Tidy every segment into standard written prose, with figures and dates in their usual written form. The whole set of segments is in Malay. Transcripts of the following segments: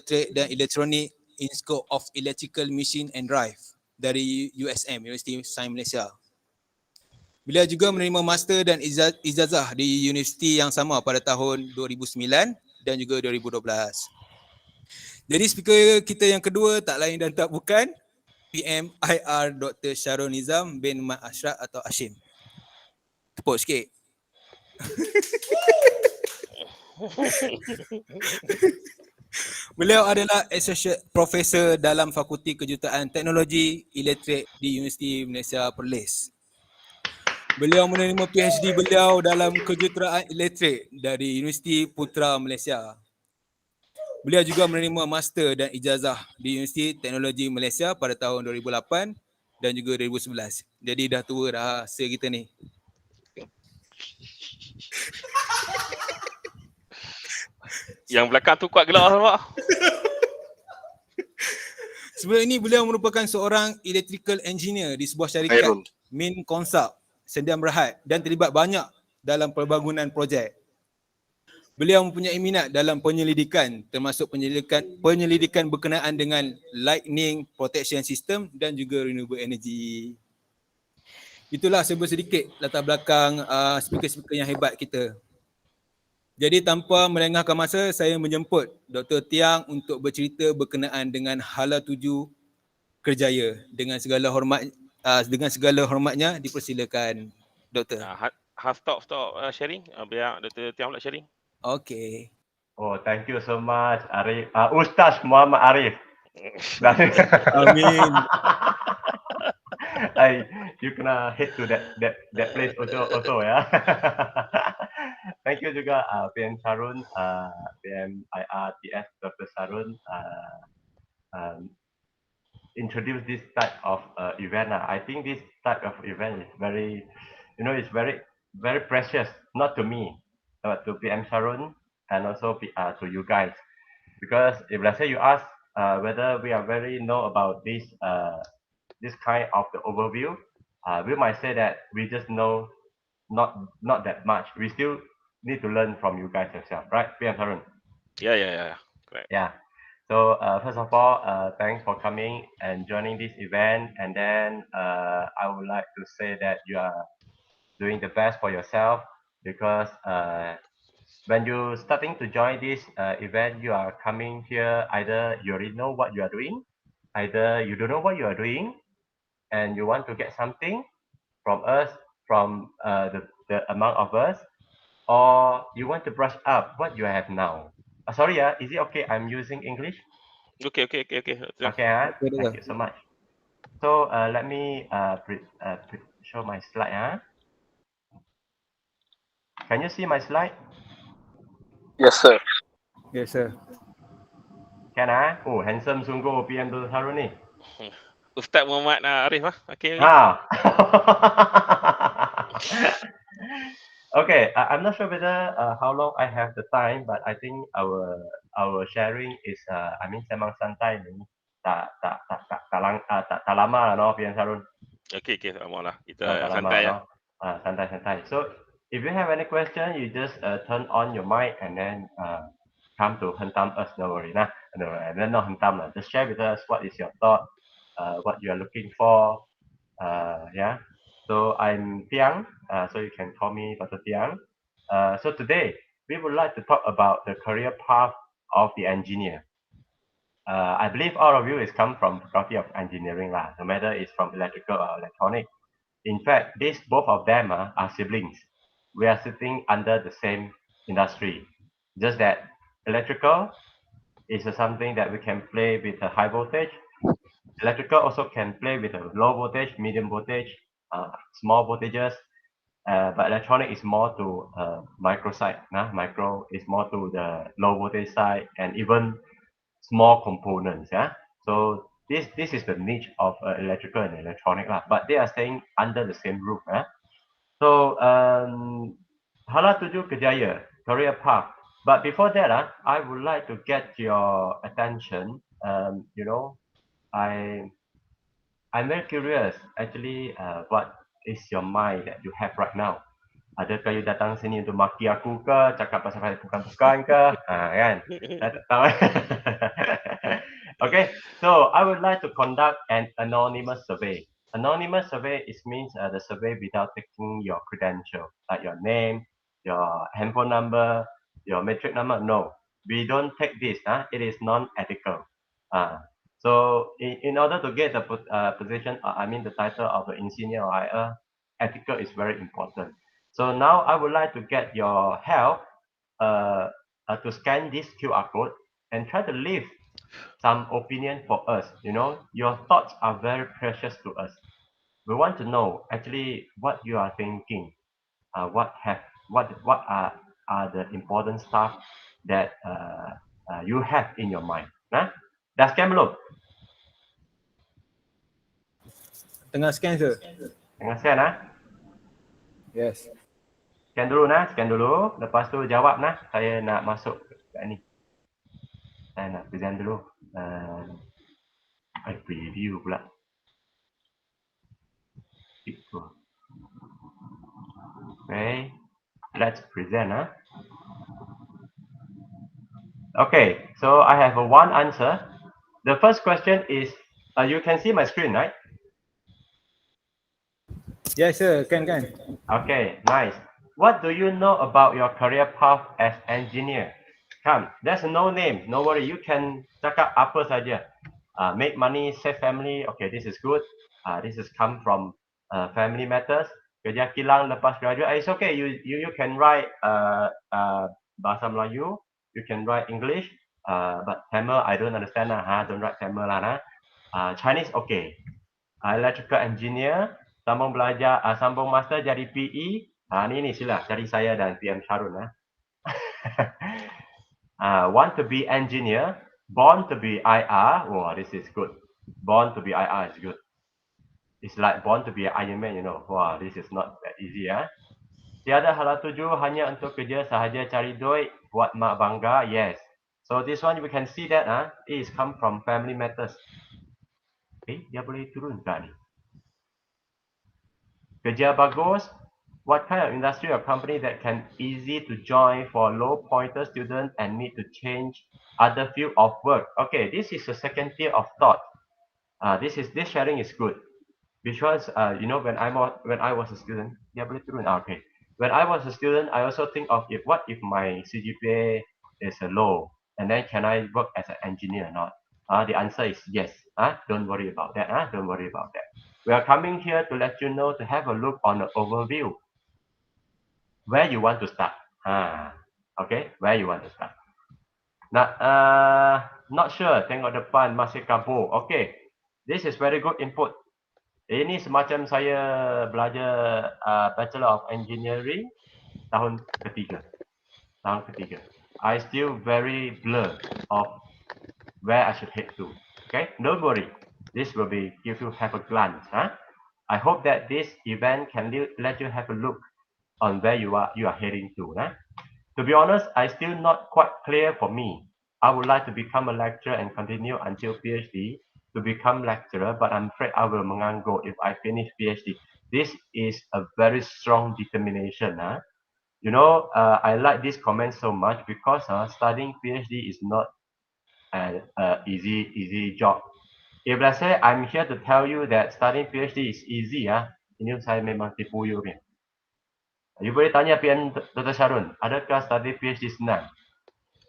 Elektrik dan Elektronik in Scope of Electrical Machine and Drive dari USM, Universiti Sains Malaysia. Beliau juga menerima master dan ijazah di universiti yang sama pada tahun 2009 dan juga 2012. Jadi speaker kita yang kedua tak lain dan tak bukan PMIR Dr. Syarul Nizam bin Mat Ashraf atau Hashim. Tepuk sikit. Beliau adalah Associate Professor dalam Fakulti Kejuruteraan Teknologi Elektrik di Universiti Malaysia Perlis. Beliau menerima PhD beliau dalam Kejuruteraan Elektrik dari Universiti Putra Malaysia. Beliau juga menerima master dan ijazah di Universiti Teknologi Malaysia pada tahun 2008 dan juga 2011. Jadi dah tua dah rasa kita ni. Yang belakang tu kuat gelak nampak. Sebelum ini beliau merupakan seorang electrical engineer di sebuah syarikat Min Consult Sdn Bhd dan terlibat banyak dalam pembangunan projek. Beliau mempunyai minat dalam penyelidikan termasuk penyelidikan berkenaan dengan lightning protection system dan juga renewable energy. Itulah sedikit latar belakang speaker-speaker yang hebat kita. Jadi tanpa melengahkan masa, saya menjemput Dr. Tiang untuk bercerita berkenaan dengan Hala Tuju Kerjaya. Dengan segala hormatnya dipersilakan Doktor. Stop sharing. Biar Dr. Tiang pula sharing. Okay. Oh, thank you so much, Arif. Ustaz Muhammad Arif. Amin. You kena head to that place also ya. Thank you juga PM Sarun, PM IRTS Dr. Sarun introduce this type of event. I think this type of event is very, it's very precious, not to me, but to PM Sarun and also to you guys. Because if let's say you ask whether we are very know about this kind of the overview, we might say that we just know not that much. We still need to learn from you guys yourself, right, PM Sarun? Yeah. Correct. Yeah. So first of all, thanks for coming and joining this event. And then I would like to say that you are doing the best for yourself because when you're starting to join this event, you are coming here, either you already know what you are doing, either you don't know what you are doing, and you want to get something from us, from the amount of us, or you want to brush up what you have now. Sorry, is it okay I'm using English? Okay. Okay, thank you so much. So let me show my slide. Can you see my slide? Yes, sir. Yes, sir. Can Oh, handsome sungguh PM Dr. Harun ni. Ustaz Muhammad Arif Okay. Okay, I'm not sure whether how long I have the time, but I think our sharing is Sembang Santai ni tak lama lah no PM Harun. Okay, lama lah. Kita santai ya. Santai. So if you have any question, you just turn on your mic and then come to hentam us. No worry, nah. No, and then not hentam lah. Just share with us what is your thought, what you are looking for. Yeah. So I'm Tiang, so you can call me Dr. Tiang. So today we would like to talk about the career path of the engineer. I believe all of you is come from Faculty of Engineering lah, no matter it's from electrical or electronic. In fact, both of them are siblings. We are sitting under the same industry. Just that electrical is something that we can play with a high voltage. Electrical also can play with a low voltage, medium voltage, small voltages. But electronic is more to micro side. Micro is more to the low voltage side and even small components. Yeah. So this is the niche of electrical and electronic lah. But they are staying under the same roof. So Hala Tuju Kerjaya, career path. But before that, I would like to get your attention. I'm very curious actually what is your mind that you have right now. Adakah you datang sini untuk maki aku ke, cakap pasal bukan-bukan ke? Kan? Saya tak tahu. Okay, so I would like to conduct an anonymous survey. Anonymous survey means the survey without taking your credential, like your name, your handphone number, your metric number. No, we don't take this. It is non-ethical. So in order to get the position, I mean the title of the engineer or IR, ethical is very important. So now I would like to get your help to scan this QR code and try to leave some opinion for us. You know, your thoughts are very precious to us. We want to know actually what you are thinking. What are the important stuff that you have in your mind. Nah, dah scan belum? Tengah scan, sir. Tengah scan Yes. Scan dulu scan dulu. Lepas tu jawab Saya nak masuk kat ni. Saya nak present dulu. Preview pula. Okay, let's present. Okay, so I have one answer. The first question is, you can see my screen, right? Yes, sir. Can. Okay, nice. What do you know about your career path as engineer? Come, there's no name. No worry, you can cakap apa saja. Make money, save family. Okay, this is good. This is come from family matters. Kerja kilang lepas graduate. It's okay. You can write bahasa Melayu. You can write English. But Tamil I don't understand Don't write Tamil Chinese okay. Electrical engineer. Sambung belajar, sambung master jadi PE. Ni sila cari saya dan PM Sharun. Want to be engineer, born to be IR. Wow, this is good. Born to be IR is good. It's like born to be an Iron Man, you know. Wow, this is not that easy. Tiada hala tuju hanya untuk kerja sahaja cari duit buat mak bangga. Yes. So this one we can see that it is come from family matters. Dia boleh turun tak ni? Kerja bagus. What kind of industry or company that can easy to join for low pointer students and need to change other field of work? Okay, this is the second tier of thought. This sharing is good because you know when I was a student, dia boleh turun. Okay, when I was a student, I also think of what if my CGPA is low and then can I work as an engineer or not? The answer is yes. Don't worry about that. Don't worry about that. We are coming here to let you know to have a look on the overview. Where you want to start? Okay, where you want to start? Not sure. Tengok depan masih kabur. Okay, this is very good input. Ini semacam saya belajar Bachelor of Engineering tahun ketiga. I still very blur of where I should head to. Okay, don't worry. This will be give you have a glance. I hope that this event can let you have a look on where you are heading to. To be honest, I still not quite clear for me. I would like to become a lecturer and continue until PhD to become lecturer, but I'm afraid I will menganggur if I finish PhD. This is a very strong determination. You know, I like this comment so much because studying PhD is not an easy job. If let's say I'm here to tell you that studying PhD is easy, ini saya memang tipu you. You boleh tanya PM Dr. Sharun, adakah study PhD senang?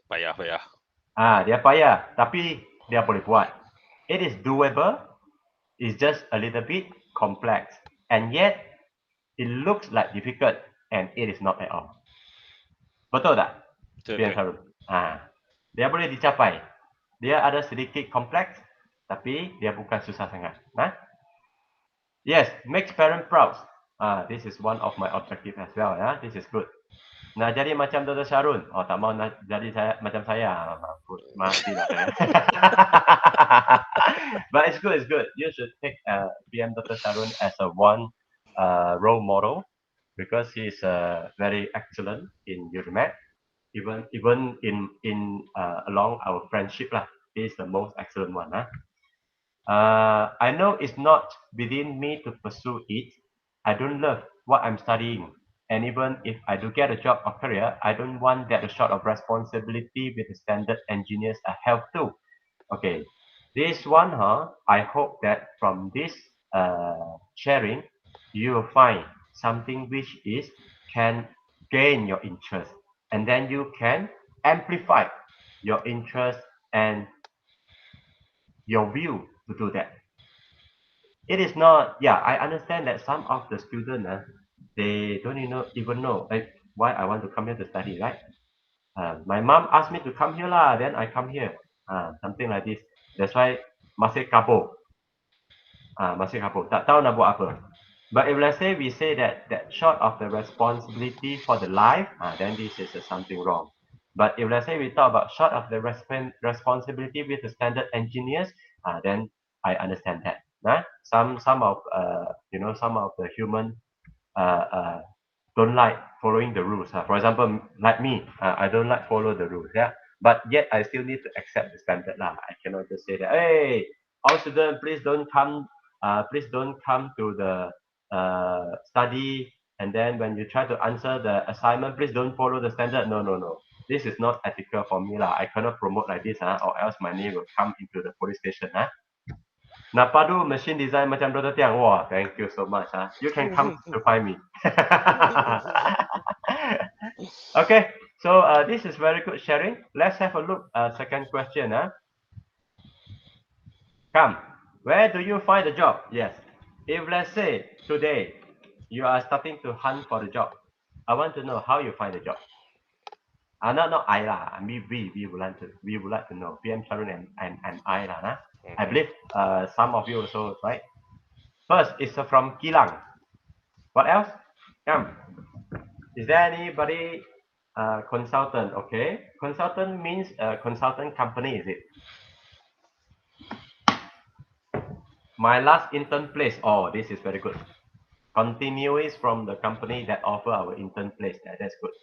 Payah. Dia payah, tapi dia boleh buat. It is doable. It's just a little bit complex, and yet it looks like difficult, and it is not at all. Betul tak? PM Sharun. Dia boleh dicapai. Dia ada sedikit kompleks, tapi dia bukan susah sangat. Yes, makes parent proud. This is one of my objective as well. This is good. Nak jadi macam Dr. Sharun. Tak mau nak jadi macam saya. Matilah saya. But it's good. You should take PM Dr. Sharun as a one role model because he's very excellent in Euromat. Even in along our friendship lah. He's the most excellent one. I know it's not within me to pursue it. I don't love what I'm studying And even if I do get a job or career, I don't want that sort of responsibility with the standard engineers I have too. Okay, this one, I hope that from this sharing, you will find something which is can gain your interest, and then you can amplify your interest and your view to do that. It is not, yeah, I understand that some of the students, they don't even know like why I want to come here to study, right? My mom asked me to come here lah, then I come here. Something like this. That's why masih kabur. Masih kabur. Tak tahu nak buat apa. But if let's say we say that short of the responsibility for the life, then this is something wrong. But if let's say we talk about short of the responsibility with the standard engineers, then I understand that. Some of some of the human don't like following the rules. For example, like me, I don't like follow the rules. Yeah, but yet I still need to accept the standard lah. I cannot just say that, hey, all students, please don't come to the study. And then when you try to answer the assignment, please don't follow the standard. No. This is not ethical for me lah. I cannot promote like this, or else my name will come into the police station. Nak padu machine design macam Dr. Tiang. Wah, thank you so much. You can come to find me. Okay, so this is very good sharing. Let's have a look. Second question. Come, where do you find a job? Yes. If let's say today you are starting to hunt for the job, I want to know how you find a job. Not I lah. We would like to know. PM Charun and I lah. I believe some of you also, right? First, it's from Kilang. What else? Come. Is there anybody consultant? Okay. Consultant means consultant company, is it? My last intern place. Oh, this is very good. Continuous from the company that offer our intern place. That's good.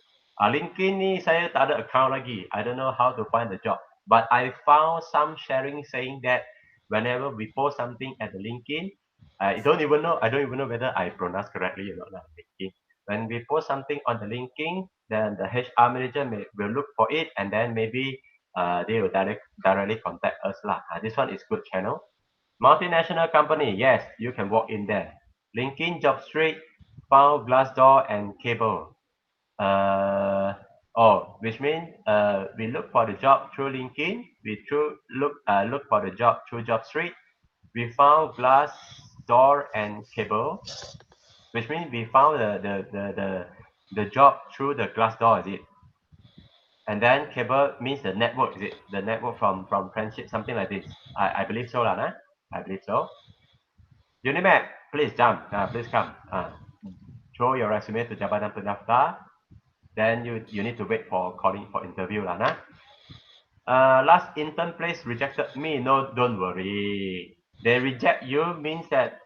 LinkedIn ni saya tak ada account lagi. I don't know how to find the job. But I found some sharing saying that whenever we post something at the LinkedIn, I don't even know whether I pronounce correctly or not. LinkedIn. When we post something on the LinkedIn, then the HR manager will look for it, and then maybe they will directly contact us lah. This one is good channel. Multinational company, yes, you can walk in there. LinkedIn job street, found Glassdoor and Cable. Which means we look for the job through LinkedIn. We look for the job through Job Street. We found Glassdoor and Cable, which means we found the job through the Glassdoor, is it? And then Cable means the network, is it? The network from friendship, something like this. I believe so, lah. I believe so. Unimap, please jump. Please come. Show your resume to Jabatan Pendaftar. Then you need to wait for calling for interview lah. Last intern place rejected me. No, don't worry. They reject you means that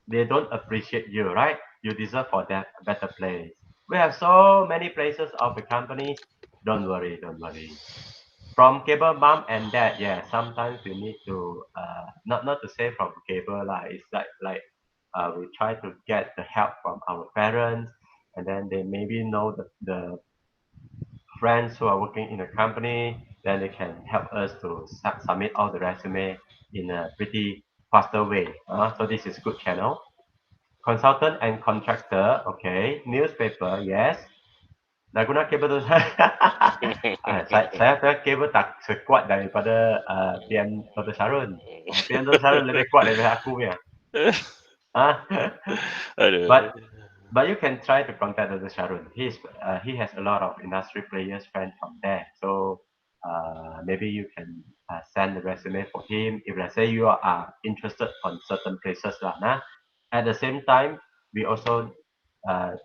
they don't appreciate you, right? You deserve for that better place. We have so many places of the companies. Don't worry. From cable mom and dad, yeah. Sometimes we need to not to say from cable lah. It's like we try to get the help from our parents. And then they maybe know the friends who are working in a company, then they can help us to submit all the resume in a pretty faster way. So this is good channel. Consultant and contractor, okay. Newspaper, yes. Dah guna kabel tu. Saya kabel tak sekuat daripada PM Dr. Sharun. PM Dr. Sharun lebih kuat daripada aku punya. But you can try to contact Dr. Sharun. He has a lot of industry players friends from there. So maybe you can send the resume for him if let's say you are interested on certain places lah. At the same time, we also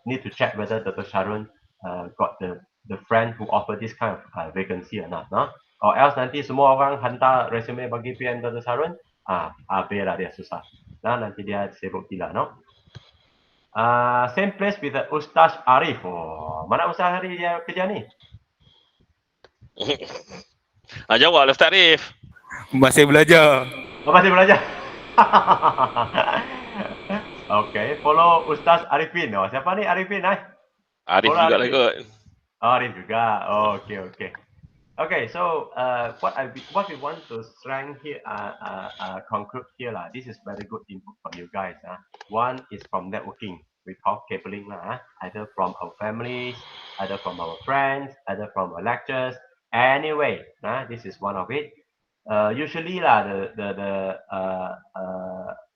need to check whether Dr. Sharun got the friend who offer this kind of vacancy or not. Or else nanti semua orang hantar resume bagi PM Dr. Sharun, habis lah dia susah. Nanti dia sibuk gila, no? Same place with the Ustaz Arif. Mana Ustaz Arif dia kerja ni? Jawab lah Ustaz Arif. Masih belajar. Masih belajar. Okay, follow Ustaz Arifin. Siapa ni Arifin? Arif Bola juga lah Arif. kot. Arif juga. Oh, okay. Okay, so what we want to conclude here lah. This is very good input from you guys. One is from networking. We call cabling lah. Either from our families, either from our friends, either from our lectures. Anyway, this is one of it. Usually lah,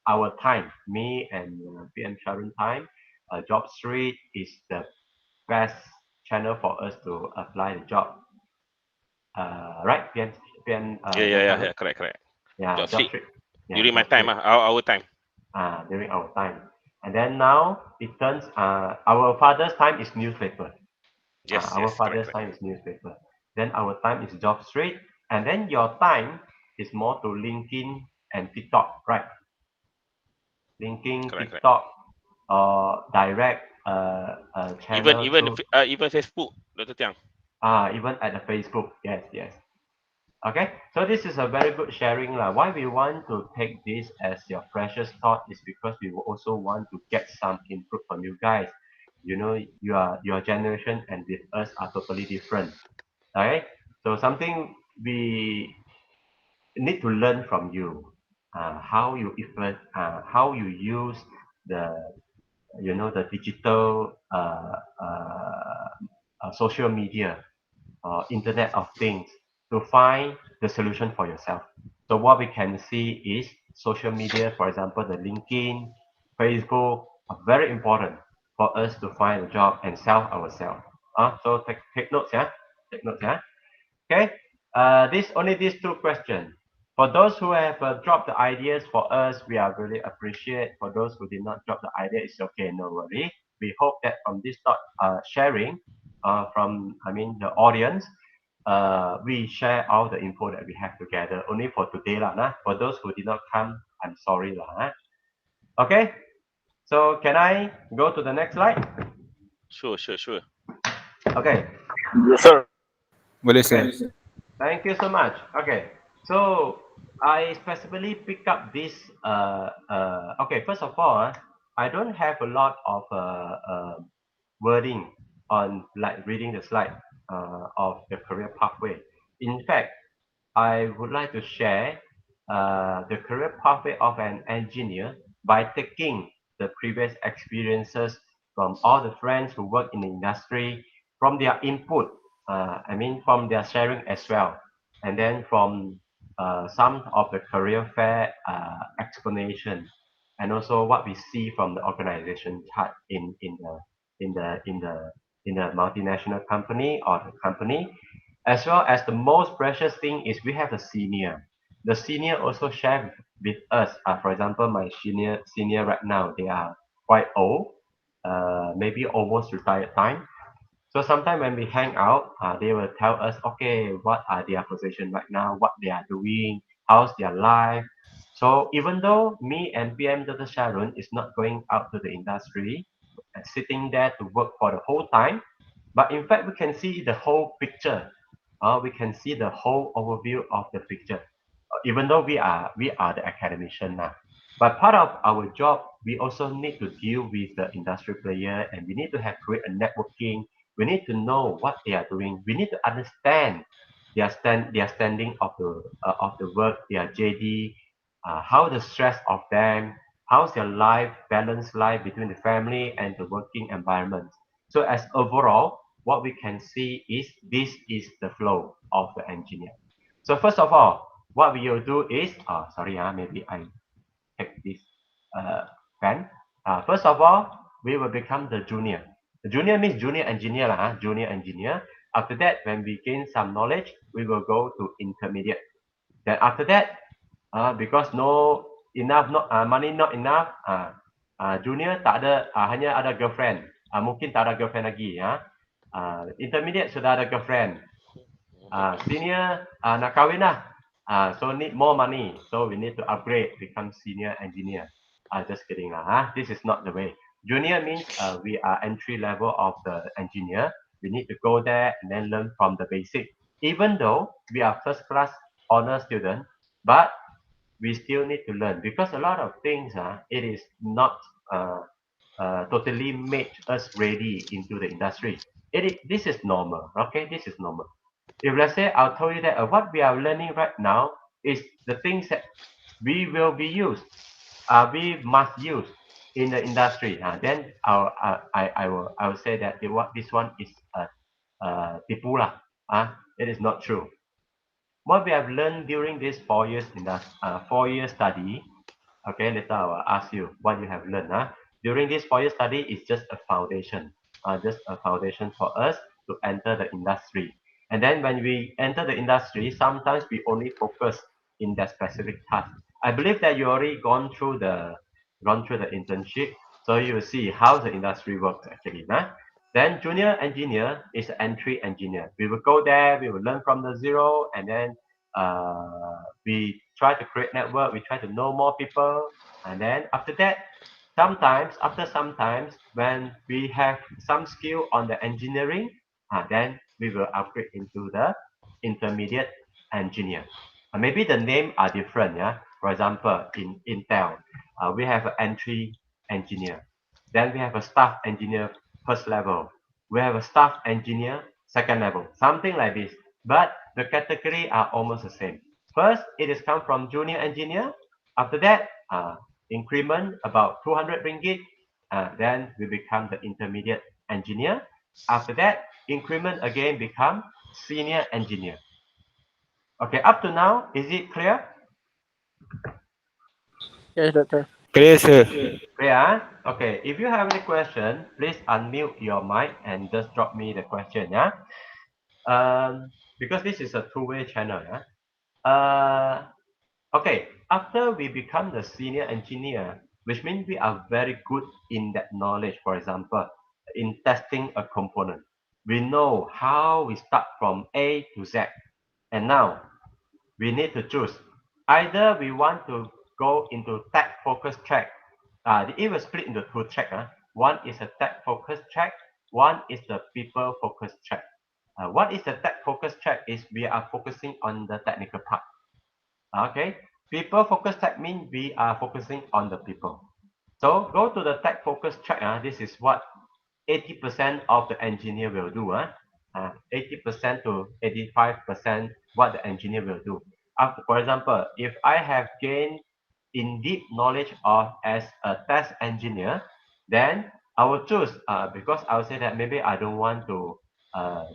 our time, me and PM Sharon time, job street is the best channel for us to apply the job. Right, PM, Yeah, correct. yeah, Job job street. street. Yeah, During my job time, street. our time. During our time. And then now it turns, our father's time is newspaper. Yes, Our father's correct. time is newspaper. Then our time is job street. And then your time is more to LinkedIn and TikTok, right? LinkedIn, Correct. TikTok, or direct channel. Even Facebook, Dr. Tiang. Even at the Facebook. Yes. Okay, so this is a very good sharing lah. Why we want to take this as your precious thought is because we will also want to get some input from you guys. You know, your generation and with us are totally different. Okay, so something we need to learn from you. How you use the the digital social media, Internet of Things, to find the solution for yourself. So what we can see is social media, for example, the LinkedIn, Facebook, are very important for us to find a job and sell ourselves. So take notes, yeah. Take notes, yeah. Okay. These two questions. For those who have dropped the ideas for us, we are really appreciate. For those who did not drop the idea, it's okay, no worry. We hope that from this thought sharing, from the audience, we share all the info that we have together. Only for today lah, nah. For those who did not come, I'm sorry lah. Okay. So can I go to the next slide? Sure. Okay. Yes, sir. Boleh sir. Okay. Thank you so much. Okay, so I specifically pick up this. Okay, first of all, I don't have a lot of wording on like reading the slide of the career pathway. In fact, I would like to share the career pathway of an engineer by taking the previous experiences from all the friends who work in the industry, from their input, from their sharing as well, and then from some of the career fair explanation, and also what we see from the organization chart in the multinational company or the company, as well as the most precious thing is we have a senior. The senior also share with us. For example, my senior right now, they are quite old, maybe almost retired time. So sometimes when we hang out, they will tell us, okay, what are their position right now, what they are doing, how's their life. So even though me and PM Dr. Sharon is not going out to the industry and sitting there to work for the whole time, but in fact we can see the whole picture. We can see the whole overview of the picture. Even though we are the academician now. But part of our job, we also need to deal with the industry player, and we need to have create a networking. We need to know what they are doing. We need to understand their standing of the work, their JD, how the stress of them, how's their life, balanced life between the family and the working environment. So as overall, what we can see is this is the flow of the engineer. So first of all, what we will do is, maybe I take this pen. First of all, we will become the junior. The junior means junior engineer, junior engineer. After that, when we gain some knowledge, we will go to intermediate. Then after that, because money not enough, junior tak ada, hanya ada girlfriend. Mungkin tak ada girlfriend lagi, ya. Intermediate sudah ada girlfriend. Senior nak kahwin lah. So need more money. So we need to upgrade, become senior engineer. Just kidding lah. This is not the way. Junior means we are entry level of the engineer. We need to go there and then learn from the basic. Even though we are first class honor student, but we still need to learn because a lot of things it is not totally made us ready into the industry. This is normal, okay? This is normal. If let's say I'll tell you that what we are learning right now is the things that we will be used, we must use in the industry. Then I will say that this one is tipu lah. It is not true. What we have learned during this 4 years study, okay, later I will ask you what you have learned. During this 4 year study is just a foundation for us to enter the industry. And then when we enter the industry, sometimes we only focus in that specific task. I believe that you already gone through the internship, so you will see how the industry works actually. Then junior engineer is an entry engineer. We will go there, we will learn from the zero, and then we try to create network, we try to know more people, and then after that, sometimes when we have some skill on the engineering, then we will upgrade into the intermediate engineer. Maybe the name are different, yeah. For example, in Intel, we have an entry engineer. Then we have a staff engineer first level. We have a staff engineer second level, something like this. But the category are almost the same. First, it is come from junior engineer. After that, increment about 200 ringgit. Then we become the intermediate engineer. After that, increment again become senior engineer. Okay, up to now, is it clear? Yes, doctor. Clear, sir. Clear? Okay, if you have any question, please unmute your mic and just drop me the question, yeah? Because this is a two-way channel, yeah? Okay, after we become the senior engineer, which means we are very good in that knowledge, for example, in testing a component. We know how we start from A to Z. And now we need to choose. Either we want to go into tech focus track. It was split into two tracks. One is a tech focus track. One is the people focus track. What is the tech focus track? Is we are focusing on the technical part. Okay, people focus track means we are focusing on the people. So go to the tech focus track. This is what 80% of the engineer will do. 80% to 85% what the engineer will do. For example, if I have gained in deep knowledge of as a test engineer, then I will choose because I will say that maybe I don't want to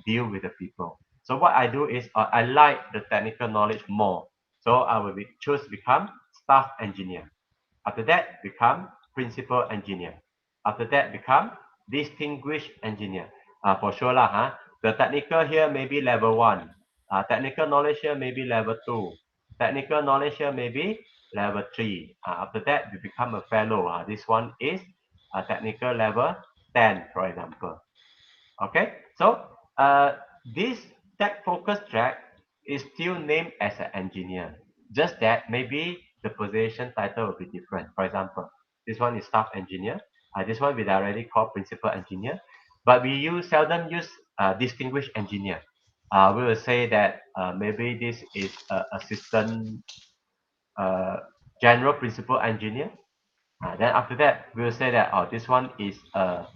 deal with the people. So what I do is I like the technical knowledge more. So I will choose become staff engineer. After that, become principal engineer. After that, become distinguished engineer. For sure lah, the technical here may be level 1. Technical knowledge here may be level 2. Technical knowledge here may be level 3. After that, we become a fellow. This one is technical level 10, for example. Okay, so this tech focus track is still named as an engineer. Just that maybe the position title will be different. For example, this one is staff engineer. This one we directly call principal engineer. But we seldom use distinguished engineer. We will say that maybe this is assistant general principal engineer. Then after that, we will say that this one is a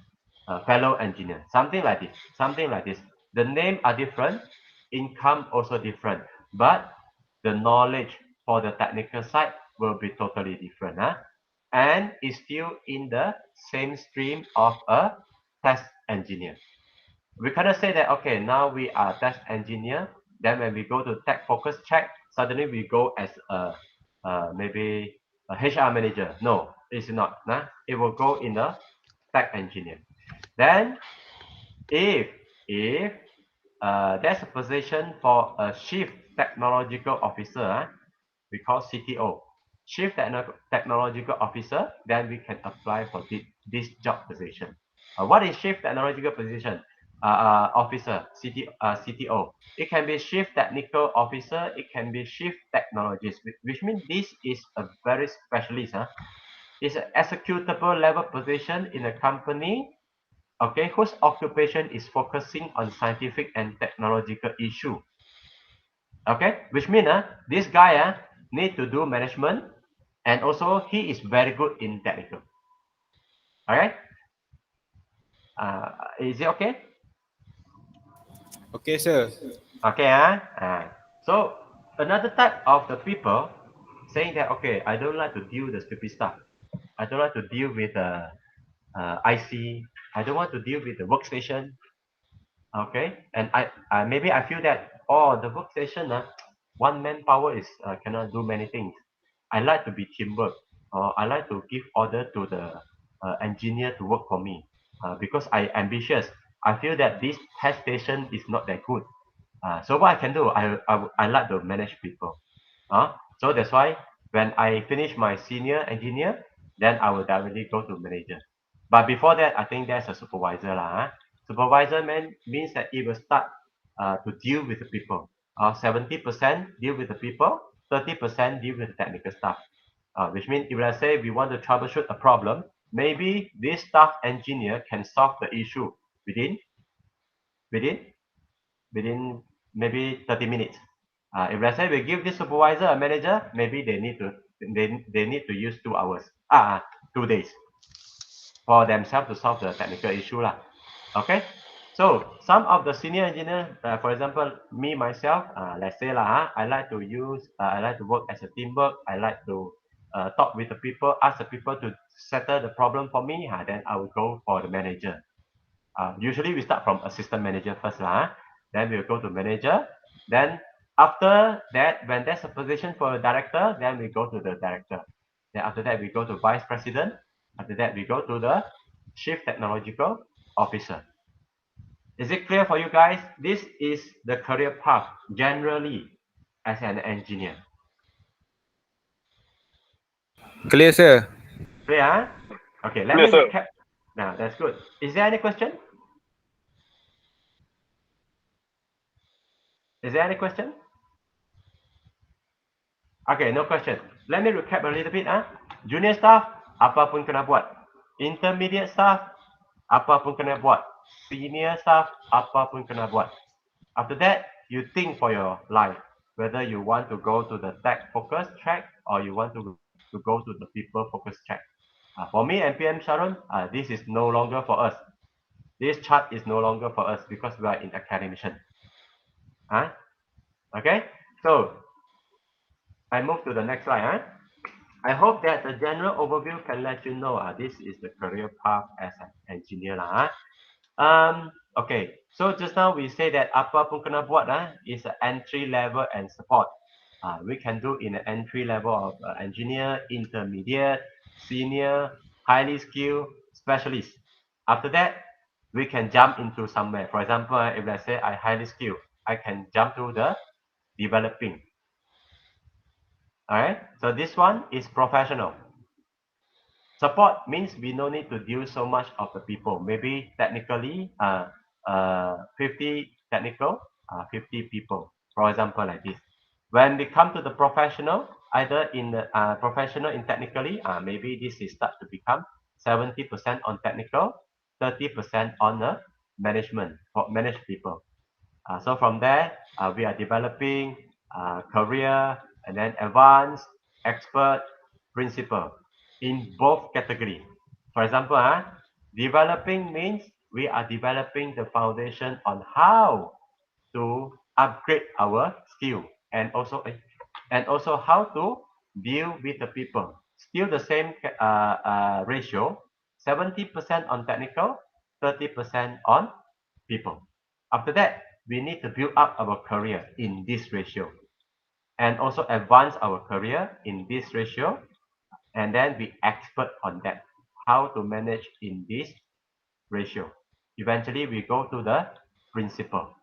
fellow engineer. Something like this. The name are different, income also different, but the knowledge for the technical side will be totally different. And is still in the same stream of a test engineer. We cannot say that, okay, now we are test engineer, then when we go to tech focus track, suddenly we go as maybe a HR manager. No, it's not. It will go in the tech engineer. Then if there's a position for a chief technological officer, we call CTO, chief technological officer, then we can apply for this job position. What is chief technological position? Officer, CTO. It can be chief technical officer, it can be chief technologist, which means this is a very specialist. It's an executable level position in a company, okay, whose occupation is focusing on scientific and technological issue. Okay, which means this guy need to do management, and also he is very good in technical. Alright, Is it okay? Okay, sir. Okay, so another type of the people saying that, okay, I don't like to deal with the stupid stuff. I don't like to deal with IC. I don't want to deal with the workstation. Okay, and I maybe I feel that, oh, the workstation, one manpower is cannot do many things. I like to be teamwork, or I like to give order to the engineer to work for me, because I ambitious. I feel that this test station is not that good. So what I can do, I like to manage people. So that's why when I finish my senior engineer, then I will directly go to manager. But before that, I think there's a supervisor lah. Supervisor means that it will start to deal with the people. 70% deal with the people, 30% deal with the technical stuff. Which means if let's say we want to troubleshoot a problem, maybe this staff engineer can solve the issue within within within maybe 30 minutes. If let's say we give this supervisor a manager, maybe they need to use 2 hours, 2 days for themselves to solve the technical issue lah. Okay, so some of the senior engineers, for example, me myself, let's say lah, I like to work as a teamwork. I like to talk with the people, ask the people to settle the problem for me. Then I will go for the manager. Usually we start from assistant manager first lah. Then we'll go to manager. Then after that, when there's a position for a director, then we go to the director. Then after that, we go to vice president. After that, we go to the chief technological officer. Is it clear for you guys? This is the career path generally as an engineer. Clear, sir. Clear? Okay, let Clear, me sir. recap. Now, that's good. Is there any question? Is there any question? Okay, no question. Let me recap a little bit. Junior staff, apa pun kena buat. Intermediate staff, apa pun kena buat. Senior staff, apa pun kena buat. After that, you think for your life, whether you want to go to the tech focus track or you want to go to the people focus track. For me and PM Sharon, this is no longer for us. This chart is no longer for us because we are in academician. Okay, so I move to the next slide. I hope that the general overview can let you know this is the career path as an engineer lah. Okay, so just now we say that apa pun kena buat is an entry level and support. We can do in the entry level of engineer, intermediate, senior, highly skilled, specialist. After that, we can jump into somewhere. For example, if let's say I highly skilled, I can jump to the developing. Alright, so this one is professional. Support means we no need to deal so much of the people. Maybe technically, 50 technical, 50 people. For example, like this. When we come to the professional, either in the professional in technically, maybe this is start to become 70% on technical, 30% on the management for manage people. So from there, we are developing career and then advanced, expert, principal in both category. For example, developing means we are developing the foundation on how to upgrade our skill and also how to deal with the people. Still the same ratio, 70% on technical, 30% on people. After that, we need to build up our career in this ratio and also advance our career in this ratio, and then be expert on that, how to manage in this ratio. Eventually, we go to the principal.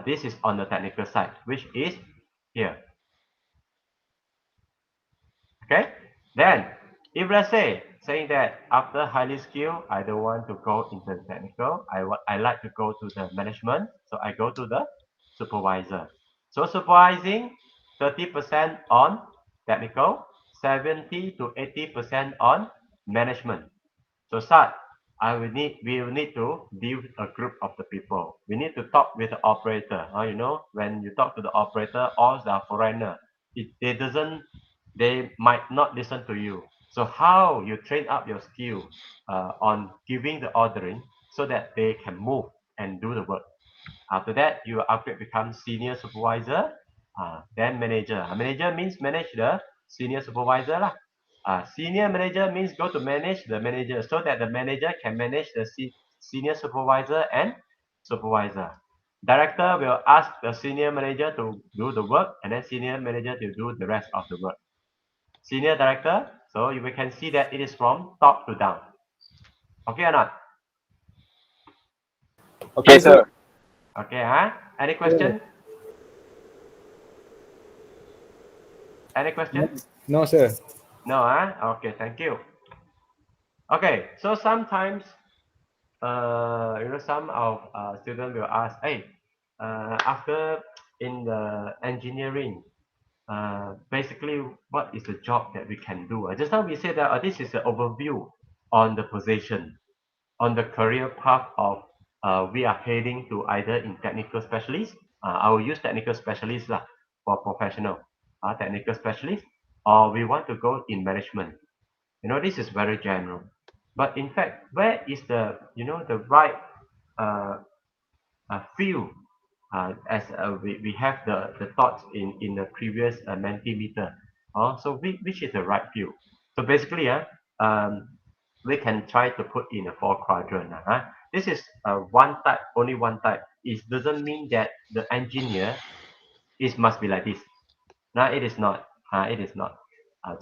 This is on the technical side, which is here. Okay, then if let's say saying that after highly skilled, I don't want to go into the technical, I like to go to the management, so I go to the supervisor. So supervising 30% on technical, 70 to 80% on management. So start, we will need to deal with a group of the people. We need to talk with the operator. You know, when you talk to the operator, all the foreigner, they might not listen to you. So how you train up your skill on giving the ordering, so that they can move and do the work. After that, you upgrade become senior supervisor, then manager. Manager means manage the senior supervisor lah. Senior manager means go to manage the manager so that the manager can manage the senior supervisor and supervisor. Director will ask the senior manager to do the work and then senior manager to do the rest of the work. Senior director, so we can see that it is from top to down. Okay or not? Okay, sir. Okay, Any question? Any question? No, sir. No, Okay, thank you. Okay, so sometimes, some of students will ask, hey, after in the engineering, basically, what is the job that we can do? Just now we said that this is an overview on the position, on the career path of we are heading to either in technical specialist. I will use technical specialist for professional technical specialist, or we want to go in management. This is very general. But in fact, where is the the right field as we have the thoughts in the previous Mentimeter. So which is the right field? So basically, we can try to put in a 4 quadrant. This is one type, only one type. It doesn't mean that the engineer must be like this. No, it is not. It is not.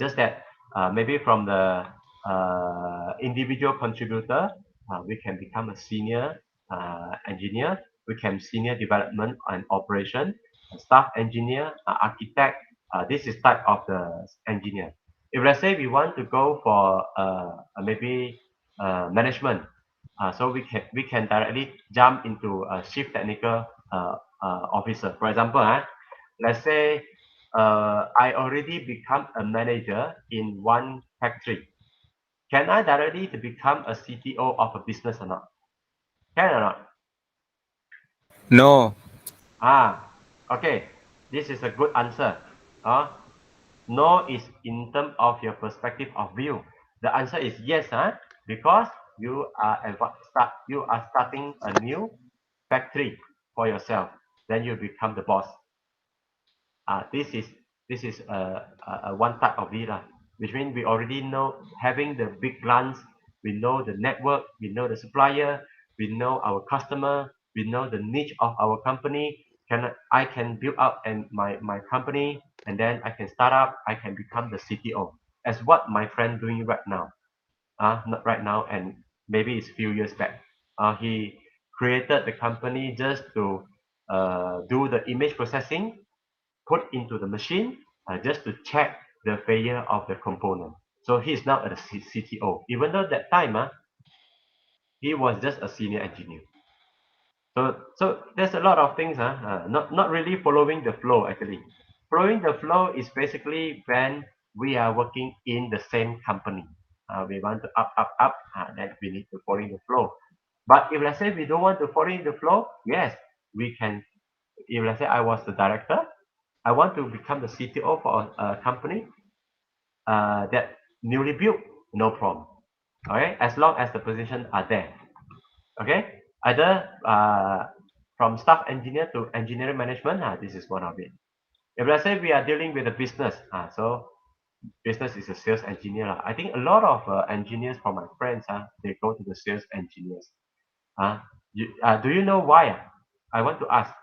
Just that maybe from the individual contributor, we can become a senior engineer. We can senior development and operation, staff engineer, architect. This is type of the engineer. If let's say we want to go for maybe management, so we can directly jump into a chief technical officer. For example, let's say I already become a manager in one factory. Can I directly to become a CTO of a business or not? Can or not? No. Okay. This is a good answer. No is in terms of your perspective of view. The answer is yes, because you are starting a new factory for yourself. Then you become the boss. This is one type of it, which means we already know having the big glance, we know the network, we know the supplier, we know our customer, we know the niche of our company. I can build up my company, and then I can start up, I can become the CTO, as what my friend doing right now. Not right now, and maybe it's few years back. He created the company just to do the image processing, put into the machine just to check the failure of the component. So he's now a CTO, even though that time he was just a senior engineer. So there's a lot of things, not really following the flow actually. Following the flow is basically when we are working in the same company. We want to up, then we need to follow the flow. But if let's say we don't want to follow the flow, yes, we can. If let's say I was the director, I want to become the CTO for a company that newly built, no problem. Okay, as long as the positions are there. Okay, either from staff engineer to engineering management, this is one of it. If let's say we are dealing with a business, so business is a sales engineer. I think a lot of engineers from my friends, they go to the sales engineers. Do you know why? I want to ask.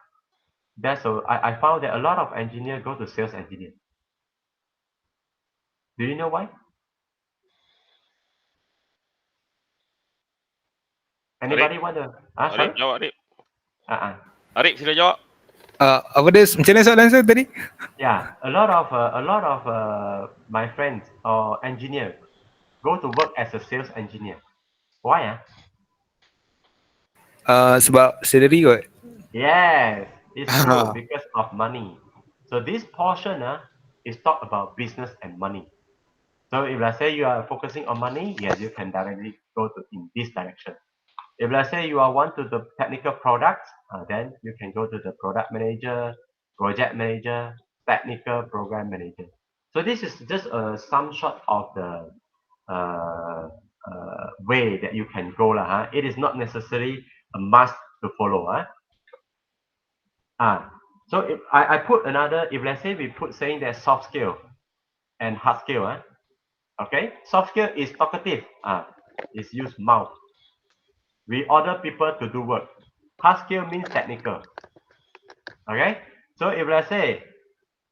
I found that a lot of engineers go to sales engineer. Do you know why? Anybody want to? Sorry? Arif, jawab Arif. Uh-uh. Arif, sila jawab. Apa dia? Macam mana soalan saya tadi? Yeah, a lot of my friends or engineer go to work as a sales engineer. Why? Sebab salary kot. Yes, it's true because of money. So this portion is talk about business and money. So if let's say you are focusing on money, yes, you can directly go to in this direction. If let's say you are want to the technical products, then you can go to the product manager, project manager, technical program manager. So this is just a some shot of the way that you can go lah. It is not necessarily a must to follow. So if I put another, if let's say we put saying that soft skill and hard skill. Okay, soft skill is talkative. Is use mouth. We order people to do work. Hard skill means technical. Okay, so if let's say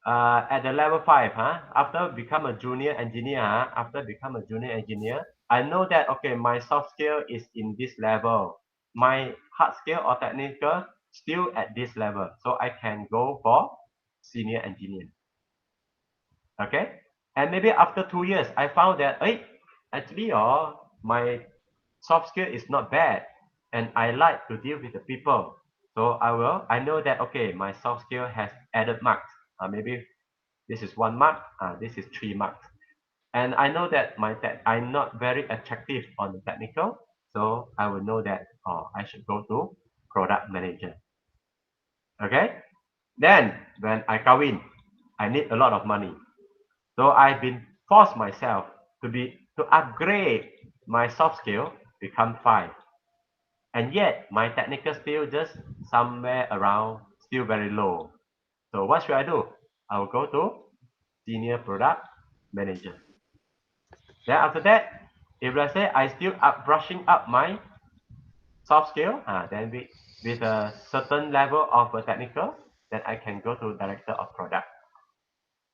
at the level 5, after become a junior engineer, I know that okay, my soft skill is in this level. My hard skill or technical still at this level, so I can go for senior engineer. Okay, and maybe after 2 years, I found that actually, my soft skill is not bad, and I like to deal with the people. So I know that okay, my soft skill has added marks. Maybe this is 1 mark. This is 3 marks. And I know that I'm not very attractive on the technical, so I will know that I should go to product manager. Okay. Then when I kawin, I need a lot of money. So I've been forced myself to upgrade my soft skill, become 5. And yet my technical skill just somewhere around, still very low. So what should I do? I will go to senior product manager. Then after that, if let's say I still brushing up my soft skill, then with a certain level of technical, then I can go to director of product.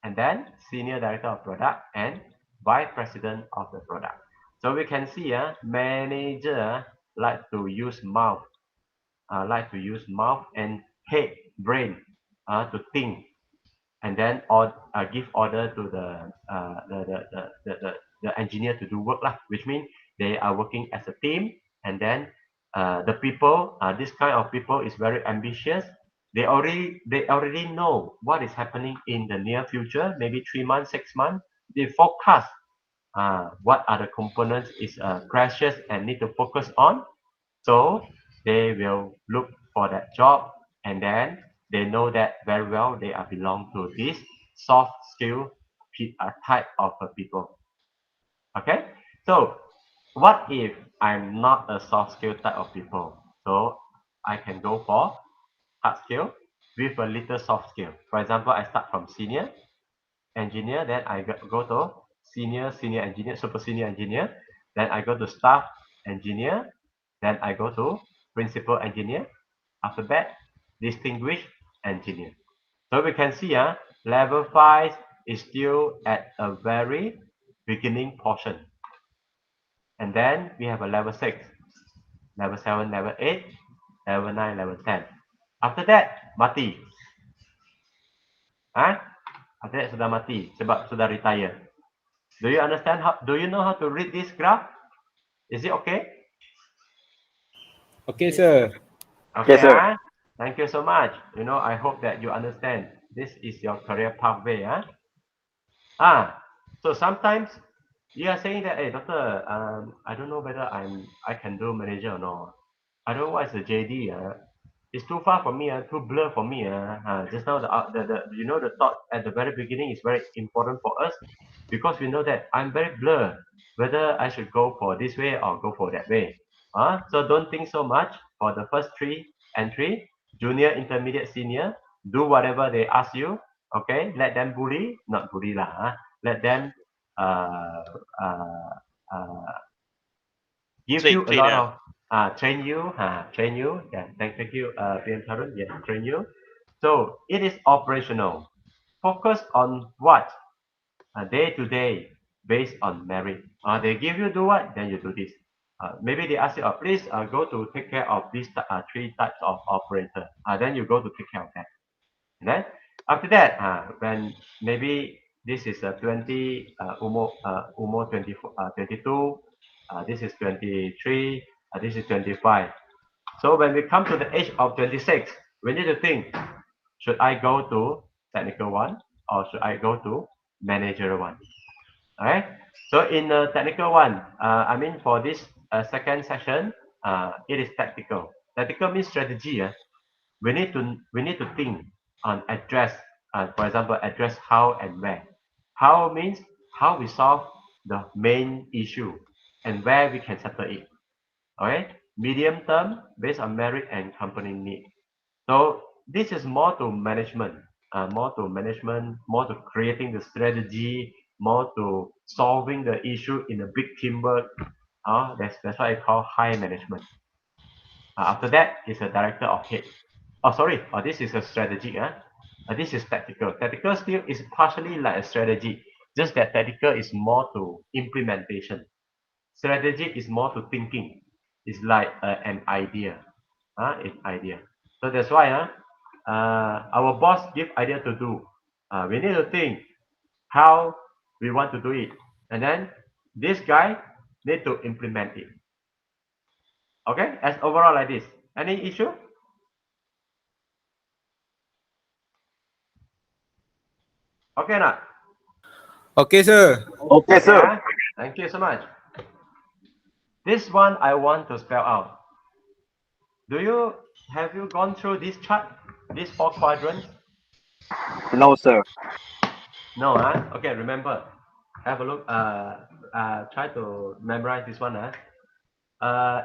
And then senior director of product and vice president of the product. So we can see manager like to use mouth, and head, brain to think, and then give order to the engineer to do work, which means they are working as a team. And then the people, this kind of people is very ambitious. They already know what is happening in the near future, maybe 3 months, 6 months. They forecast what are the components is precious and need to focus on. So they will look for that job, and then they know that very well they belong to this soft skill type of people. Okay, so what if I'm not a soft skill type of people? So I can go for hard skill with a little soft skill. For example, I start from senior engineer, then I go to senior engineer, super senior engineer, then I go to staff engineer, then I go to principal engineer. After that, distinguished engineer. So we can see level 5 is still at a very beginning portion. And then we have a level 6, level 7, level 8, level 9, level 10. After that, mati. After that sudah mati sebab sudah retire. Do you understand do you know how to read this graph? Is it okay? Okay, sir. Okay, Yes, sir. Thank you so much. I hope that you understand. This is your career pathway. So sometimes you are saying that, hey, doctor, I don't know whether I can do manager or not. I don't know what is the JD. It's too far for me, too blur for me. Just now the thought at the very beginning is very important for us, because we know that I'm very blur whether I should go for this way or go for that way. So don't think so much for the first 3 entry, junior, intermediate, senior. Do whatever they ask you. Okay, let them bully, not bully lah. Let them give you a lot of train you. Yeah, thank you, PM Tarun. Yeah, train you. So it is operational. Focus on what? Day to day, based on merit. They give you do what, then you do this. Maybe they ask you, please go to take care of these 3 types of operator. Then you go to take care of that. And then after that, when maybe this is 20, Umo 22, this is 23, this is 25. So when we come to the age of 26, we need to think, should I go to technical one or should I go to managerial one? All right. So in the technical one, for this second session, it is tactical. Tactical means strategy. We need to think on address. For example, address how and where. How means how we solve the main issue. and where we can settle it. Okay, medium term based on merit and company need. So this is more to management, more to creating the strategy, more to solving the issue in a big teamwork. That's what I call high management. After that is a director of head. Oh, sorry. This is a strategy. This is tactical. Tactical still is partially like a strategy, just that tactical is more to implementation. Strategy is more to thinking. It's like an idea. It's idea. So that's why our boss give idea to do. We need to think how we want to do it, and then this guy need to implement it. Okay, as overall like this. Any issue? Okay, not? Okay, sir. Okay, sir. Thank you so much. This one I want to spell out. Have you gone through this chart, these 4 quadrants? No, sir. No, Okay, remember. Have a look. Try to memorize this one.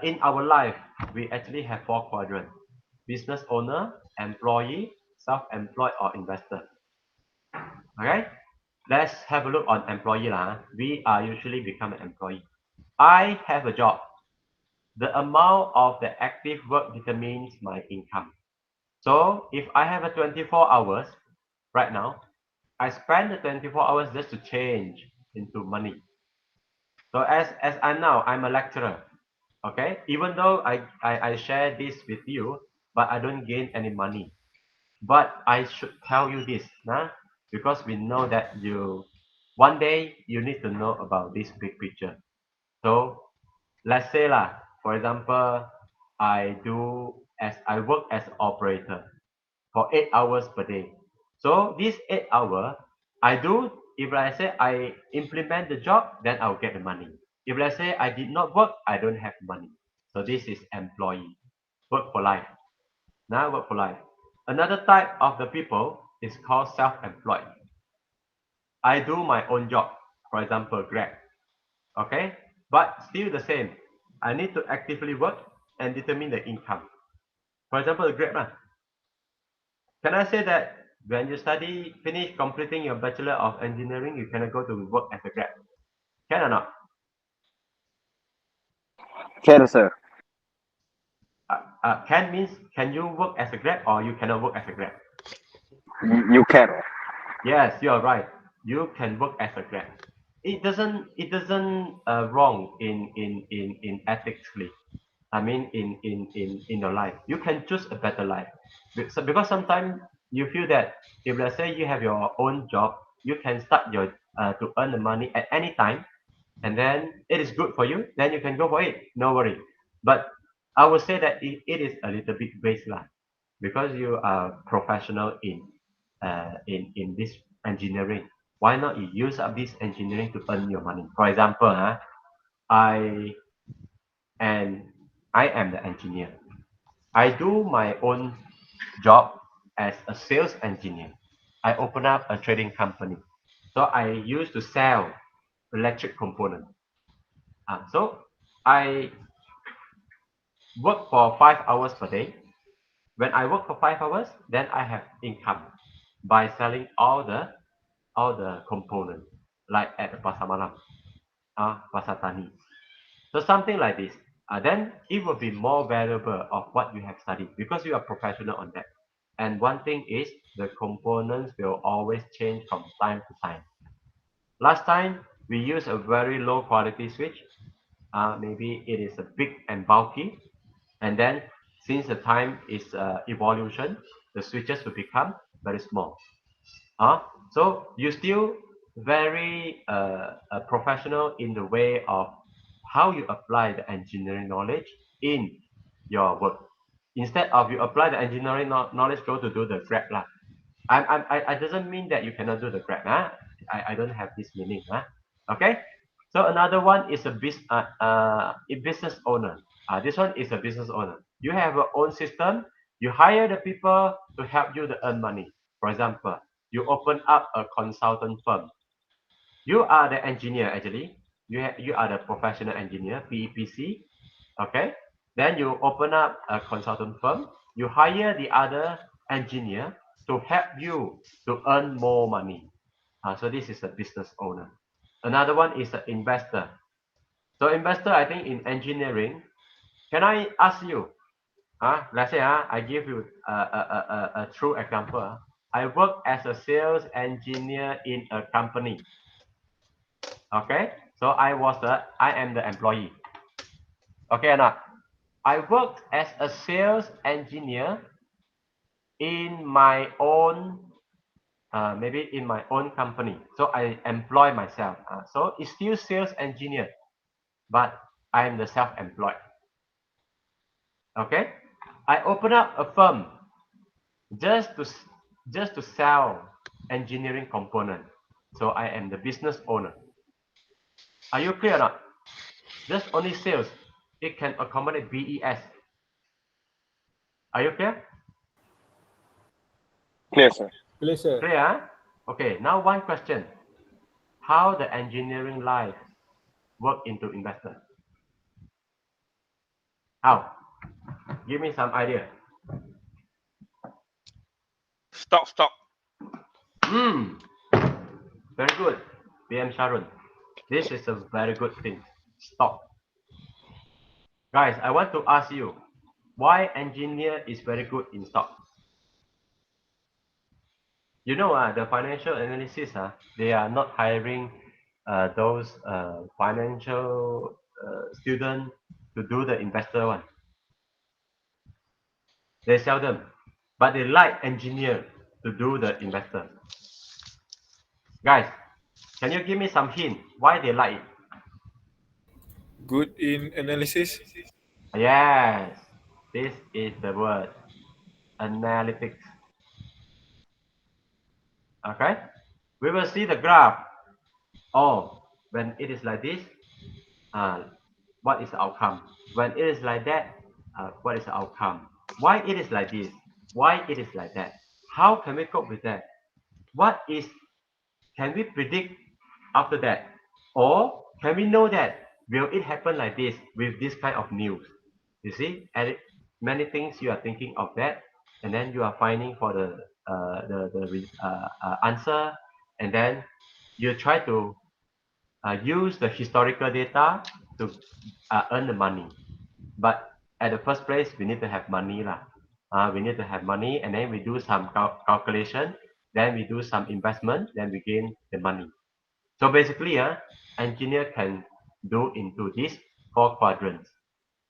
In our life, we actually have 4 quadrants: business owner, employee, self-employed, or investor. Okay, let's have a look on employee lah. We are usually become an employee. I have a job. The amount of the active work determines my income. So if I have a 24 hours right now, I spend the 24 hours just to change into money. So as I'm a lecturer. Okay, even though I share this with you, but I don't gain any money. But I should tell you this, because we know that one day you need to know about this big picture. So let's say for example, I work as operator for 8 hours per day. So this 8 hour, if I say I implement the job, then I'll get the money. If let's say I did not work, I don't have money. So this is employee, work for life. Now work for life. Another type of the people is called self-employed. I do my own job, for example, Grab. Okay, but still the same. I need to actively work and determine the income. For example, Grab. Can I say that when you finish completing your Bachelor of Engineering, you cannot go to work as a Grab? Can or not? Can, sir. Can means can you work as a Grab or you cannot work as a Grab? You can. Yes, you are right. You can work as a Grab. It doesn't wrong in ethically. I mean in your life. You can choose a better life. Because sometimes you feel that if let's say you have your own job, you can start to earn the money at any time, and then it is good for you, then you can go for it. No worry. But I would say that it is a little bit waste because you are professional in this engineering. Why not you use up this engineering to earn your money? For example, I am the engineer. I do my own job as a sales engineer. I open up a trading company. So I used to sell electric components. So I work for 5 hours per day. When I work for 5 hours, then I have income by selling all the components, like at the Pasar Malam, Pasar Tani. So something like this. Then it will be more valuable of what you have studied because you are professional on that. And one thing is the components will always change from time to time. Last time we used a very low quality switch. Maybe it is a big and bulky. And then since the time is evolution, the switches will become very small. So you still very professional in the way of how you apply the engineering knowledge in your work. Instead of you apply the engineering knowledge, go to do the Grab lah. I doesn't mean that you cannot do the Grab. I don't have this meaning. Okay. So another one is a business owner. This one is a business owner. You have your own system. You hire the people to help you to earn money. For example, you open up a consultant firm. You are the engineer actually. you are the professional engineer, PEPC, okay? Then you open up a consultant firm, you hire the other engineer to help you to earn more money. So this is a business owner. Another one is an investor. So investor, I think in engineering, can I ask you, let's say I give you a true example. I work as a sales engineer in a company. Okay, so I am the employee. Okay or not? I worked as a sales engineer in my own, maybe in my own company. So I employ myself. So it's still sales engineer, but I am the self-employed. Okay, I open up a firm just to sell engineering component. So I am the business owner. Are you clear or not? Just only sales. It can accommodate BES. Are you clear? Clear, sir. Clear, sir. Clear? Okay, now one question. How the engineering life work into investment? How? Give me some idea. Stock. Very good. PM Sharon. This is a very good thing. Stock. Guys, I want to ask you, why engineer is very good in stock? You know, the financial analysis, they are not hiring those financial students to do the investor one. They seldom, but they like engineer to do the investor. Guys, can you give me some hint why they like it? Good in analysis. Yes, this is the word, analytics. Okay, we will see the graph. Oh, when it is like this, what is the outcome? When it is like that, what is the outcome? Why it is like this? Why it is like that? How can we cope with that? Can we predict after that? Or can we know that will it happen like this with this kind of news? You see, and many things you are thinking of that, and then you are finding for the answer, and then you try to use the historical data to earn the money. But at the first place, we need to have money lah. We need to have money, and then we do some calculation, then we do some investment, then we gain the money. So basically, engineer can do into these 4 quadrants.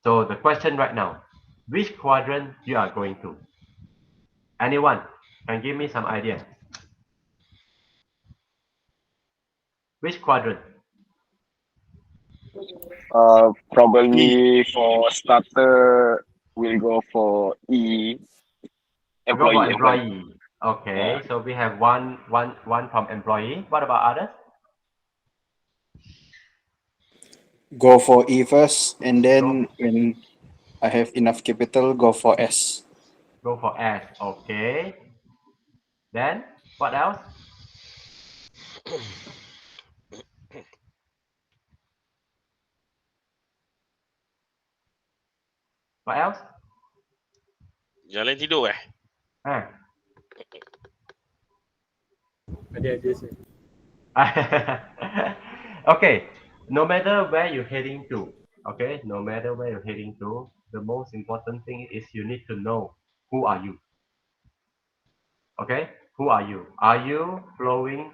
So the question right now, which quadrant you are going to? Anyone can give me some idea? Which quadrant? Probably for starter, we'll go for E. Go for Employee. employee. Okay, so we have one from employee. What about others? Go for E first, and then when I have enough capital, go for S. Go for S. Okay. Then what else? What else? Jalan tidur Ada, sir. Okay. No matter where you're heading to, okay, no matter where you're heading to, the most important thing is you need to know who are you. Okay, who are you? Are you following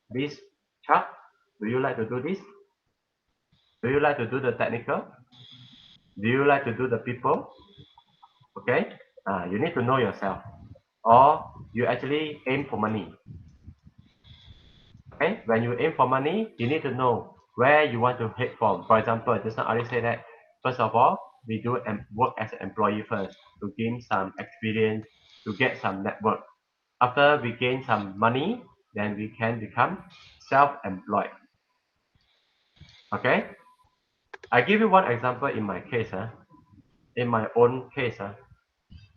this chart? Do you like to do this? Do you like to do the technical? Do you like to do the people? Okay, you need to know yourself, or you actually aim for money. Okay, when you aim for money, you need to know where you want to head from. For example, just now I say that first of all, we do work as an employee first to gain some experience, to get some network. After we gain some money, then we can become self-employed. Okay, I give you one example in my case. In my own case,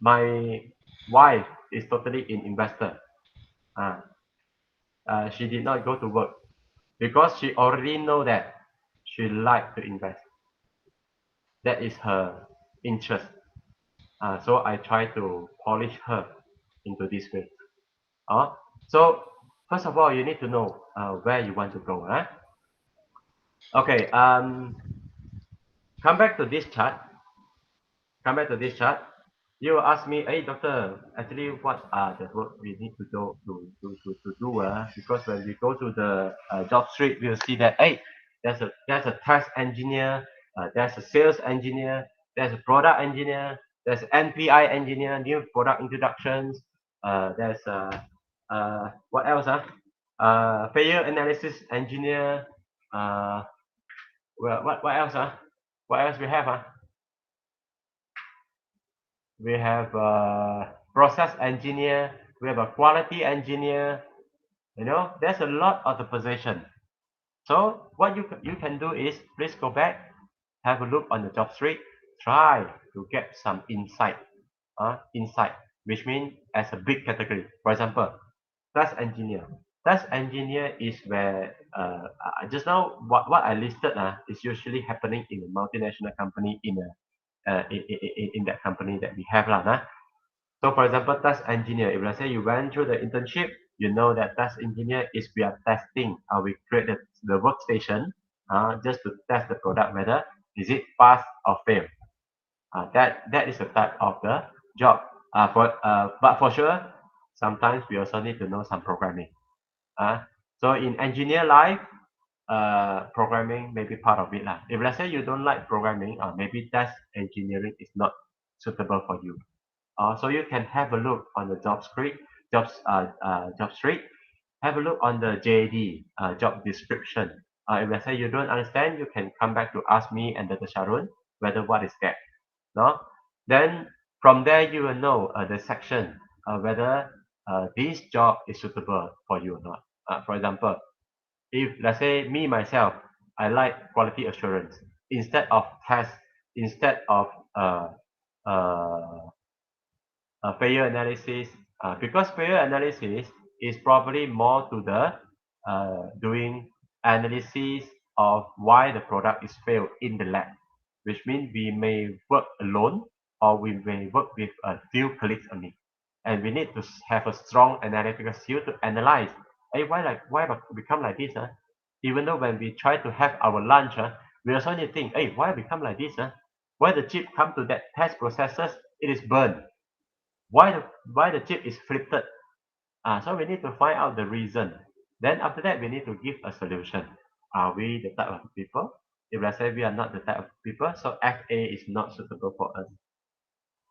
my wife is totally an investor. She did not go to work because she already know that she likes to invest. That is her interest. So I try to polish her into this way. So first of all, you need to know where you want to go. Okay. Come back to this chart. You ask me, hey doctor, actually what are the work we need to do because when we go to the job street, we'll see that hey, there's a test engineer, there's a sales engineer, there's a product engineer, there's an NPI engineer, new product introductions, there's what else? Failure analysis engineer, well, what else? What else we have? We have a process engineer, we have a quality engineer, there's a lot of the position. So what you can do is please go back, have a look on the job street, try to get some insight, which means as a big category. For example, test engineer. Test engineer is where just now what I listed is usually happening in a multinational company in that company that we have So for example, test engineer, if let's say you went through the internship, you know that test engineer is we are testing, we create the workstation just to test the product whether is it pass or fail. That is the type of the job. But for sure, sometimes we also need to know some programming. So in engineer life, programming may be part of it. If let's say you don't like programming, maybe test engineering is not suitable for you. So you can have a look on the job street. Have a look on the JD, job description. If let's say you don't understand, you can come back to ask me and Dr. Sharon whether what is that. No? Then from there you will know the section whether this job is suitable for you or not. For example, if let's say me myself, I like quality assurance instead of test, instead of failure analysis, because failure analysis is probably more to the doing analysis of why the product is failed in the lab, which means we may work alone or we may work with a few colleagues only, and we need to have a strong analytical skill to analyze. Hey, why become like this? Even though when we try to have our lunch, we also need to think, hey, why become like this? Why the chip come to that test processes? It is burned. Why the chip is flipped? So we need to find out the reason. Then after that, we need to give a solution. Are we the type of people? If let's say we are not the type of people, so FA is not suitable for us.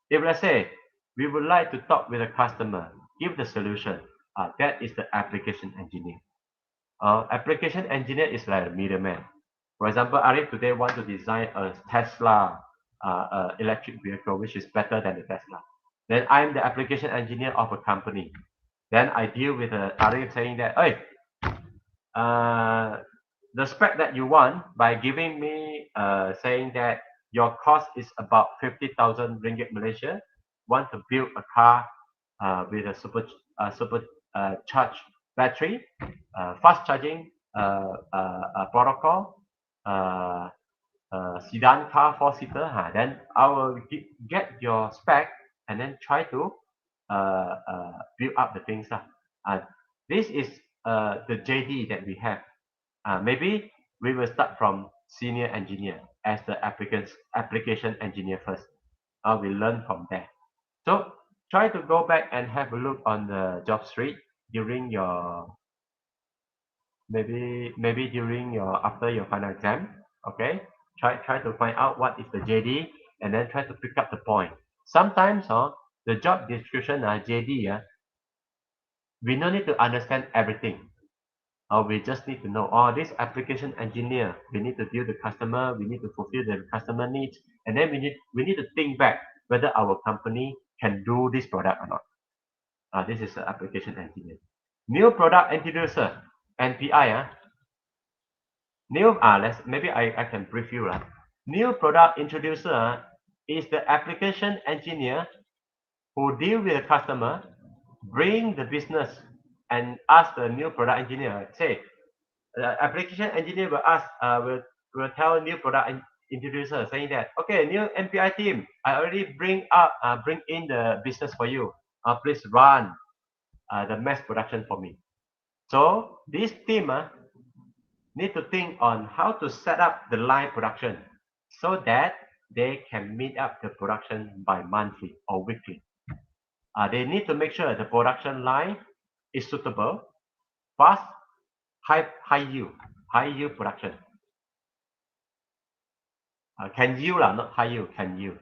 If let's say we would like to talk with a customer, give the solution, that is the application engineer. Application engineer is like a middleman. For example, Arif today want to design a Tesla electric vehicle, which is better than the Tesla. Then I'm the application engineer of a company. Then I deal with Arif saying that, hey, the spec that you want by giving me saying that your cost is about 50,000 ringgit Malaysia, want to build a car with a super charged battery, fast charging protocol, sedan car 4-seater, then I will get your spec and then try to build up the things. This is the JD that we have. Maybe we will start from senior engineer as the application engineer first. We learn from there. So try to go back and have a look on the job street during your maybe during your after your final exam. Okay, try to find out what is the JD and then try to pick up the point. Sometimes the job description JD we don't need to understand everything. We just need to know, this application engineer, we need to deal with the customer, we need to fulfill the customer needs, and then we need to think back whether our company can do this product or not. This is the application engineer. New product introducer, NPI. Maybe I can brief you. New product introducer is the application engineer who deal with the customer, bring the business, and ask the new product engineer. Say, the application engineer will ask, will will tell new product introducer saying that, okay, new MPI team, I already bring in the business for you. Please run the mass production for me. So this team need to think on how to set up the line production so that they can meet up the production by monthly or weekly. They need to make sure the production line is suitable, fast, high yield production. Can yield lah, not high yield, can yield.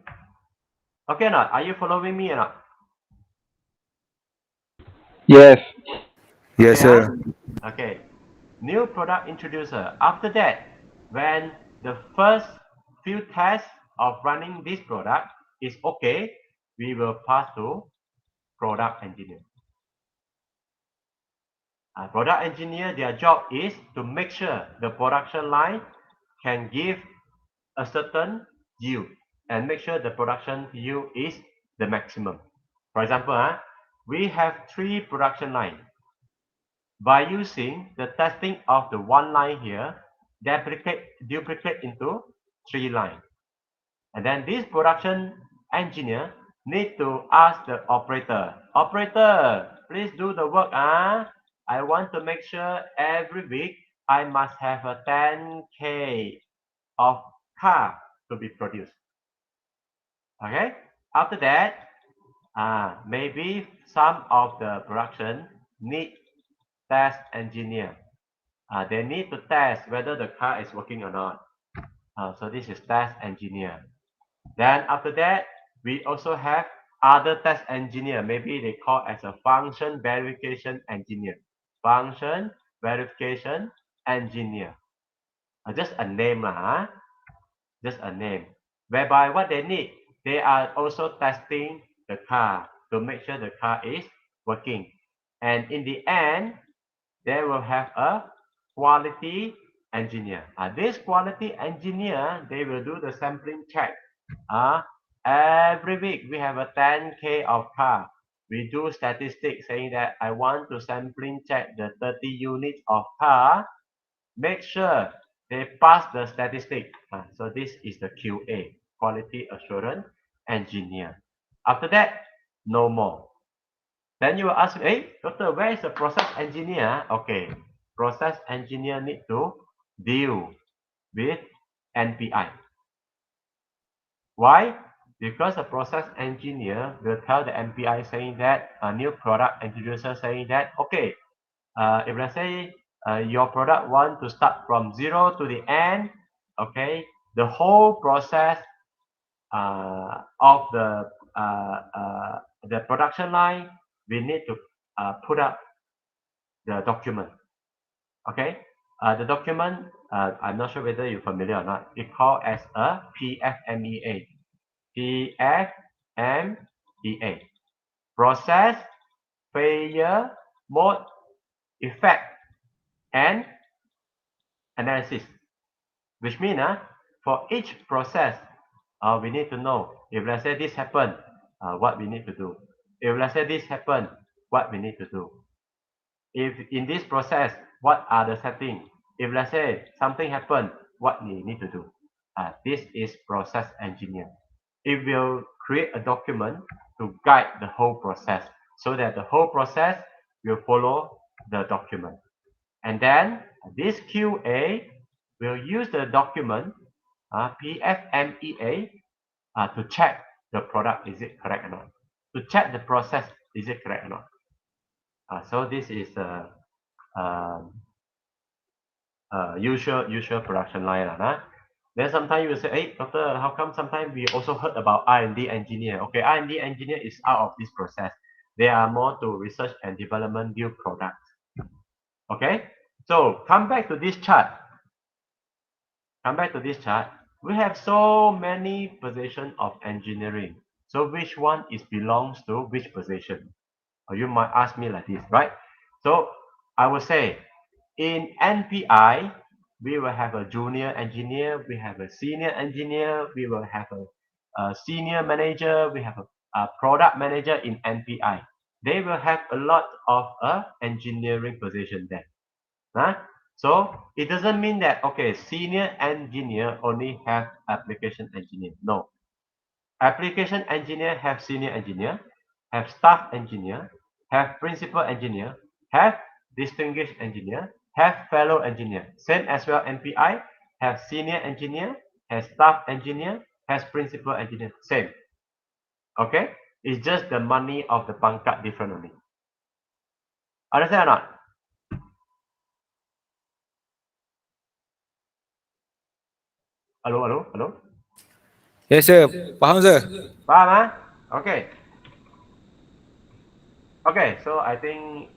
Okay or not? Are you following me or not? Yes. Yes, sir. Okay. New product introducer. After that, when the first few tests of running this product is okay, we will pass to product engineer. Product engineer, their job is to make sure the production line can give a certain yield and make sure the production yield is the maximum. For example, we have 3 production lines. By using the testing of the one line here, duplicate into 3 lines. And then this production engineer need to ask the operator, please do the work. I want to make sure every week I must have a 10K of car to be produced. Okay. After that, maybe some of the production need test engineer. They need to test whether the car is working or not. So this is test engineer. Then after that, we also have other test engineer. Maybe they call as a function verification engineer. Function verification engineer. Just a name lah. Just a name. Whereby what they need, they are also testing the car to make sure the car is working. And in the end, they will have a quality engineer. This quality engineer, they will do the sampling check. Every week we have a 10K of car. We do statistics saying that I want to sampling check the 30 units of car. Make sure they pass the statistic. So this is the QA, quality assurance engineer. After that, no more. Then you will ask, hey, doctor, where is the process engineer? Okay, process engineer need to deal with NPI. Why? Because the process engineer will tell the NPI saying that a new product introducer saying that, okay, if let's say your product want to start from 0 to the end, okay, the whole process of the production line, we need to put up the document. Okay, the document, I'm not sure whether you're familiar or not. It's called as a PFMEA. PFMEA. Process, failure, mode, effect, and analysis. Which means for each process, we need to know if let's say this happened, what we need to do. If let's say this happened, what we need to do. If in this process, what are the settings? If let's say something happened, what we need to do. This is process engineer. It will create a document to guide the whole process so that the whole process will follow the document. And then this QA will use the document PFMEA to check the product, is it correct or not? To check the process, is it correct or not? So this is usual production line. Then sometimes you will say, hey, doctor, how come sometimes we also heard about R&D engineer? Okay, R&D engineer is out of this process. They are more to research and development new products. Okay, so come back to this chart. We have so many positions of engineering. So which one belongs to which position? Or you might ask me like this, right? So I will say in NPI, we will have a junior engineer, we have a senior engineer, we will have a senior manager, we have a product manager in NPI. They will have a lot of engineering position there. So it doesn't mean that, okay, senior engineer only have application engineer. No. Application engineer have senior engineer, have staff engineer, have principal engineer, have distinguished engineer, have fellow engineer. Same as well NPI, have senior engineer, has staff engineer, has principal engineer. Same. Okay? It's just the money of the pangkat different only. Understand or not? Hello? Yes sir, faham sir. Faham, huh? Okay. Okay, so I think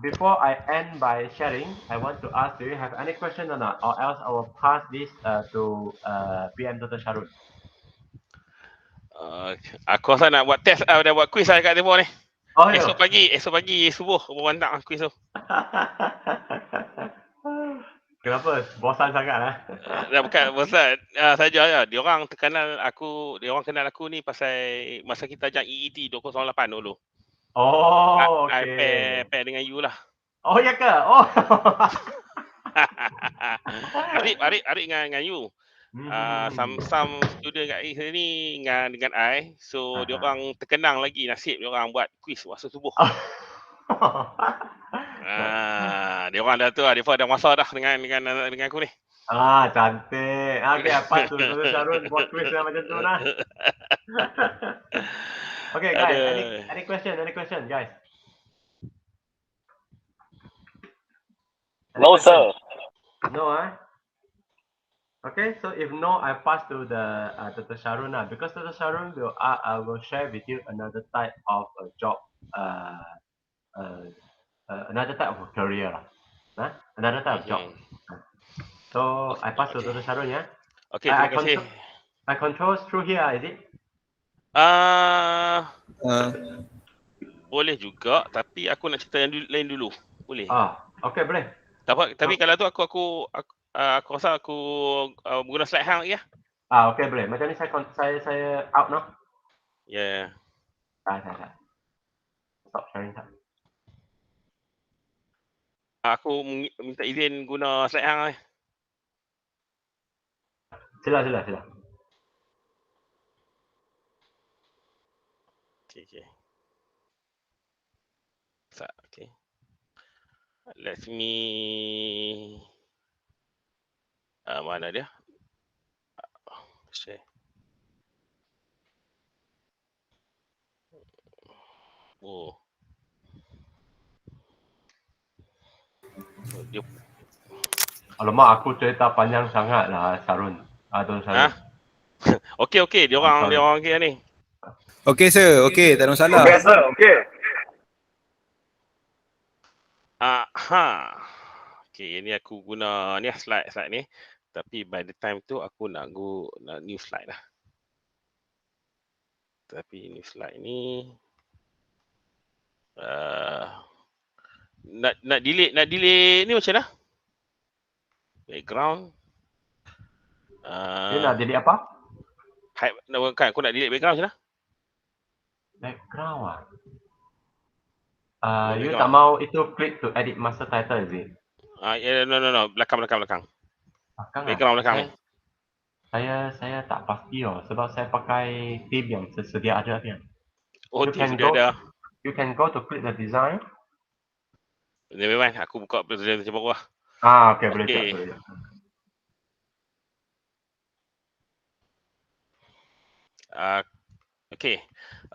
before I end by sharing, I want to ask, do you have any question or not? Or else I will pass this to PM Dr. Sharun. Aku rasa nak buat test, dah buat quiz lah kat telefon ni. Oh, Esok pagi subuh baru hantar quiz tu. Kenapa? Bosan sangat lah. Dah bukan bosan, saja ya. Diorang kenal aku ni pasal masa kita ajak EET 2008 dulu. Oh, I okay. pair dengan you lah. Oh, ya ke? Oh. Arik dengan you. Some student kat sini ni dengan I. So diorang terkenang lagi nasib diorang buat quiz masa subuh. Diorang dah tu lah, dia dah masa dah dengan aku ni. Cantik. Okay, apa tu Dr. Sharun buat quiz lah macam tu lah. Okay guys, any question guys? No, sir. No, Okay, so if no, I pass to the Dr. Sharun now, because Dr. Sharun will share with you another type of a job, another type of a career lah. Another type of job. So I pass to Dr. Sharun, yeah. Okay, terima kasih. I control through here, is it? Boleh juga, tapi aku nak cerita yang lain dulu. Boleh? Okay, boleh. Tapi kalau tu aku rasa aku guna slide hang lagi ya. Okay, boleh. Macam ni saya out now. Ya. Tak. Stop sharing tak. Aku minta izin guna slide hang ni. Sila. Okay. Okay. Let me mana dia? Share. Oh. Dia Alamak, aku cerita panjang sangat lah, Sharun. Sharun. Okey, diorang ni. Okey sir, okey, tak ada masalah. Okay, sir. Okay. Okay, ini aku guna ni slide ni. Tapi by the time tu aku nak new slide lah. Tapi new slide ni nak delete ni macam mana? Background. Dia nak delete apa? Kan aku nak delete background macam mana? Background you tak mau itu click to edit master title, is it? No. Belakang. Background belakang ni. Saya tak pasti sebab saya pakai theme yang sedia ada ni. Theme sedia ada. You can go to click the design. Memang aku buka presentation baru lah. Okay, boleh tak? Okay.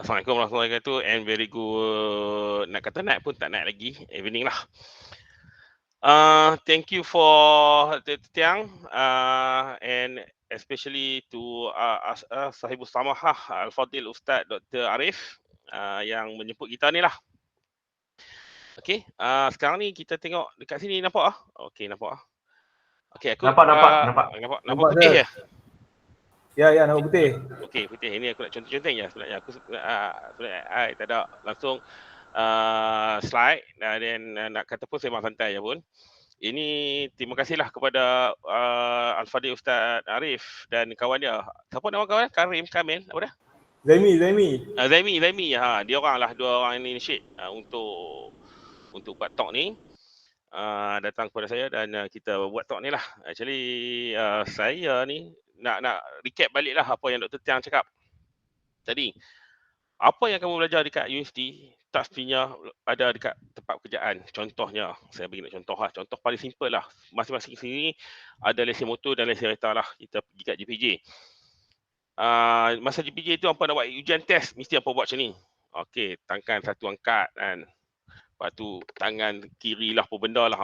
Assalamualaikum warahmatullahi wabarakatuh and very good. Nak kata naik pun tak naik lagi. Evening lah. Thank you for Tiang and especially to Sahibus Samahah Al-Fadil Ustaz Dr. Arif yang menjemput kita ni lah. Okay, sekarang ni kita tengok dekat sini nampak Okay, nampak Okay, aku nampak putih je. Ya, nampak putih. Okey, putih. Ini aku nak contoh-contoh je sebenarnya. Aku sebenarnya tak ada langsung slide dan nak kata pun sembang santai je pun. Ini terima kasihlah kepada Al-Fadil Ustaz Arif dan kawan dia. Siapa nama kawan dia? Karim, Kamil, apa dah? Zaimi. Dia orang lah, dua orang ini initiate untuk buat talk ni. datang kepada saya dan kita buat talk ni lah. Actually saya ni nak recap balik lah apa yang Dr. Tiang cakap tadi. Apa yang kamu belajar dekat universiti tak semestinya ada dekat tempat pekerjaan. Contohnya, saya bagi nak contoh lah. Contoh paling simple lah. Masing-masing sini ada lesen motor dan lesen kereta lah. Kita pergi kat JPJ. Masa JPJ tu apa nak buat ujian test, mesti apa buat macam ni. Okey, tangan satu angkat kan. Lepas tu tangan kiri lah apa benda lah.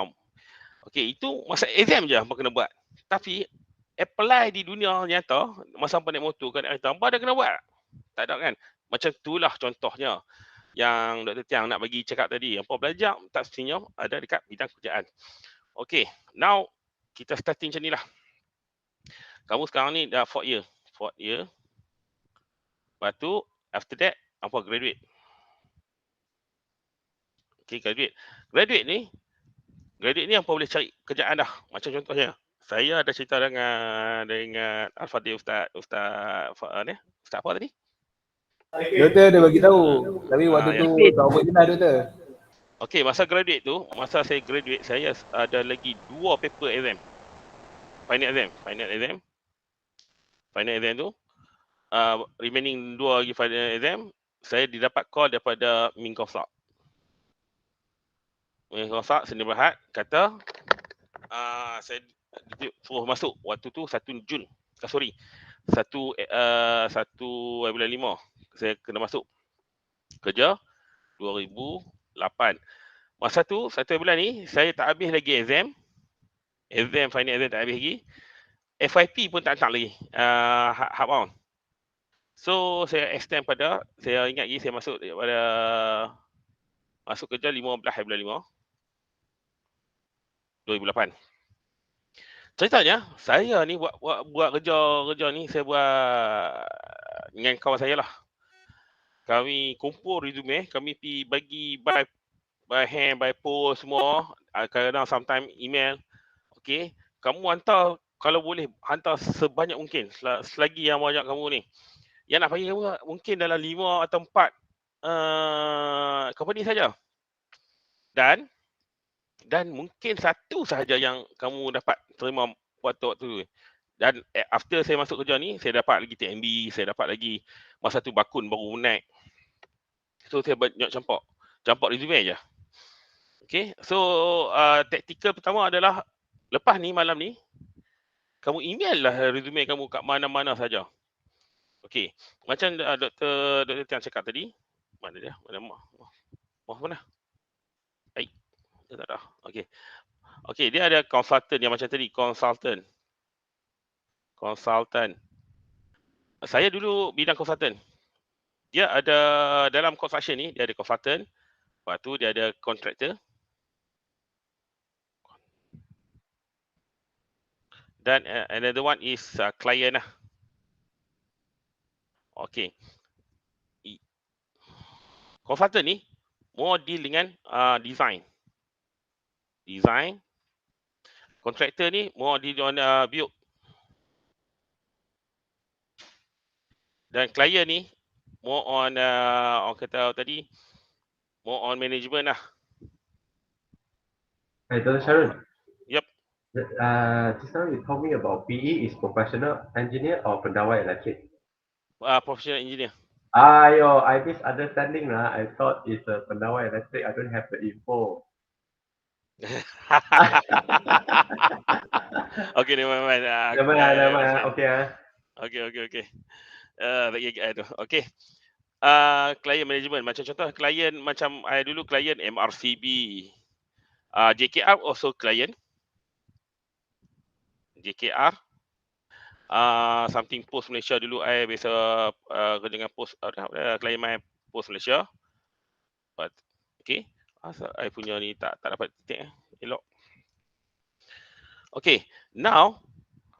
Okey, itu masa exam je apa kena buat. Tapi apply di dunia nyata, masa apa naik motor kan naik kereta, apa ada kena buat? Tak ada kan? Macam itulah contohnya yang Dr. Tiang nak bagi cakap tadi. Apa belajar tak semestinya ada dekat bidang kerjaan. Okay, now kita starting macam ni lah. Kamu sekarang ni dah 4th year. 4th year. Lepas tu, after that, apa graduate. Okay, graduate. Graduate ni apa boleh cari kerjaan dah. Macam contohnya, saya ada cerita dengan Al-Fadhil Ustaz apa tadi? Doktor dia bagi tahu. Tapi waktu tu tak buat jelas doktor. Okey, masa graduate tu, masa saya graduate, saya ada lagi 2 paper exam. Final exam tu, remaining 2 lagi final exam, saya didapat call daripada Mingkosak. Mingkosak seni berhad kata saya suruh masuk waktu tu 1 Jun. Sorry. 1 bulan 5 saya kena masuk kerja 2008. Masa tu 1 bulan ni saya tak habis lagi exam final exam tak habis lagi. FYP pun tak lagi hard bound. So saya extend pada, saya ingat lagi saya masuk kerja 15 bulan 5 2008. Ceritanya saya ni buat kerja ni saya buat dengan kawan saya lah. Kami kumpul resume, kami pergi bagi by hand, by post semua. Kadang sometimes email. Okey, kamu hantar kalau boleh hantar sebanyak mungkin selagi yang banyak kamu ni. Yang nak bagi kamu mungkin dalam 5 atau 4 company saja. Dan mungkin satu sahaja yang kamu dapat terima waktu tu. Dan after saya masuk kerja ni, saya dapat lagi TMB, saya dapat lagi masa tu bakun baru naik. So saya banyak campak resume je. Okay, so taktikal pertama adalah lepas ni malam ni, kamu email lah resume kamu kat mana-mana saja. Okay, macam Dr. Tiang cakap tadi, mana dia? Mana? Baik, dia tak ada. Okay, dia ada consultant yang macam tadi, consultant. Saya dulu bidang consultant. Dia ada dalam construction ni, dia ada consultant. Lepas tu dia ada contractor. Dan another one is client lah. Okay. Consultant ni more deal dengan design. Contractor ni more deal on build. Dan client ni more on orang kata tadi more on management lah. Hey, Dr. Sharon. Yep. Just now you told me about PE is professional engineer or pendawai elektrik. Professional engineer. I misunderstanding lah. I thought it's a pendawai elektrik. I don't have the info. Okay, never mind. Okay. Okay. Client management. Macam contoh, client macam dulu client MRCB. JKR also client. JKR. Something Post Malaysia dulu biasa kerja dengan Post client my Post Malaysia. But okay. I punya ni tak dapat titik elok. Okay, now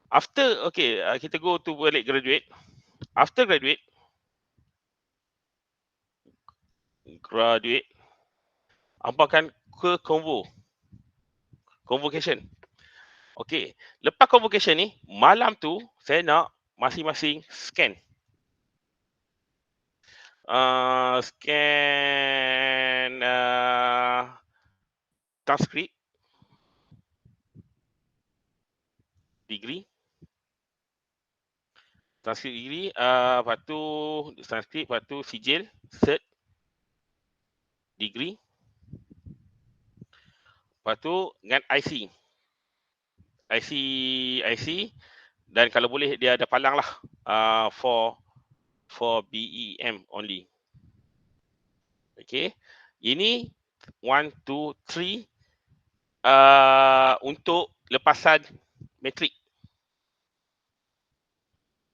after kita go to balik graduate. After graduate ampakan ke convocation. Okay, lepas convocation ni malam tu saya nak masing-masing scan transcript degree. Transkrip degree, lepas tu transkrip, lepas tu sijil, cert, degree. Lepas tu dengan IC. IC dan kalau boleh dia ada palang lah for BEM only. Okay. Ini 1, 2, 3 untuk lepasan matrik.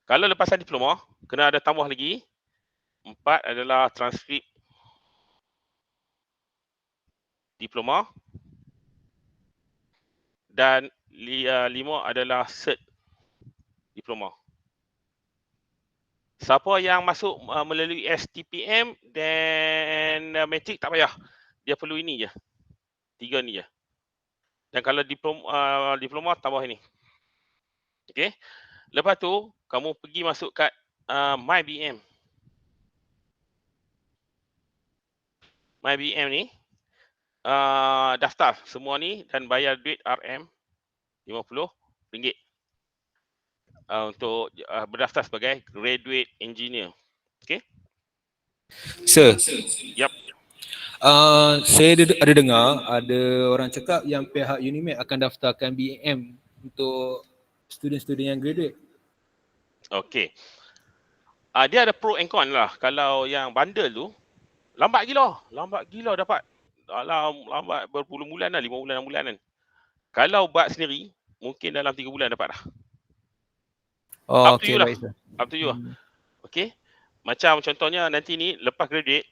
Kalau lepasan diploma, kena ada tambah lagi. 4 adalah transkrip diploma. Dan 5 adalah cert diploma. Siapa yang masuk melalui STPM dan matrik tak payah. Dia perlu ini je. 3 ni je. Dan kalau diploma tambah ini. Okey. Lepas tu kamu pergi masuk kat MyBM. MyBM ni daftar semua ni dan bayar duit RM50 untuk berdaftar sebagai graduate engineer. Okey. Sir, Yap. saya ada dengar ada orang cakap yang pihak Unimed akan daftarkan BEM untuk student-student yang graduate. Okey. Dia ada pro and con lah. Kalau yang bundle tu lambat gila dapat. Dalam lambat berpuluh bulan dah, 5 bulan, 6 bulan kan. Kalau buat sendiri mungkin dalam 3 bulan dapat dah. Oh, Up to you lah. Up to you lah. Okey. Macam contohnya nanti ni lepas graduate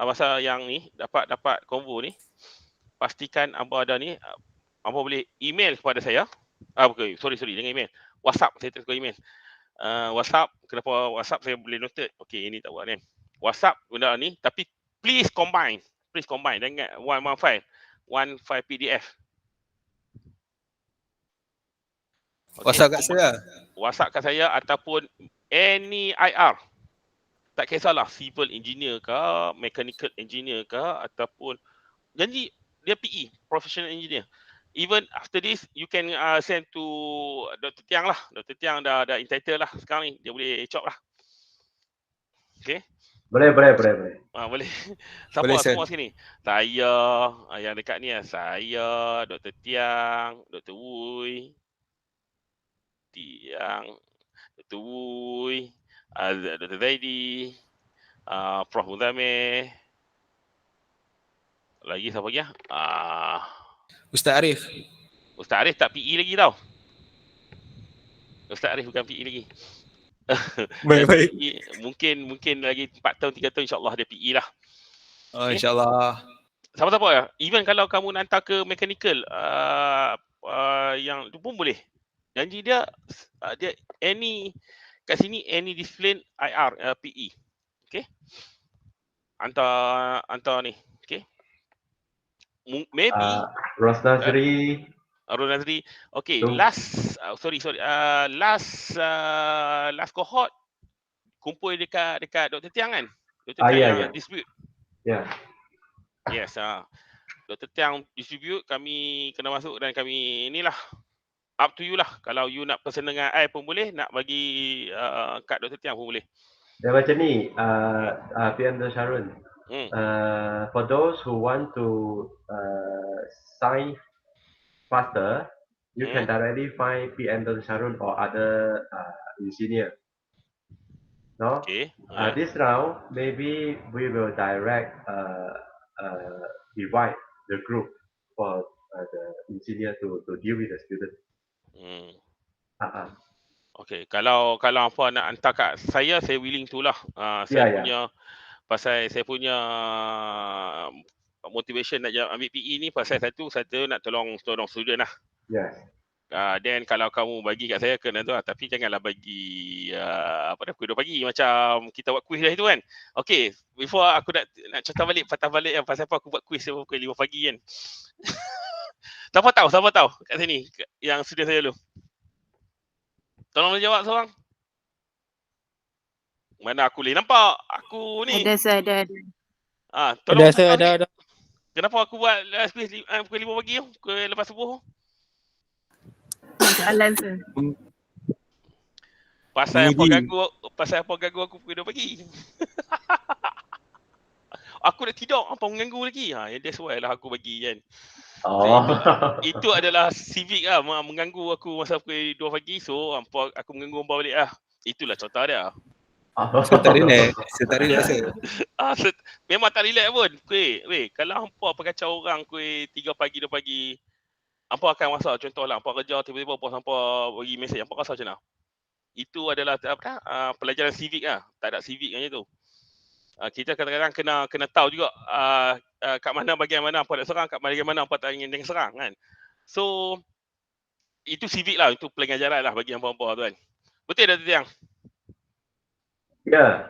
masa yang ni dapat convo ni, pastikan hangpa ada ni, hangpa boleh email kepada saya. Bukan, sorry jangan email. WhatsApp, saya tak suka email. WhatsApp, kenapa WhatsApp saya boleh noted? Okey, ini tak buat kan. WhatsApp benda ni, tapi please combine. Jangan one file. One file PDF. Okay. WhatsApp kat saya. WhatsApp kat saya ataupun any IR. Tak kisahlah civil engineer ke, mechanical engineer ke, ataupun janji dia PE, professional engineer. Even after this, you can send to Dr. Tiang lah. Dr. Tiang dah entitled lah sekarang ni. Dia boleh chop lah. Okay. Boleh. Boleh. Siapa Boleh, semua sini? Saya, yang dekat ni saya, Dr. Tiang, Dr. Wui, Dr. Wui, Dr. Zaidi, Prof. Muzamil. Lagi siapa lagi? Ustaz Arif. Ustaz Arif tak PE lagi tau. Ustaz Arif bukan PE lagi. Baik. Mungkin lagi 4 tahun 3 tahun insya-Allah dia PE lah. Oh, insya-Allah. Siapa-siapa ya? Even kalau kamu nak hantar ke mechanical yang tu pun boleh. Janji dia kat sini any discipline IR PE. Okey. Hantar ni. Okey. Maybe Rosnazri. Arun Nazri. Okay, So, last cohort kumpul dekat Dr. Tiang kan? Dr. Tiang yang distribute. Ya. Yes, Dr. Tiang distribute, kami kena masuk dan kami inilah up to you lah. Kalau you nak pesan dengan I pun boleh, nak bagi kat Dr. Tiang pun boleh. Dan macam ni, PM Dr. Sharun. For those who want to sign faster, you can directly find PM Dr. Sharun or other engineer. No? Okay. This round, maybe we will divide the group for the engineer to deal with the student. Okay, kalau apa nak hantar kat saya willing tu lah. Saya punya pasal saya punya motivation nak ambil PE ni pasal satu nak tolong student lah. Yes. Then kalau kamu bagi kat saya kena tu lah. Tapi janganlah bagi pukul 2 pagi macam kita buat quiz dah itu kan. Okay, before aku nak patah balik yang pasal apa aku buat quiz pukul 5 pagi kan. Siapa tahu kat sini yang student saya dulu. Tolong jawab seorang. Mana aku boleh nampak? Aku ni. Ada. Tolong Ada. Kenapa aku buat quiz pukul 5 pagi tu? Lepas subuh tu? soalan tu. Pasal apa Menguji. ganggu aku pukul 2 pagi. Aku nak tidur, apa mengganggu lagi? That's why lah aku bagi kan. So, itu adalah civic lah, mengganggu aku masa pukul 2 pagi. So aku mengganggu hampa balik lah. Itulah contoh dia. So tak relax rasa. Memang tak relax pun. Weh, kalau hampa pekacau orang pukul 3 pagi, 2 pagi, hampa akan rasa, contohlah hampa kerja tiba-tiba bos hampa bagi mesej, hampa rasa macam mana? Itu adalah pelajaran civic lah. Tak ada civic macam tu. Kita kadang-kadang kena tahu juga kat mana bahagian mana hampa nak serang, kat bahagian mana hampa tak ingin dengan serang kan. So itu civic lah, itu pelajaran lah bagi hampa-hampa tu kan. Betul tak Tiang? Ya.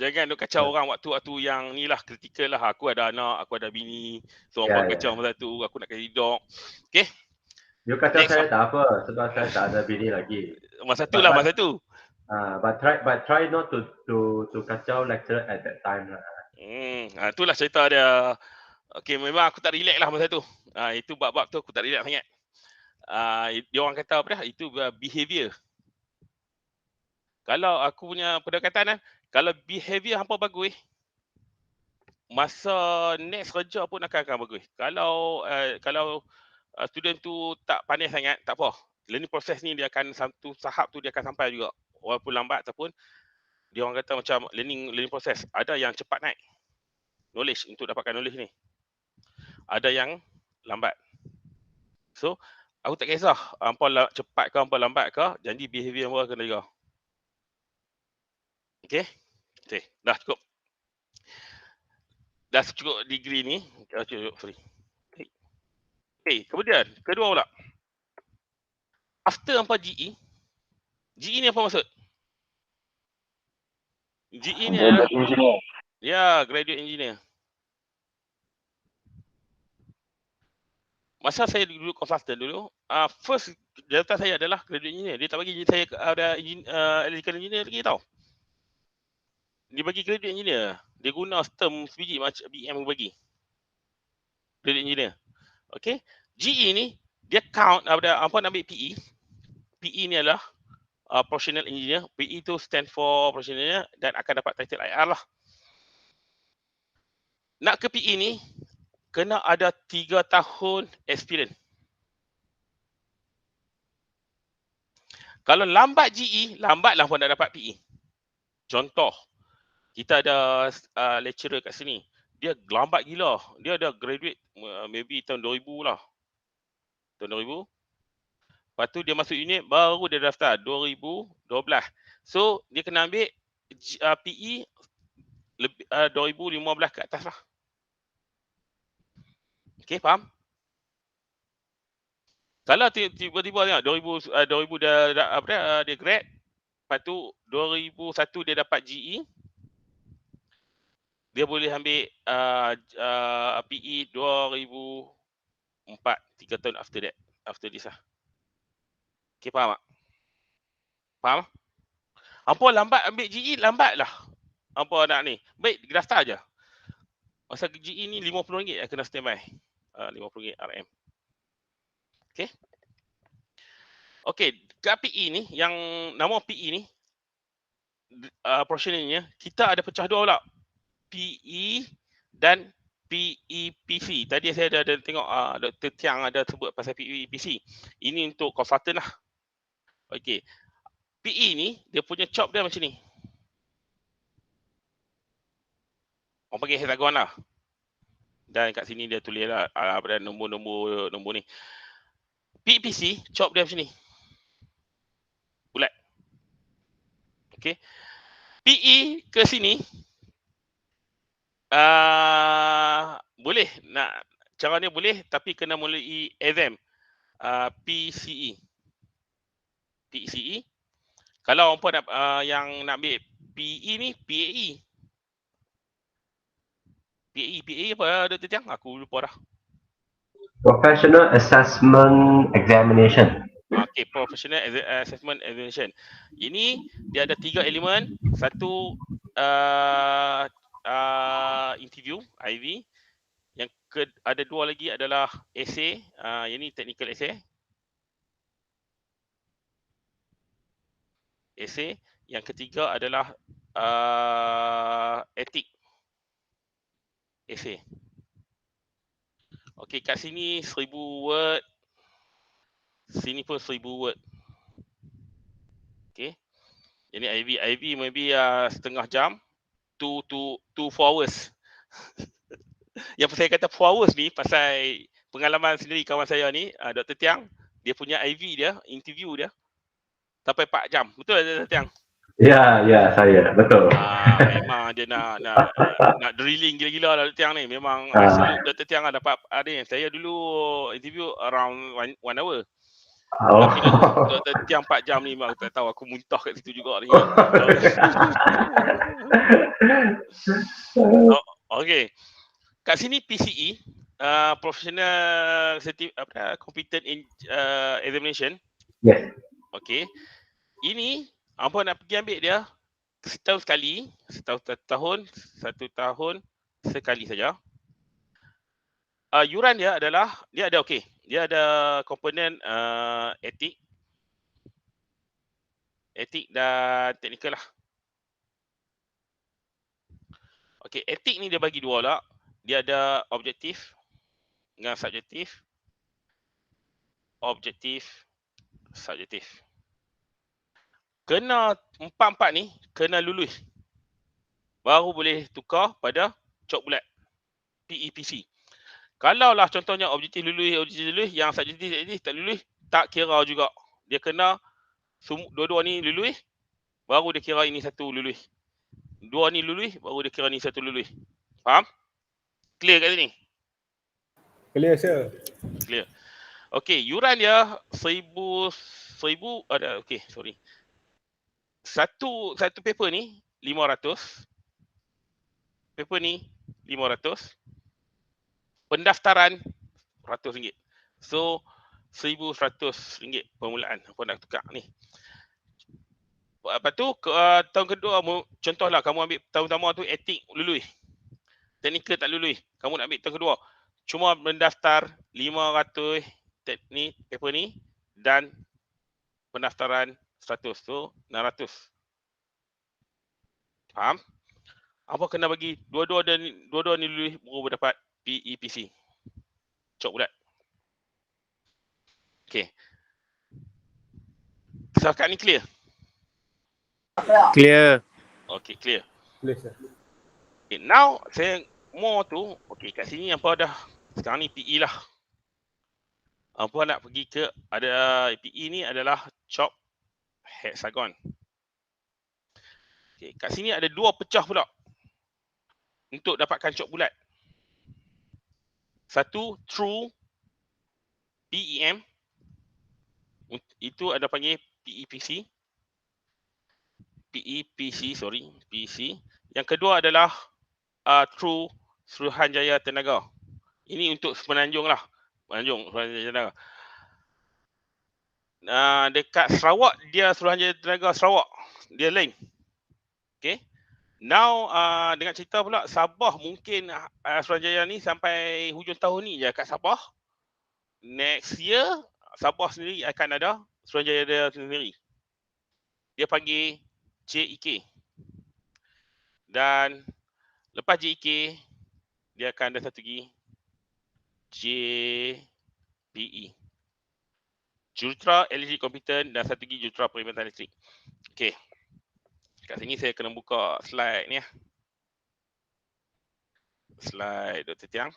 Jangan duk kacau orang waktu-waktu yang ni lah, kritikal lah. Aku ada anak, aku ada bini. So hampa kacau masa tu, aku nak kasi hidup. Okay. You kacau saya tak apa sebab saya tak ada bini lagi. Masa tu. But try not to kacau lecturer at that time lah. Itulah cerita dia. Okay, memang aku tak relax lah masa tu. Itu bab-bab tu aku tak relax sangat. Dia orang kata apa dah? Itu behavior. Kalau aku punya pendekatan kalau behavior hampa bagus, masa next kerja pun akan bagus. Kalau student tu tak pandai sangat, tak apa. Learning process ni dia akan satu tahap tu dia akan sampai juga. Walaupun lambat ataupun dia orang kata macam learning process. Ada yang cepat naik knowledge untuk dapatkan knowledge ni. Ada yang lambat. So, aku tak kisah hampa cepat ke hampa lambat ke, janji behavior hampa kena jaga. Okay, dah cukup. Dah cukup degree ni. Sorry. Kemudian kedua pula. After hampa GE ni apa maksud? GE ni adalah engineer. ya, graduate engineer. Masa saya dulu consultant dulu, first jabatan saya adalah graduate engineer. Dia tak bagi saya ada electrical engineer lagi tau. Dia bagi graduate engineer. Dia guna term sebiji macam BM bagi. Graduate engineer. Okay. GE ni dia count apa nak ambil PE. PE ni adalah professional engineer. PE tu stand for professional engineer dan akan dapat title IR lah. Nak ke PE ni kena ada 3 tahun experience. Kalau lambat GE, lambatlah pun nak dapat PE. Contoh, kita ada lecturer kat sini. Dia lambat gila. Dia dah graduate maybe tahun 2000 lah. Tahun 2000. Lepas tu dia masuk unit baru dia daftar 2012. So dia kena ambil PE 2015 ke atas lah. Okay, faham? Kalau tiba-tiba tengok 2000 dia grad. Lepas tu 2001 dia dapat GE. Dia boleh ambil PE 2004, 3 tahun after this lah. Okay, faham tak? Faham? Hampa lambat ambil GE, lambat lah. Hampa nak ni. Baik, daftar je. Masa GE ni RM50 kena standby. RM50 RM. Okay. Okay, kat PE ni, yang nama PE ni, professionalnya, kita ada pecah dua pula. PE dan PEPC. Tadi saya ada tengok Dr. Tiang ada sebut pasal PEPC. Ini untuk consultant lah. Okey. PE ni dia punya job dia macam ni. Orang panggil hexagon lah. Dan kat sini dia tulis lah nombor ni. PEPC job dia macam ni. Bulat. Okey. PE ke sini boleh nak caranya boleh tapi kena melalui exam PCE. Kalau orang nak yang nak ambil PE ni PAE. PAE apa Dr. Tiang? Aku lupa dah. Professional Assessment Examination. Okay, Professional Assessment Examination. Ini dia ada 3 elemen. Satu interview IV. Yang ada 2 lagi adalah essay. Yang ni technical essay. Esei. Yang ketiga adalah etik. Esei. Okey, kat sini 1000 word. Sini pun 1000 word. Okey. Jadi IV maybe setengah jam. 4 hours. Yang saya kata 4 hours ni pasal pengalaman sendiri kawan saya ni, Dr. Tiang, dia punya IV dia, interview dia sampai 4 jam. Betul tak Dr. Tiang? Ya, saya. Betul. Memang dia nak drilling gila-gila lah Dr. Tiang ni. Memang I salute Dr. Tiang lah dapat ada ni. Saya dulu interview around 1 hour. Tapi Dr. Tiang 4 jam ni memang tak tahu, aku muntah kat situ juga ni. Okey. Kat sini PCE, Professional Competent Examination. Yes. Okey. Ini apa nak pergi ambil dia setahun sekali, satu tahun sekali saja. Yuran dia adalah dia ada komponen etik dan teknikal lah. Okey, etik ni dia bagi dua lah. Dia ada objektif dengan subjektif. Subjektif. Kena empat-empat ni kena lulus. Baru boleh tukar pada cok bulat. PEPC. Kalaulah contohnya objektif lulus, yang subjektif tak lulus, tak kira juga. Dia kena dua-dua ni lulus, baru dia kira ini satu lulus. Dua ni lulus, baru dia kira ni satu lulus. Faham? Clear kat sini? Clear, sir. Clear. Okey, yuran dia 1000 ada sorry. Satu paper ni 500. Paper ni 500. Pendaftaran RM100. So RM1,100 permulaan. Apa nak tukar ni? Lepas tu tahun kedua, contohlah kamu ambil tahun pertama tu etik lulus. Teknikal tak lulus. Kamu nak ambil tahun kedua. Cuma mendaftar 500 ni paper ni dan pendaftaran 100. So 600. Faham? Apa kena bagi dua-dua ni lulus baru dapat PEPC. Cok bulat. Okey. Setakat ni clear? Clear. Okey, clear. Clear, sir. Okay, now saya more tu, kat sini apa dah sekarang ni PE lah. Apa nak pergi ke ada PE ni adalah chop hexagon. Okey, kat sini ada dua pecah pula untuk dapatkan cok bulat. Satu true PEM, itu ada panggil PEPC. PC. Yang kedua adalah true Suruhanjaya Tenaga. Ini untuk Semenanjung lah. Suruhanjaya Tenaga. Dekat Sarawak, dia Suruhanjaya Tenaga Sarawak. Dia lain. Okay. Now, dengan cerita pula, Sabah mungkin Suruhanjaya ni sampai hujung tahun ni je kat Sabah. Next year, Sabah sendiri akan ada Suruhanjaya dia sendiri. Dia panggil JEK. Dan lepas JEK, dia akan ada satu lagi JPE. Jurutera Elektrik Komputer dan satu lagi Jurutera Perkhidmatan Elektrik. Okey. Kat sini saya kena buka slide ni. Slide Dr. Tiang.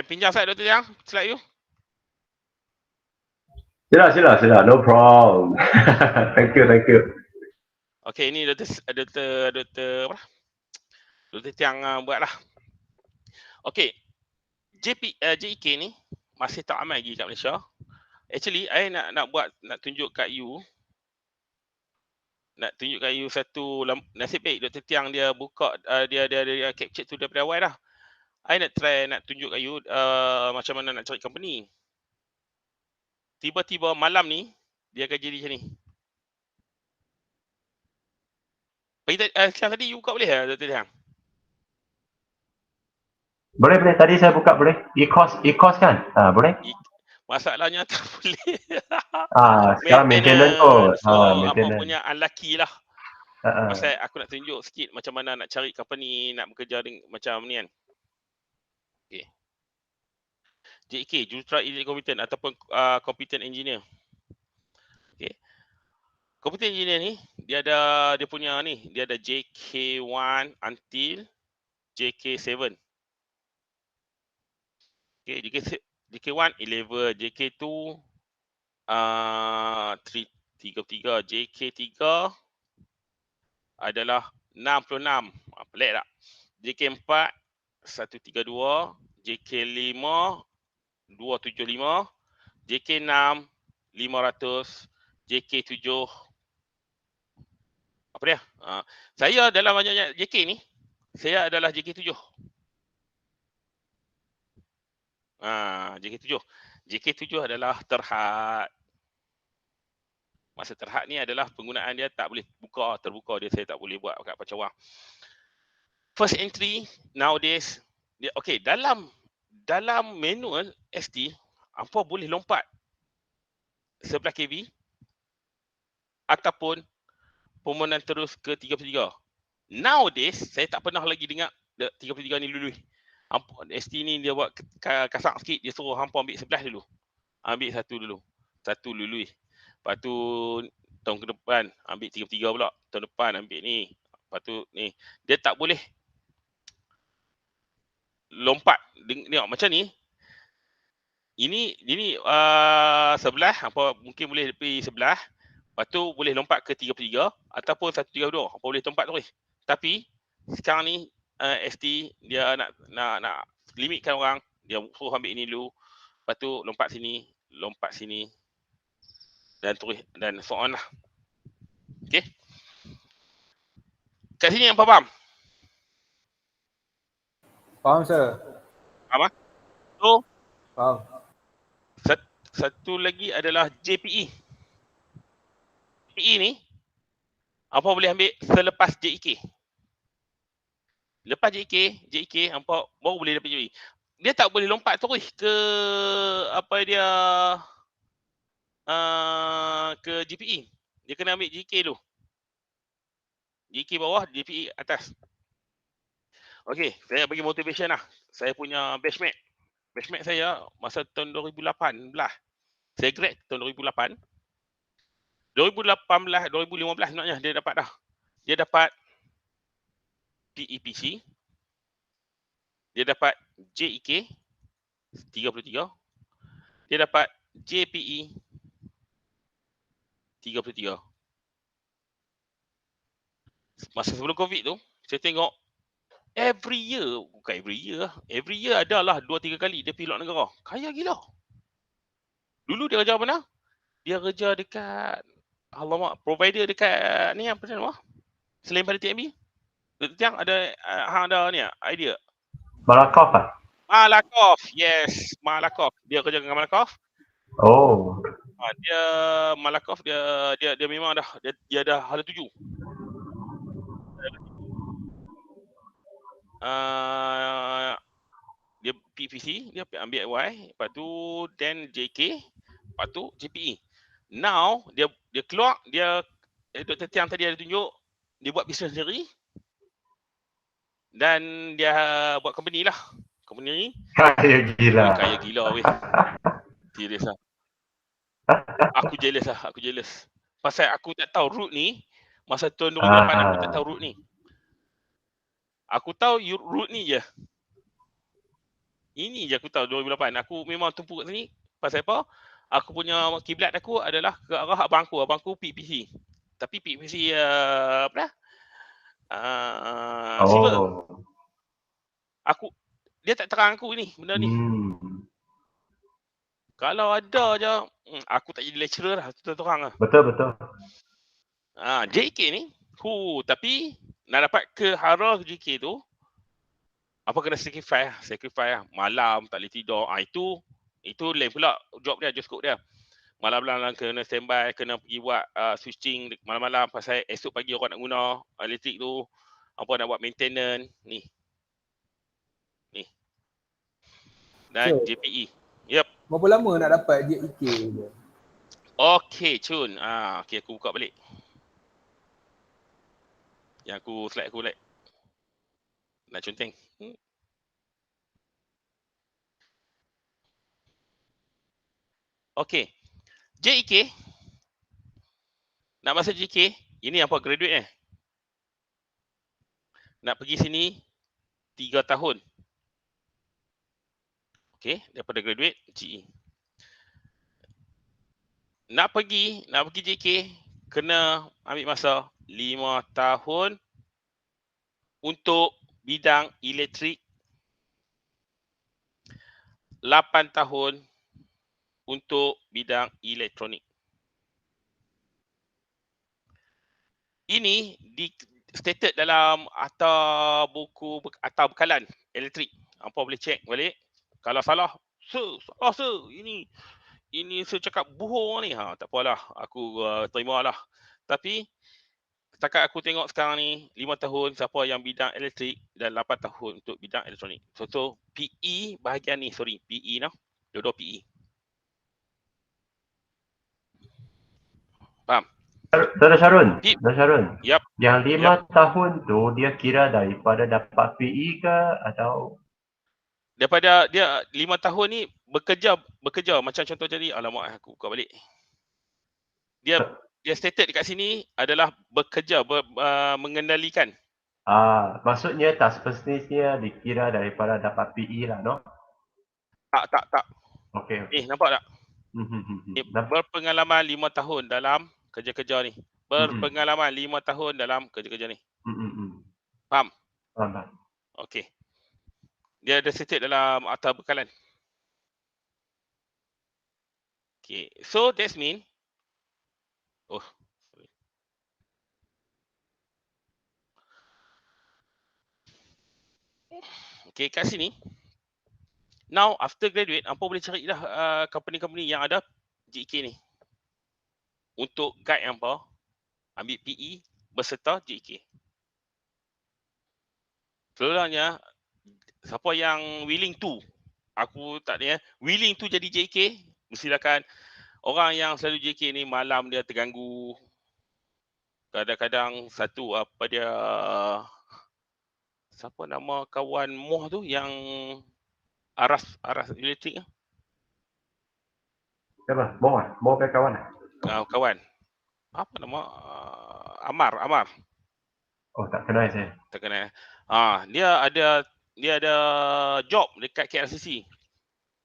Pinjam slide Dr. Tiang, slide you. Sila. No problem. Thank you. Okey, ini Dr. Tiang buatlah. Okey. JEK ni masih tak aman lagi kat Malaysia. Actually, I nak tunjuk kat you. Nak tunjuk kat you satu nasib baik Dr. Tiang dia buka dia capture tu daripada awal dah. I nak tunjuk kat you macam mana nak cari company. Tiba-tiba malam ni dia akan jadi macam ni. Tadi you buka boleh Dr. Tiang? Boleh. Tadi saya buka boleh. E-course kan? Boleh? Masalahnya tak boleh. Sekarang maintenance kot. So apa Maintenance. punya unlucky lah. Ah, Pasal aku nak tunjuk sikit macam mana nak cari company nak bekerja macam ni kan. Okay. JK, Juruterang Engineering Kompetent ataupun Competent Engineer. Okay. Competent Engineer ni dia punya ni, dia ada JK1 until JK7. Okay, JK1 11, JK2 33, JK3 adalah 66. Pelik tak? JK4 132, JK5 275, JK6 500, JK7 apa dia? Saya dalam banyak JK ni, saya adalah JK7. JK7. JK7 adalah terhad. Masa terhad ni adalah penggunaan dia tak boleh terbuka dia, saya tak boleh buat kat pacawang. First entry nowadays dia okey, dalam manual ST apa boleh lompat sebelah kV ataupun permohonan terus ke 33. Nowadays saya tak pernah lagi dengar 33 ni lulus. ST ni dia buat kasar sikit, dia suruh hampa ambil 11 dulu. Ambil satu dulu. Satu lulus. Lepas tu tahun ke depan ambil 33 pula. Tahun depan ambil ni. Lepas tu ni. Dia tak boleh lompat. Tengok macam ni. Ini sebelah apa mungkin boleh pergi sebelah. Lepas tu boleh lompat ke 33 ataupun 132. Apa boleh lompat terus. Tapi sekarang ni ST dia nak limitkan orang, dia suruh ambil ini dulu. Lepas tu lompat sini dan terus dan so on lah. Okey. Kat sini yang faham? Faham, sir? Faham ah? So, Faham. satu lagi adalah JPE. JPE ni apa boleh ambil selepas JEK. Lepas JEK hampa baru boleh dapat JPE. Dia tak boleh lompat terus ke apa dia ke JPE. Dia kena ambil JK dulu. JK bawah, JPE atas. Okey, saya bagi motivation lah. Saya punya batchmate. Batchmate saya masa tahun 2018. Saya grad tahun 2008. 2015 sebenarnya dia dapat dah. Dia dapat PEPC. Dia dapat JEK 33. Dia dapat JPE 33. Masa sebelum COVID tu, saya tengok every year adalah 2-3 kali dia pergi luar negara. Kaya gila. Dulu dia kerja mana? Dia kerja dekat provider dekat ni apa nama? Selain pada TMB. Dr. Tiang ada ni idea. Malakoff ah? Malakoff. Yes, Malakoff. Dia kerja dengan Malakoff. Oh. Dia Malakoff dia memang dah dia dah Hala Tuju. Dia PPC, dia ambil Y, lepas tu then JK, lepas tu JPE. Now dia keluar, Dr. Tiang tadi ada tunjuk dia buat bisnes sendiri dan dia buat company lah. Company ni Kaya gila. Kaya gila weh. Serius lah. Aku jealous. Pasal aku tak tahu route ni masa tahun 2008 aku tak tahu route ni. Aku tahu route ni je. Ini je aku tahu 2008. Aku memang tumpu kat sini. Pasal apa? Aku punya kiblat aku adalah ke arah abang aku PPC. Tapi PPC apa dah? Civil. Dia tak terang aku ni benda ni. Kalau ada je aku tak jadi lecturer lah, terang lah. Betul. JK ni, tapi nak dapat ke hara JK tu apa kena sacrifice lah. Malam tak boleh tidur. Itu lain pula job dia, job scope dia. Malam-malam kena standby, kena pergi buat switching malam-malam pasal esok pagi orang nak guna elektrik tu. Apa nak buat maintenance ni. Dan JPE. Yep. Berapa lama nak dapat JEK je? Okey, Cun. Okey, aku buka balik. Yang slide aku balik. Nak conteng. Okey. JEK. Nak masuk JEK, ini apa graduate nak pergi sini 3 tahun. Okey, daripada graduate GE. Nak pergi JK kena ambil masa 5 tahun untuk bidang elektrik, 8 tahun untuk bidang elektronik. Ini di stated dalam atau buku atau bekalan elektrik. Hampa boleh check balik. Kalau salah, salah ini saya cakap bohong ni. Tak apalah, aku terimalah. Tapi setakat aku tengok sekarang ni 5 tahun siapa yang bidang elektrik dan 8 tahun untuk bidang elektronik. So PE bahagian ni, PE nah. Dua-dua PE. Faham? Saudara Syarun, Yap. Yang 5 tahun tu dia kira daripada dapat PE ke atau Daripada dia 5 tahun ni bekerja macam contoh jadi, alamak aku buka balik. Dia stated dekat sini adalah bekerja mengendalikan. maksudnya tak semestinya dikira daripada dapat PE lah, no? Tak. Okey. Nampak tak? Nampak. Berpengalaman 5 tahun dalam kerja-kerja ni. Berpengalaman 5 tahun dalam kerja-kerja ni. Faham? Faham. Okey. Dia ada stated dalam atau bekalan. Okay, so that's mean. Okay, kat sini. Now after graduate, hampa boleh cari dah company-company yang ada JEK ni. Untuk guide hampa ambil PE beserta JEK. Selalunya siapa yang willing to, aku tak ada willing to jadi JEK, silakan. Orang yang selalu JEK ni malam dia terganggu. Kadang-kadang satu apa dia, siapa nama kawan Moh tu yang aras elektrik. Siapa? Moh ke kawan? Kawan. Apa nama? Amar. Oh, tak kenal saya. Tak kenal. Dia ada job dekat KLCC.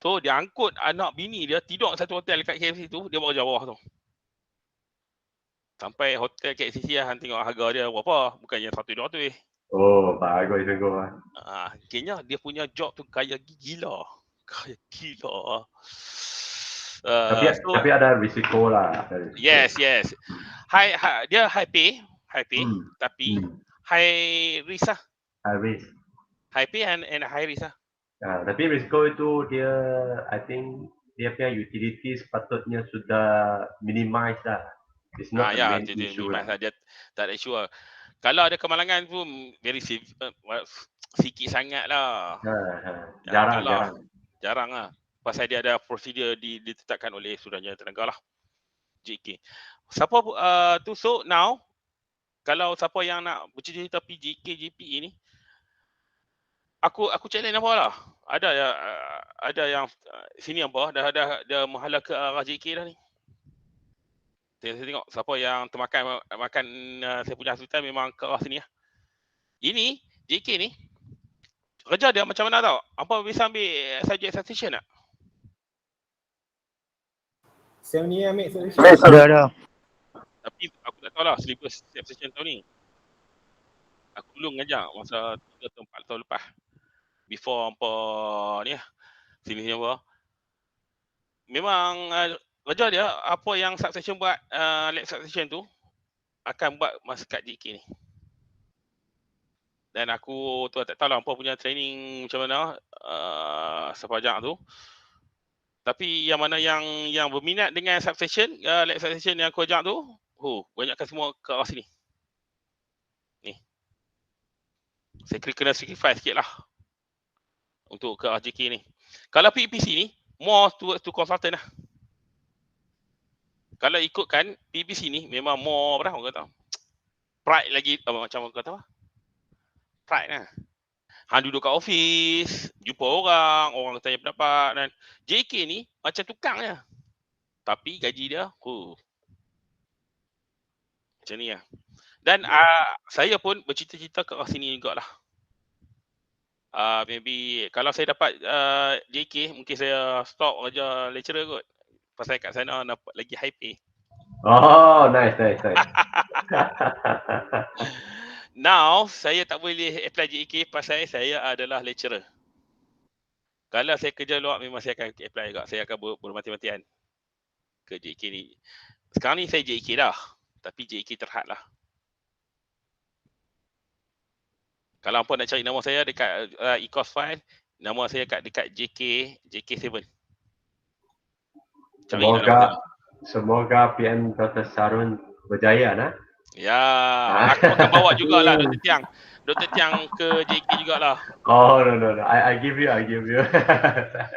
So dia angkut anak bini dia tidur satu hotel dekat KLCC tu, dia bawa jawah tu. Sampai hotel KLCC lah, tengok harga dia berapa, bukannya 1-200. Oh, bagus juga. Kayaknya dia punya job tu kaya gila. Tapi ada risiko lah. Yes. Dia high pay, tapi high risk lah. High risk. High pay and high risk lah. Tapi risiko itu dia, I think dia punya utility sepatutnya sudah minimize lah. It's not the main issue lah. Dia tak ada issue lah. Kalau ada kemalangan pun very sikit sangat lah. Jarang lah. Pasal dia ada prosedur ditetapkan oleh Suruhanjaya Tenaga lah. JK. Siapa tu, so now kalau siapa yang nak bercita-cita pergi JK, JPE ni, aku challenge apa lah. Ada yang sini apa dah menghala ke arah JK dah ni. Saya tengok siapa yang termakan saya punya hasutan memang ke arah sini lah. Ini JK ni kerja dia macam mana tau? Apa bisa ambil subject substitution tak? Sam ni ambil substitution. Ada. Tapi aku tak tahu lah syllabus substitution tahun ni. Aku dulu mengajar masa 3 atau 4 tahun lepas. Before apa ni lah. Sini apa. Memang kerja dia apa yang substitution buat, lab substitution tu akan buat masa kat JK ni. Dan aku tu tak tahu lah apa punya training macam mana sepajak tu. Tapi yang mana yang berminat dengan substation, lab substation yang aku ajak tu, banyakkan semua ke arah sini. Ni. Saya kena sacrifice sikit lah untuk ke RJK ni. Kalau PEPC ni, more towards to consultant lah. Kalau ikutkan BBC ni memang more apa dah orang kata. Pride lagi macam orang kata apa? Pride lah. Hang duduk kat office, jumpa orang tanya pendapat dan JK ni macam tukang je. Tapi gaji dia macam ni lah. Dan saya pun bercita-cita ke arah sini jugalah. Maybe kalau saya dapat JK, mungkin saya stop kerja lecturer kot. Pasal kat sana dapat lagi high pay. Oh, nice. Now, saya tak boleh apply JK pasal saya adalah lecturer. Kalau saya kerja luar, memang saya akan apply juga. Saya akan bermati-matian ke JK ni. Sekarang ni saya JK dah. Tapi JK terhad lah. Kalau apa nak cari nama saya dekat e-course file, nama saya dekat JK7. Semoga PM Dr. Sarun berjaya nah. Ya, aku akan bawa jugalah Dr. Tiang. Dr. Tiang ke JK jugalah. Oh, no. I give you.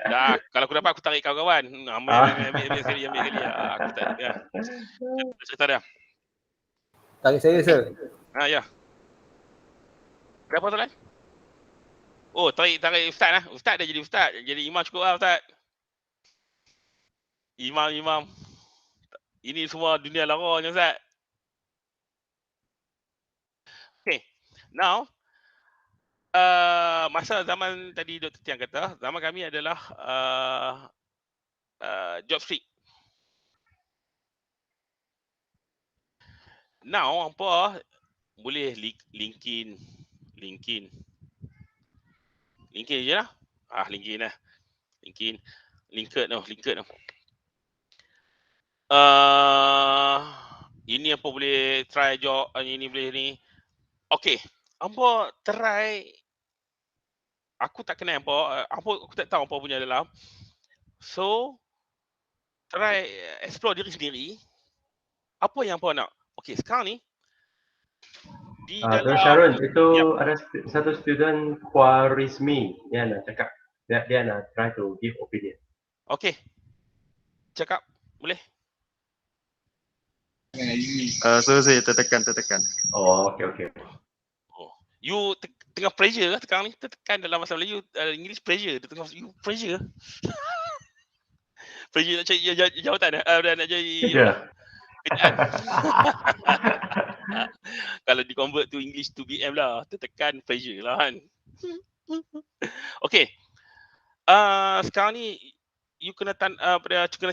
Dah, kalau aku dapat aku tarik kawan-kawan. Ambil sekali. Aku tak ya. Cerita dia. Tarik saya, sir. Ya. Berapa soalan? Oh, tarik ustaz lah. Ustaz dah jadi ustaz. Jadi imam cukup lah ustaz. Imam. Ini semua dunia laranya ustaz. Okay. Now, masa zaman tadi Dr. Tiang kata, zaman kami adalah job street. Now, apa boleh LinkedIn je lah. LinkedIn lah. LinkedIn. Ini apa boleh try job, ini boleh ni. Okay, apa try. Aku tak kenal apa aku tak tahu apa punya dalam. So, try explore diri sendiri. Apa yang apa nak. Okay, sekarang ni di dalam Sharon, itu ada satu student Khwarizmi, dia nak cakap, dia nak try to give opinion. Okay, cakap boleh. So saya tertekan. Oh, okay. You tengah pressure lah sekarang ni. Tertekan dalam bahasa Melayu, English pressure. You pressure. Pressure nak cari jawatan nak cari kerjaan. Kalau di convert to English to BM lah, tertekan pressure lah kan. Okay. Sekarang ni you kena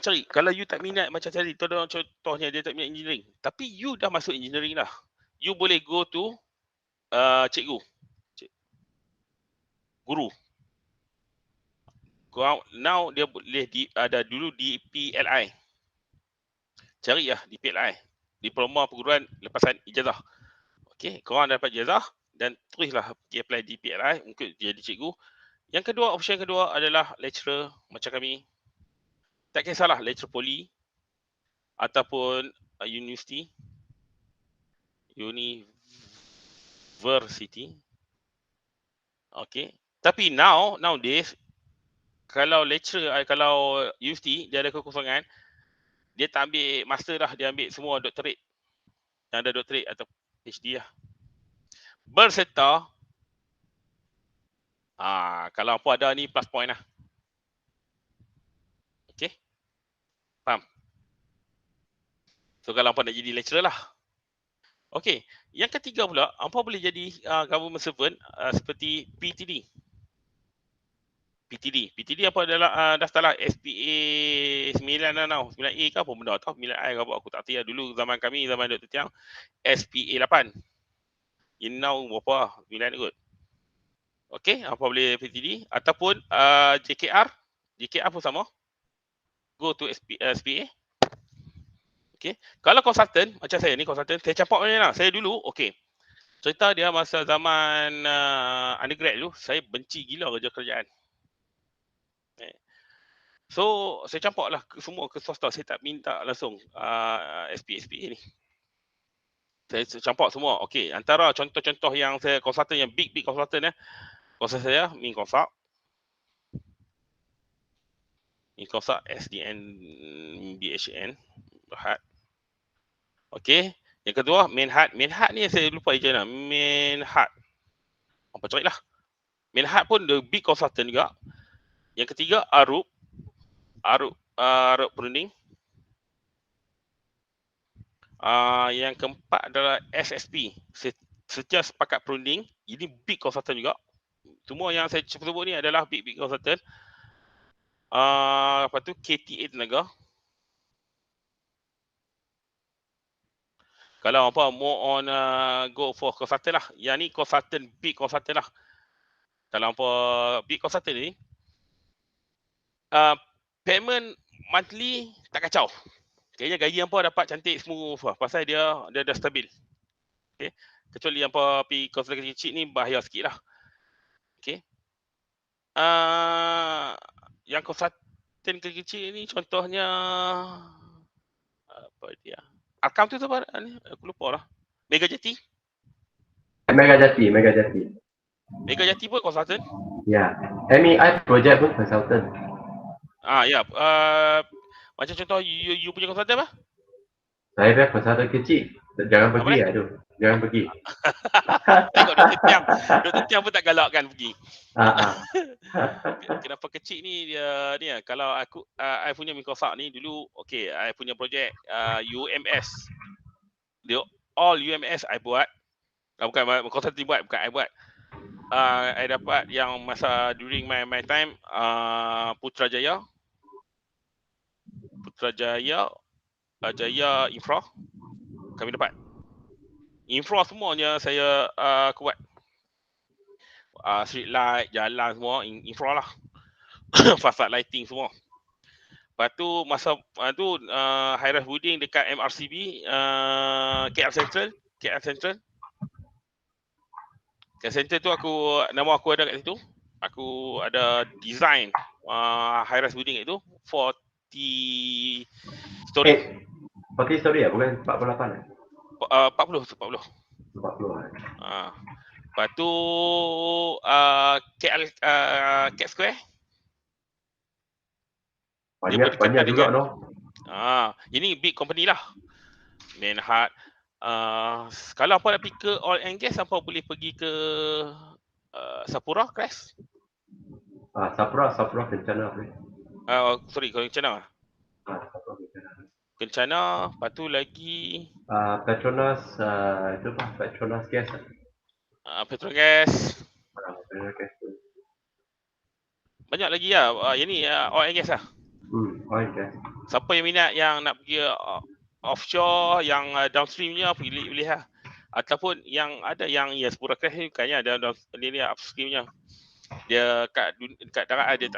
cari. Kalau you tak minat macam tadi, contohnya dia tak minat engineering, tapi you dah masuk engineering dah. You boleh go to guru. Now dia boleh ada dulu di PLI. Cari lah di PLI. Diploma Perguruan Lepasan Ijazah. Okey, korang dapat ijazah dan teruslah pergi apply di PLI untuk jadi cikgu. Yang kedua, option kedua adalah lecturer macam kami. Tak kisahlah lecturer poli ataupun university. Okey. Tapi nowadays kalau lecturer, kalau university dia ada kekosongan, dia tak ambil master dah, dia ambil semua doctorate. Yang ada doctorate atau PhD lah. Berserta kalau apa ada ni plus point lah. Okay, faham? So kalau apa nak jadi lecturer lah. Okay, yang ketiga pula, apa boleh jadi government servant seperti PTD. PTD apa adalah daftarlah SPA 9 lah now. 9A ke apa benda tau. 9A ke apa aku tak tahu dulu zaman kami, zaman Dr. Tiang, SPA 8. Ini now berapa? 9 kot. Okey, apa boleh PTD ataupun JKR pun sama. Go to SPA. Okey. Kalau consultant macam saya ni consultant, saya campak macam mana? Saya dulu okey. Cerita dia masa zaman undergrad dulu, saya benci gila kerja kerjaan. So, saya campaklah semua ke swasta. Saya tak minta langsung SPA ni. Saya campak semua. Okey, antara contoh-contoh yang saya konsultan, yang big konsultan konsultan saya Min Consult, SDN BHN, Hat. Okey. Yang kedua, main hat. Main hat ni saya lupa je nak. Main hat. Apa carilah. Main hat pun the big consultant juga. Yang ketiga, Arup. Arup Perunding. Yang keempat adalah SSP. Setia Sepakat Perunding. Ini big consultant juga. Semua yang saya sebut ni adalah big consultant. Lepas tu KTA Tenaga. Kalau apa more on go for consultant lah. Yang ni consultant, big consultant lah. Kalau apa big consultant ni payment monthly tak kacau. Kayaknya gaji hampa dapat cantik smooth lah. Pasal dia dah stabil. Okay. Kecuali hampa pergi consultant kecil ni bahaya sikit lah. Okay. Yang consultant kecil ni contohnya apa dia? Akam tu apa? Aku lupa lah. Mega Jati. Mega Jati pun consultant. Ya. MEI project pun consultant. Ya. Macam contoh you punya consultant apa? Saya punya consultant kecil. Jangan pergi aduh. Jangan pergi. Tengok Dr. Tiang pun tak galakkan pergi. Kenapa kecil ni dia ni kalau aku I punya Microsoft ni dulu okey, I punya projek UMS. Dia all UMS I buat. Bukan consulting buat, bukan I buat. I dapat yang masa during my time Putrajaya Jaya Infra kami dapat. Infra semuanya saya aku buat. Street light, jalan semua infra lah. Fasad lighting semua. Lepas tu masa tu high rise building dekat MRCB KL Central. KL Central tu nama aku ada kat situ. Aku ada design high rise building itu 40 story. 40 story bukan 48 40. 40 Lepas tu KL Square. Banyak juga noh. Ini big company lah. Manhat. Kalau apa nak pergi ke oil and gas, apa boleh pergi ke Sapura Crash? Sapura Kencana. Sorry, Kencana. Kencana, lepas tu lagi Petronas itu apa? Petronas Gas. Petrogas. Banyak lagi lah. Yang ni oil and gas lah. Oil and gas. Siapa yang minat yang nak pergi offshore, yang downstreamnya pilih lah. Ataupun yang ada yang Sapura Crash ni bukannya ada dia upstreamnya. Dia kat darat dia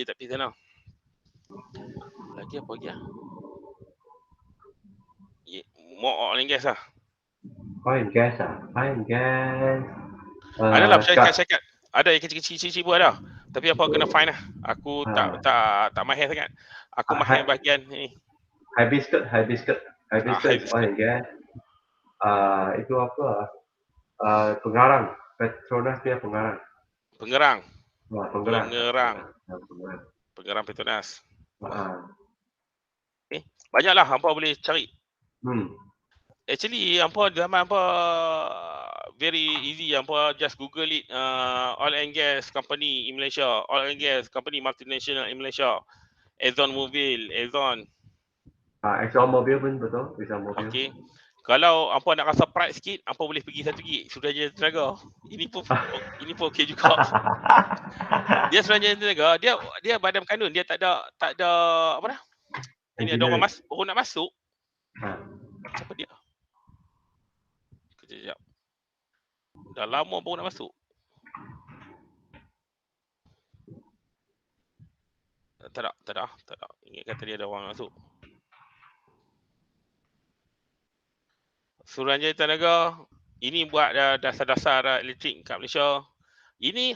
tak pergi sana. Lagi apa lagi lah? More oil and gas lah. Oil and gas. Adalah syarikat. Ada yang kecil-kecil pun ada. Tapi apa kena fine lah. Aku tak mahir sangat. Aku mahir bahagian ni. Hibiscus oil and gas. Itu apa? Pengarang. Petronas dia pengarang. Pengerang Petronas. Banyaklah hampa boleh cari. Actually hampa zaman hampa very easy. Hampa just Google it oil and gas company in Malaysia, oil and gas company multinational in Malaysia. Exxon Mobil. Exxon Mobil pun betul. Okey. Kalau hampa nak rasa pride sikit, hampa boleh pergi satu gig Suruhanjaya Tenaga. Ini pun okey juga. Dia Suruhanjaya Tenaga, dia badan kanun, dia tak ada apa dah. Ini ada orang nak masuk. Siapa dia? Kejap. Dah lama baru nak masuk. Tak ada. Ingat kata dia ada orang masuk. Suruhanjaya Tenaga, ini buat dasar-dasar elektrik kat Malaysia. Ini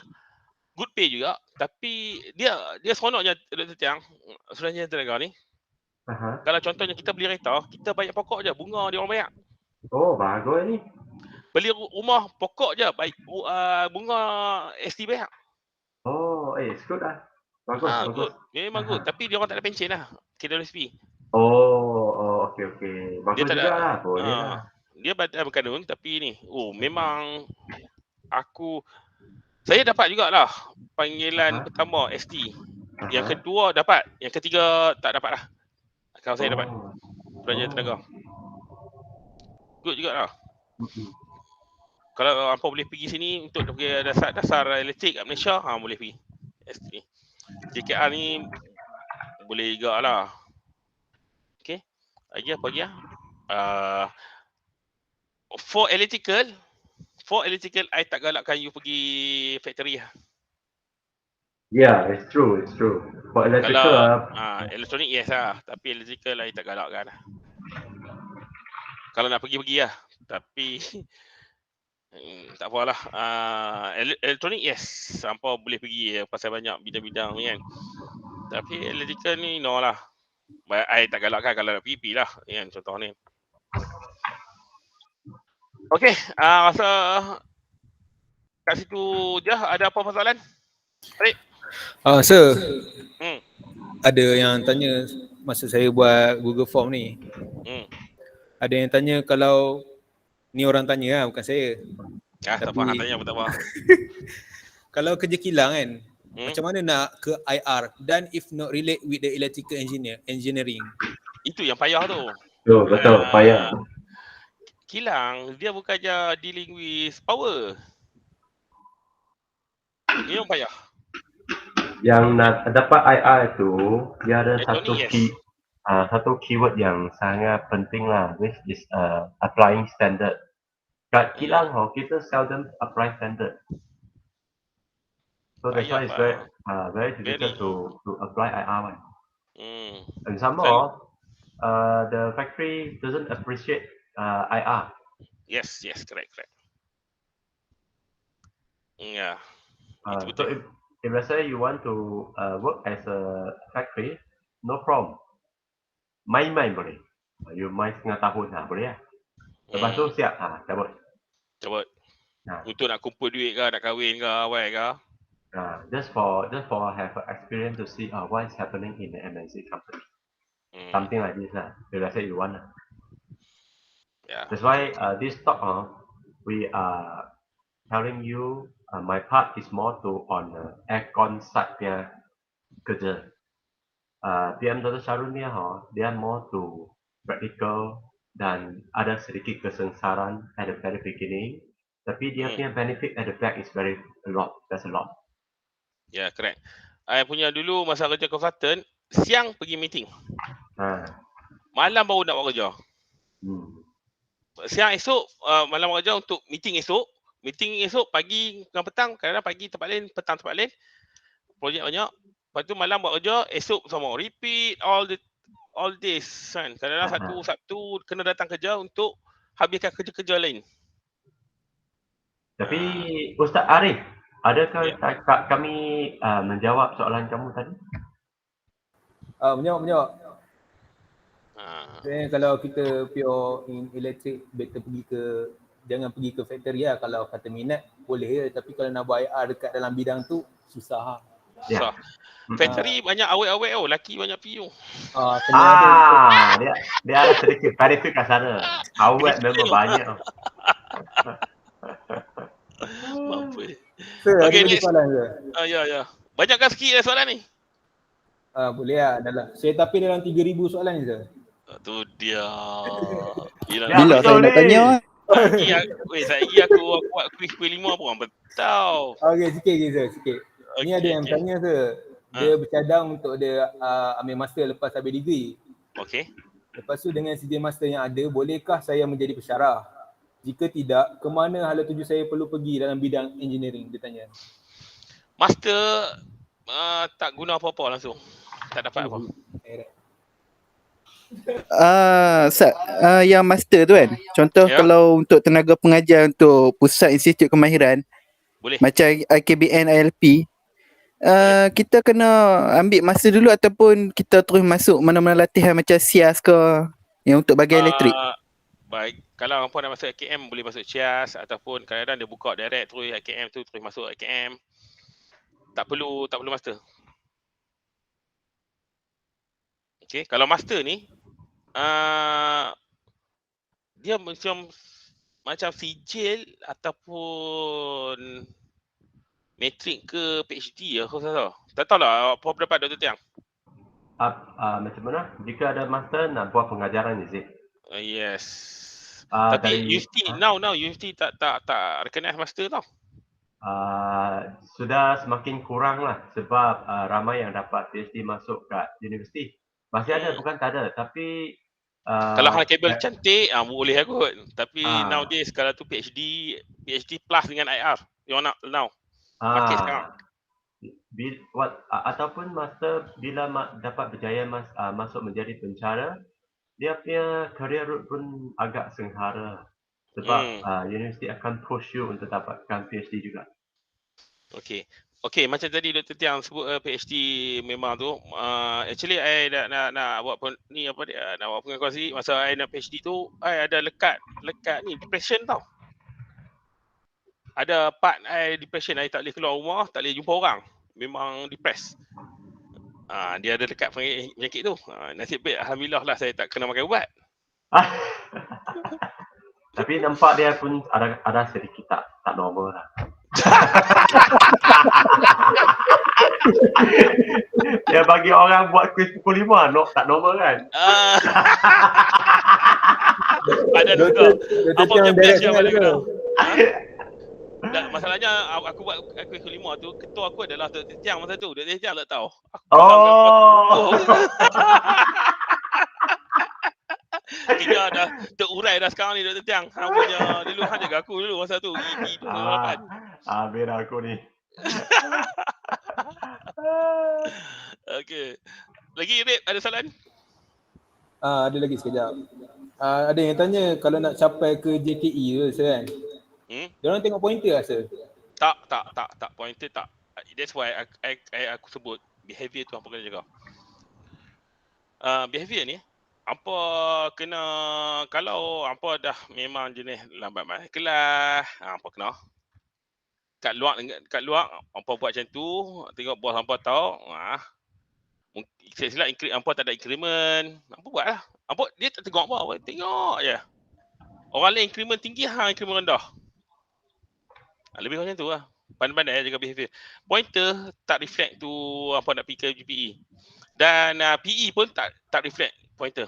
good pay juga, tapi dia seronoknya Dr. Tiang, Suruhanjaya Tenaga ni. Kalau contohnya kita beli kereta, kita bayar pokok je, bunga dia orang bayar. Oh, bagus ni. Beli rumah pokok je, baik bunga ST bayar. Oh, it's good lah. Bagus. Good. Memang good, tapi dia orang tak ada pencen lah, KWSP. Oh, okey. Dia Bagus tak juga ada lah, boleh lah. dia badan berkandung tapi ni memang saya dapat jugalah panggilan pertama ST. Yang kedua dapat, yang ketiga tak dapat lah. Kalau saya dapat pelajar tenaga. Good jugalah. Kalau hampa boleh pergi sini untuk pergi dasar elektrik kat Malaysia, boleh pergi. ST. JKR ni boleh juga lah. Okay. Lagi apa lagi lah? For electrical, I tak galakkan you pergi factory lah. Yeah, it's true. For electrical, Kalau elektronik yes lah, tapi electrical I tak galakkan lah. Kalau nak pergi lah. Tapi tak apalah. Elektronik yes, hampa boleh pergi pasal banyak bidang-bidang ni kan. Tapi electrical ni no lah. I tak galakkan kalau nak pergi lah kan, contoh ni. Okey, rasa kat situ je. Ada apa persoalan? Tarik. Sir. Hmm. Ada yang tanya masa saya buat Google Form ni. Ada yang tanya kalau ni orang tanya lah, bukan saya. Tak faham tanya apa tak faham. Kalau kerja kilang kan, macam mana nak ke IR dan if not relate with the electrical engineering? Itu yang payah tu. Betul, payah. Kilang dia bukan je dealing with power. Ini yang payah. Yang nak dapat IR tu, dia ada Elektronik, satu keyword yang sangat penting lah, which is applying standard. Kat kilang kita seldom apply standard. So that's why it's very difficult to apply IR. And some more, the factory doesn't appreciate IR. Yes, correct. Yeah. So if let's say you want to work as a factory, no problem. Main boleh. You main setengah tahun boleh lah. Lepas tu siap cabut. Untuk nak kumpul duit ke, nak kahwin ke, awal ke. Just for have experience to see what is happening in the MNC company. Something like this lah. If let's say you want. Yeah. That's why this talk we are telling you my part is more to on aircon side punya kerja. PM Dr. Syarul ni dia more to practical dan ada sedikit kesengsaraan at the very beginning. Tapi dia punya benefit at the back is a lot. That's a lot. Yeah, correct. I punya dulu masa kerja consultant, siang pergi meeting. Malam baru nak buat kerja. Siang esok, malam buat kerja untuk meeting esok. Meeting esok pagi dengan petang, kadang-kadang pagi tempat lain, petang tempat lain. Projek banyak. Lepas tu malam buat kerja, esok sama. Repeat all this kan. Kadang-kadang Sabtu kena datang kerja untuk habiskan kerja-kerja lain. Tapi Ustaz Arif, adakah kami menjawab soalan kamu tadi? Menjawab. Kalau kita pure in electric, better jangan pergi ke factory lah. Kalau kata minat boleh je, tapi kalau nak buat IR dekat dalam bidang tu susah lah. Susah. Factory banyak awet-awet lelaki banyak PU. Dia ada sedikit benefit kat sana. Awet memang banyak. Mampu. Okey, next soalan ke? Ya. Banyakkan sikit soalan ni. Boleh lah. Saya tapi dalam 3,000 soalan ni sir. Tu dia. Bila saya nak tanya? Saya aku buat quiz 5 pun orang betul. Okey, sikit. Ni ada yang tanya sir. Dia bercadang untuk dia ambil master lepas habis degree. Okey. Lepas tu dengan sijil master yang ada, bolehkah saya menjadi pensyarah? Jika tidak, ke mana hala tuju saya perlu pergi dalam bidang engineering? Dia tanya. Master tak guna apa-apa langsung. Tak dapat apa. Yang master tu kan, contoh kalau untuk tenaga pengajar untuk pusat institut kemahiran, boleh. Macam IKBN, ILP, kita kena ambil master dulu ataupun kita terus masuk mana-mana latihan macam SIAS ke yang untuk bahagian elektrik? Baik, kalau hampa nak masuk IKM boleh masuk SIAS ataupun kadang-kadang dia buka direct terus IKM tu terus masuk IKM. Tak perlu master. Okey, kalau master ni dia macam sijil ataupun matrik ke PhD aku rasa. Tak tahulah apa pendapat Dr. Tiang. Macam mana? Jika ada master nak buat pengajaran, is it? Yes. Dari Tapi universiti now universiti tak recognize master tau. Sudah semakin kurang lah sebab ramai yang dapat PhD masuk kat universiti. Masih ada, bukan tak ada, tapi kalau hang kabel cantik boleh kot. Tapi nowadays kalau tu PhD plus dengan IR. You nak now. Pakai sekarang. Ataupun master bila dapat berjaya masuk menjadi pencara, dia punya career route pun agak senghara. Sebab universiti akan push you untuk dapatkan PhD juga. Okey, macam tadi Dr. Tiang sebut PhD memang tu. Actually I nak buat nak buat pengakuan sendiri masa I nak PhD tu, I ada lekat ni depression tau. Ada part I depression, I tak boleh keluar rumah, tak boleh jumpa orang. Memang depressed. Dia ada dekat penyakit tu. Nasib baik alhamdulillah lah saya tak kena makan ubat. Tapi nampak dia pun ada sedikit tak normal lah. Dia bagi orang buat kuis pukul 5, tak normal kan? Ada juga. Apa yang best yang paling guna? Masalahnya aku buat kuis pukul 5 tu, ketua aku adalah Dr. Tiang masa tu. Dr. Tiang tak tahu. Tiga dah terurai dah sekarang ni Dr. Tiang. Hang punya dulu hang jaga aku dulu masa tu. Habis aku ni. Okey. Lagi Rip ada soalan? Ada lagi sekejap. Ada yang tanya kalau nak capai ke JKE ke kan? Diorang tengok pointer rasa? Tak. Pointer tak. That's why aku sebut behavior tu apa kena jaga. Behavior ni apa kena, kalau apa dah memang jenis lambat masuk kelas, apa kena kat luar apa buat macam tu, tengok bos hampa tahu, silap hampa tak ada increment, hampa buatlah. Hampa dia tak tengok apa, tengok je. Orang lain increment tinggi, hang increment rendah. Lebih kurang macam tu lah. Pandai-pandai jaga behavior. Pointer tak reflect tu apa nak pergi ke GPE. Dan PE pun tak reflect pointer.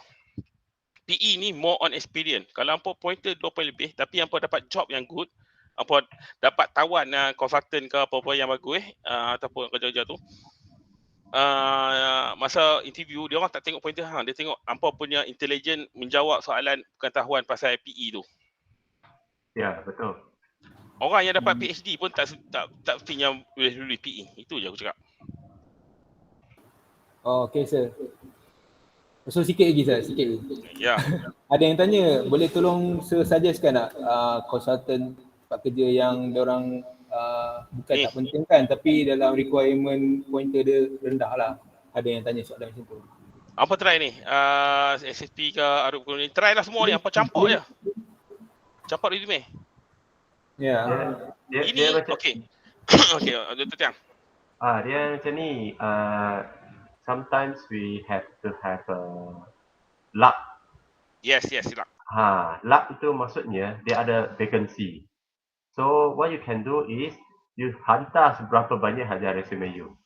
PE ni more on experience. Kalau hampa pointer 2 poin lebih tapi hampa dapat job yang good, hampa dapat tawan consultant ke apa-apa yang bagus ataupun kerja-kerja tu, masa interview dia orang tak tengok pointer hang, dia tengok hampa punya intelligent menjawab soalan pengetahuan pasal PE tu. Ya, betul. Orang yang dapat PhD pun tak mestinya boleh lulus PE. Itu je aku cakap. Okay sir. So sikit lagi sir, sikit lagi. Ya. Ada yang tanya, boleh tolong suggestkan tak konsultan tempat kerja yang diorang bukan tak pentingkan tapi dalam requirement pointer dia rendah lah. Ada yang tanya soalan macam tu. Apa try ni? SSP ke Arup ni? Try lah semua ni, apa campur je. Campur resume. Ya. Ini okey. Okey, Dr. Tiang. Dia macam ni, sometimes we have to have luck. Yes, luck. Luck itu maksudnya dia ada vacancy. So what you can do is you hantar seberapa banyak saja resume you.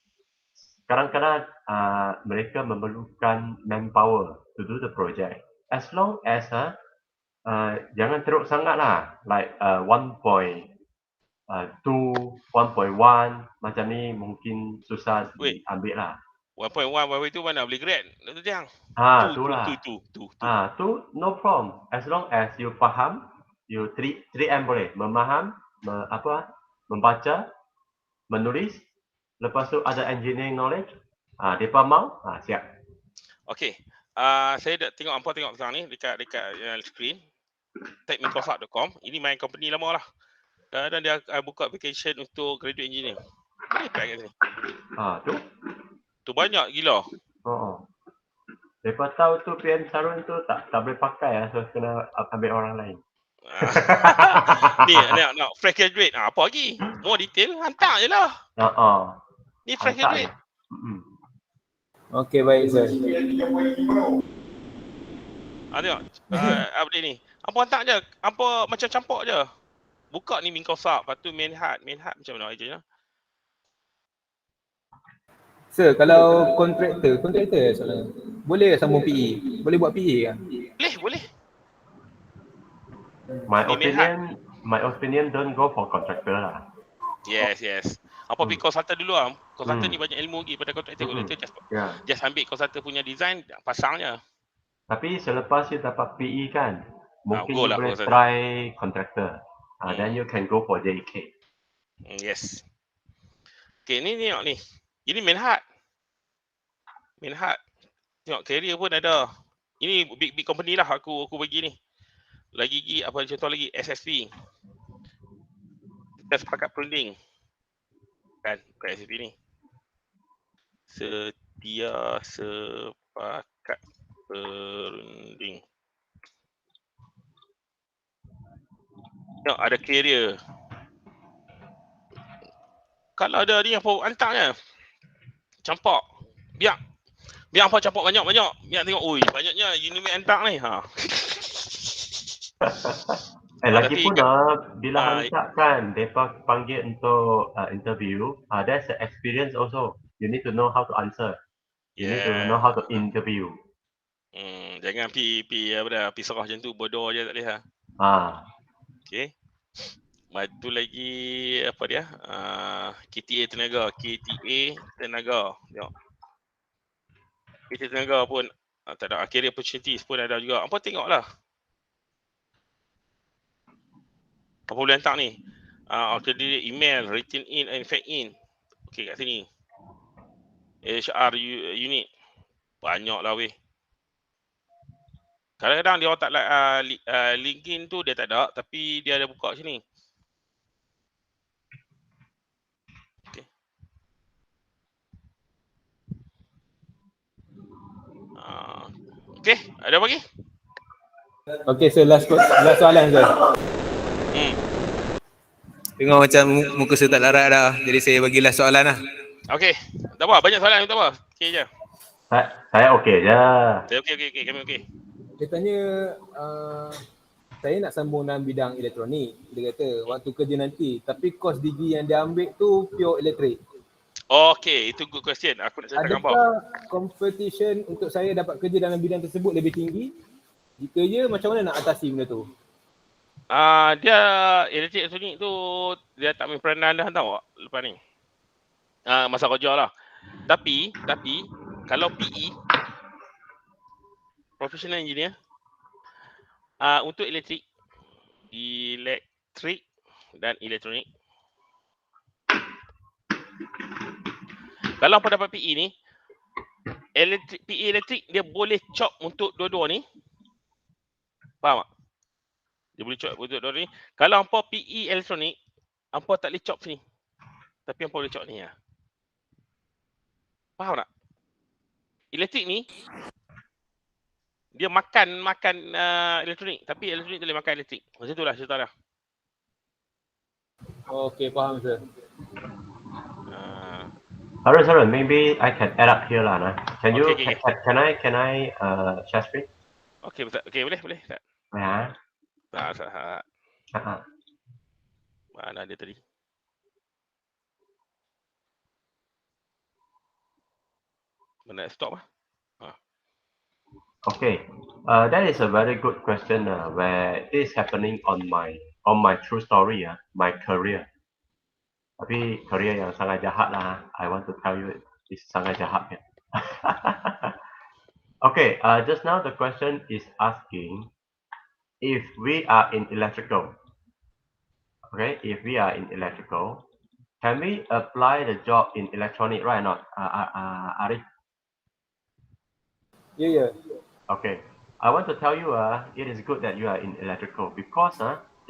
Kadang-kadang mereka memerlukan manpower to do the project. As long as jangan teruk sangat lah, like 1.2, 1.1 macam ni mungkin susah diambil lah. 1.1 berapa itu mana boleh grade Dr. Tiang? Itulah. Tu no problem. As long as you faham, you 3M boleh. Memaham, membaca, menulis, lepas tu ada engineering knowledge. Depa mau, siap. Okey. Saya dah tengok sekarang ni dekat screen. Techmicrosoft.com. Ini my company lama lah. Dan dia buka application untuk graduate engineer. Boleh apply kat sini. Tu banyak gila. Depa tahu tu PM Sarun tu tak boleh pakai lah, so kena ambil orang lain. Ni nak fresh graduate. Apa lagi? More detail hantar je lah. Ni fresh graduate. Ya.. Okey, baik sir. Tengok. Update ni. Apa hantar je. Apa macam campur je. Buka ni min konsak. Lepas tu main hat macam mana je. Sir, kalau kontraktor soalan. Boleh sambung PE? Boleh buat PE kan? Boleh. My opinion don't go for contractor lah. Yes. Apa pergi consultant dulu lah. Consultant ni banyak ilmu lagi pada kontraktor. Just ambil consultant punya design, pasang je. Tapi selepas you dapat PE kan, mungkin go you lah boleh consultant. try contractor. Then you can go for JK. Yes. Okay, ni tengok ni. Ini main hat. Tengok career pun ada. Ini big company lah aku bagi ni. Lagi apa contoh lagi SSP. Kita sepakat perunding. Kan, bukan SSP ni. Setia sepakat perunding. Tengok ada career. Kalau ada ni apa hantarnya. Campak. Biar apa campak banyak-banyak. Biar tengok, oi banyaknya Unimate hantar ni. Lagipun bila hantar kan, mereka panggil untuk interview, that's the experience also. You need to know how to answer. You need to know how to interview. Jangan pi serah macam tu, bodoh je tak boleh . Okey. Batu lagi apa dia? KTA tenaga. Tengok. KTA tenaga pun tak ada. Career opportunities pun ada juga. Apa tengoklah. Apa boleh hantar ni? Candidate email, written in and fact in. Okey kat sini. HR unit. Banyak lah weh. Kadang-kadang dia orang tak LinkedIn tu dia tak ada, tapi dia ada buka sini. Okey. Okey, ada apa lagi? Okay, so last soalan sir. Tengok macam muka saya tak larat dah. Jadi saya bagi last soalan lah. Okey, tak apa, banyak soalan tak apa. Okey je. Saya okey je. Saya okey, kami okey. Dia tanya, saya nak sambung dalam bidang elektronik. Dia kata waktu kerja nanti, tapi course degree yang dia ambil tu pure elektrik. Okey, itu good question. Aku nak ceritakan apa. Adakah competition untuk saya dapat kerja dalam bidang tersebut lebih tinggi? Jika ya, macam mana nak atasi benda tu? Dia elektrik elektronik tu dia tak main peranan dah tahu lepas ni. Masa kerja lah. Tapi kalau PE professional engineer untuk elektrik dan elektronik. Kalau apa dapat PE ni, PE elektrik dia boleh chop untuk dua-dua ni. Faham tak? Dia boleh chop untuk dua-dua ni. Kalau hampa PE elektronik, hampa tak boleh chop sini. Tapi hampa boleh chop ni lah. Faham tak? Elektrik ni dia makan elektronik, tapi elektronik tak boleh makan elektrik. Macam itulah cerita dia. Okay, faham sir. Harun, maybe I can add up here lah. Can I share screen? Okay, boleh. Ya. Mana dia tadi? Mana stop lah? Okay, that is a very good question. Where this is happening on my true story, my career. Tapi career yang sangat jahat lah. I want to tell you, it's sangat jahat. Okay, just now the question is asking if we are in electrical. Okay, if we are in electrical, can we apply the job in electronic right or not? Arif? Yeah. Okay, I want to tell you, it is good that you are in electrical because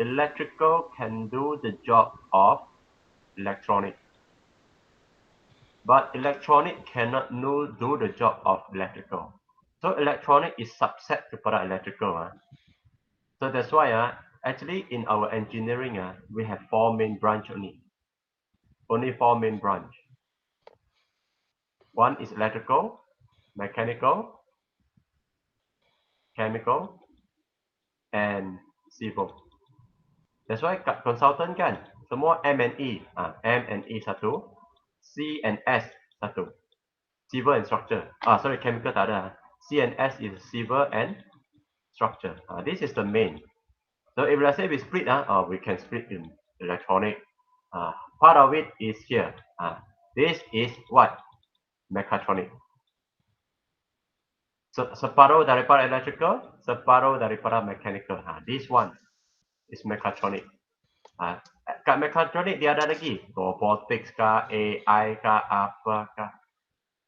electrical can do the job of electronic. But electronic cannot do the job of electrical. So electronic is subset kepada electrical. So that's why actually in our engineering we have 4 main branch only. Only 4 main branch. One is electrical, mechanical, chemical, and civil. That's why consultant kan, semua M&E. M&E satu, C and S satu. Civil and structure. Sorry, chemical tak ada. C and S is civil and structure. This is the main. So if let's say we split, we can split in electronic. Part of it is here. This is what? Mechatronic. So, separuh daripada electrical, separuh daripada mechanical. This one is mechatronic. Kat mechatronic dia ada lagi robotics kah, AI kah, apa kah.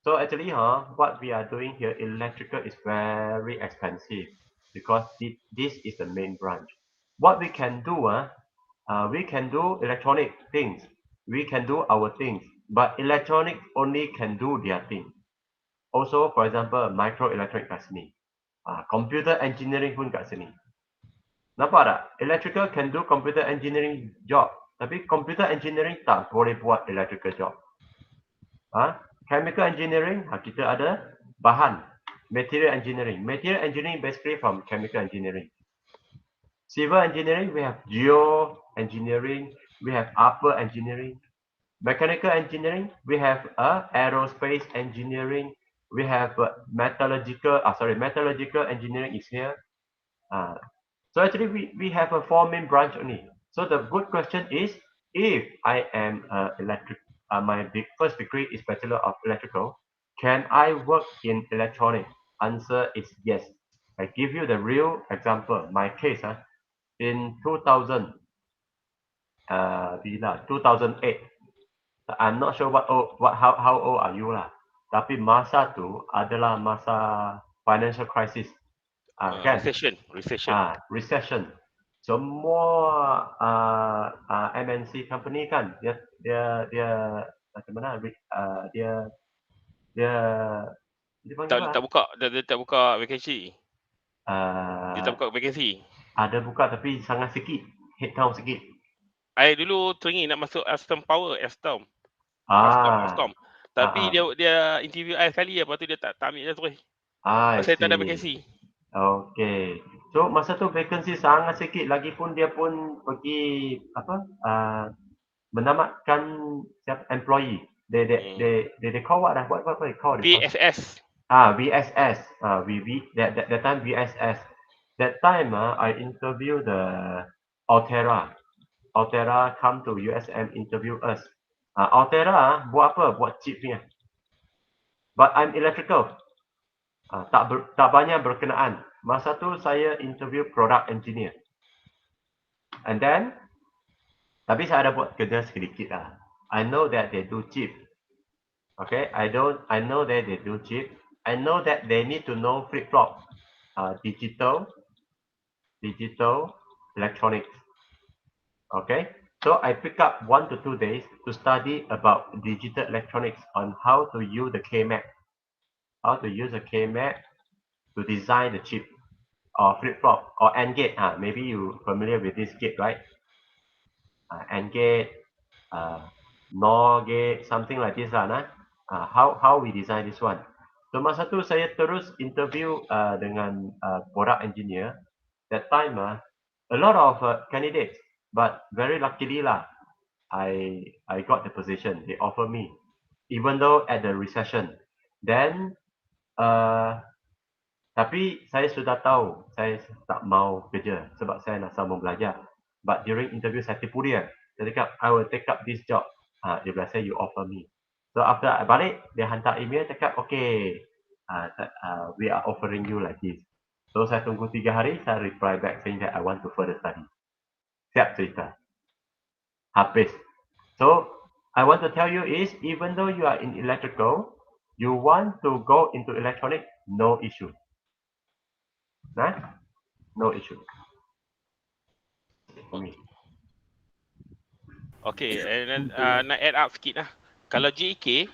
So actually what we are doing here, electrical is very expensive because this is the main branch. What we can do, we can do electronic things. We can do our things, but electronic only can do their thing. Also, for example, microelectronic kat sini. Computer engineering pun kat sini. Nampak tak? Electrical can do computer engineering job. Tapi computer engineering tak boleh buat electrical job. Chemical engineering, kita ada bahan. Material engineering. Material engineering basically from chemical engineering. Civil engineering, we have geo engineering. We have upper engineering. Mechanical engineering, we have aerospace engineering. We have metallurgical engineering is here. So actually we have a 4 main branch only. So the good question is, if I am my first degree is Bachelor of Electrical, can I work in electronic? Answer is yes. I give you the real example. My case, in 2008. I'm not sure how old are you lah. Tapi masa tu adalah masa financial crisis. Kan? Recession. Semua MNC company kan dia macam mana dia tak buka vacancy. Dia tak buka vacancy. Ada buka tapi sangat sikit, headcount sikit. I dulu teringin nak masuk Aston Power, Aston. Tapi dia interview I sekali, lepas tu dia tak ambil dah terus. Saya tak ada vacancy. Okay. So masa tu vacancy sangat sikit, lagipun dia pun pergi menamatkan employee. They call what they call it? VSS. VSS. That time VSS. That time I interview the Altera. Altera come to USM interview us. Altera buat apa? Buat chip ni. But I'm electrical. Tak banyak berkenaan. Masa tu saya interview product engineer. And then, tapi saya ada buat kerja sedikit lah. I know that they do chip. Okay, I know that they do chip. I know that they need to know flip-flop, digital, electronics. Okay, so I pick up 1 to 2 days to study about digital electronics on how to use the KMAC. How to use a KMAC to design the chip or flip-flop or AND gate. Maybe you familiar with this gate, right? AND gate, NOR gate, something like this lah. How we design this one. So masa tu saya terus interview dengan product engineer. That time a lot of candidates, but very luckily lah, I got the position. They offer me, even though at the recession. Then tapi saya sudah tahu saya tak mau kerja sebab saya nak sambung belajar. But during interview saya tipu dia. Saya cakap I will take up this job. Dia bilang saya you offer me. So after I balik dia hantar email cakap okay, we are offering you like this. So saya tunggu 3 hari, saya reply back saying that I want to further study. Siap cerita. Habis. So I want to tell you is even though you are in electrical, you want to go into electronic, no issue. No issue. Okay, and then nak add up sikit lah. Kalau JK,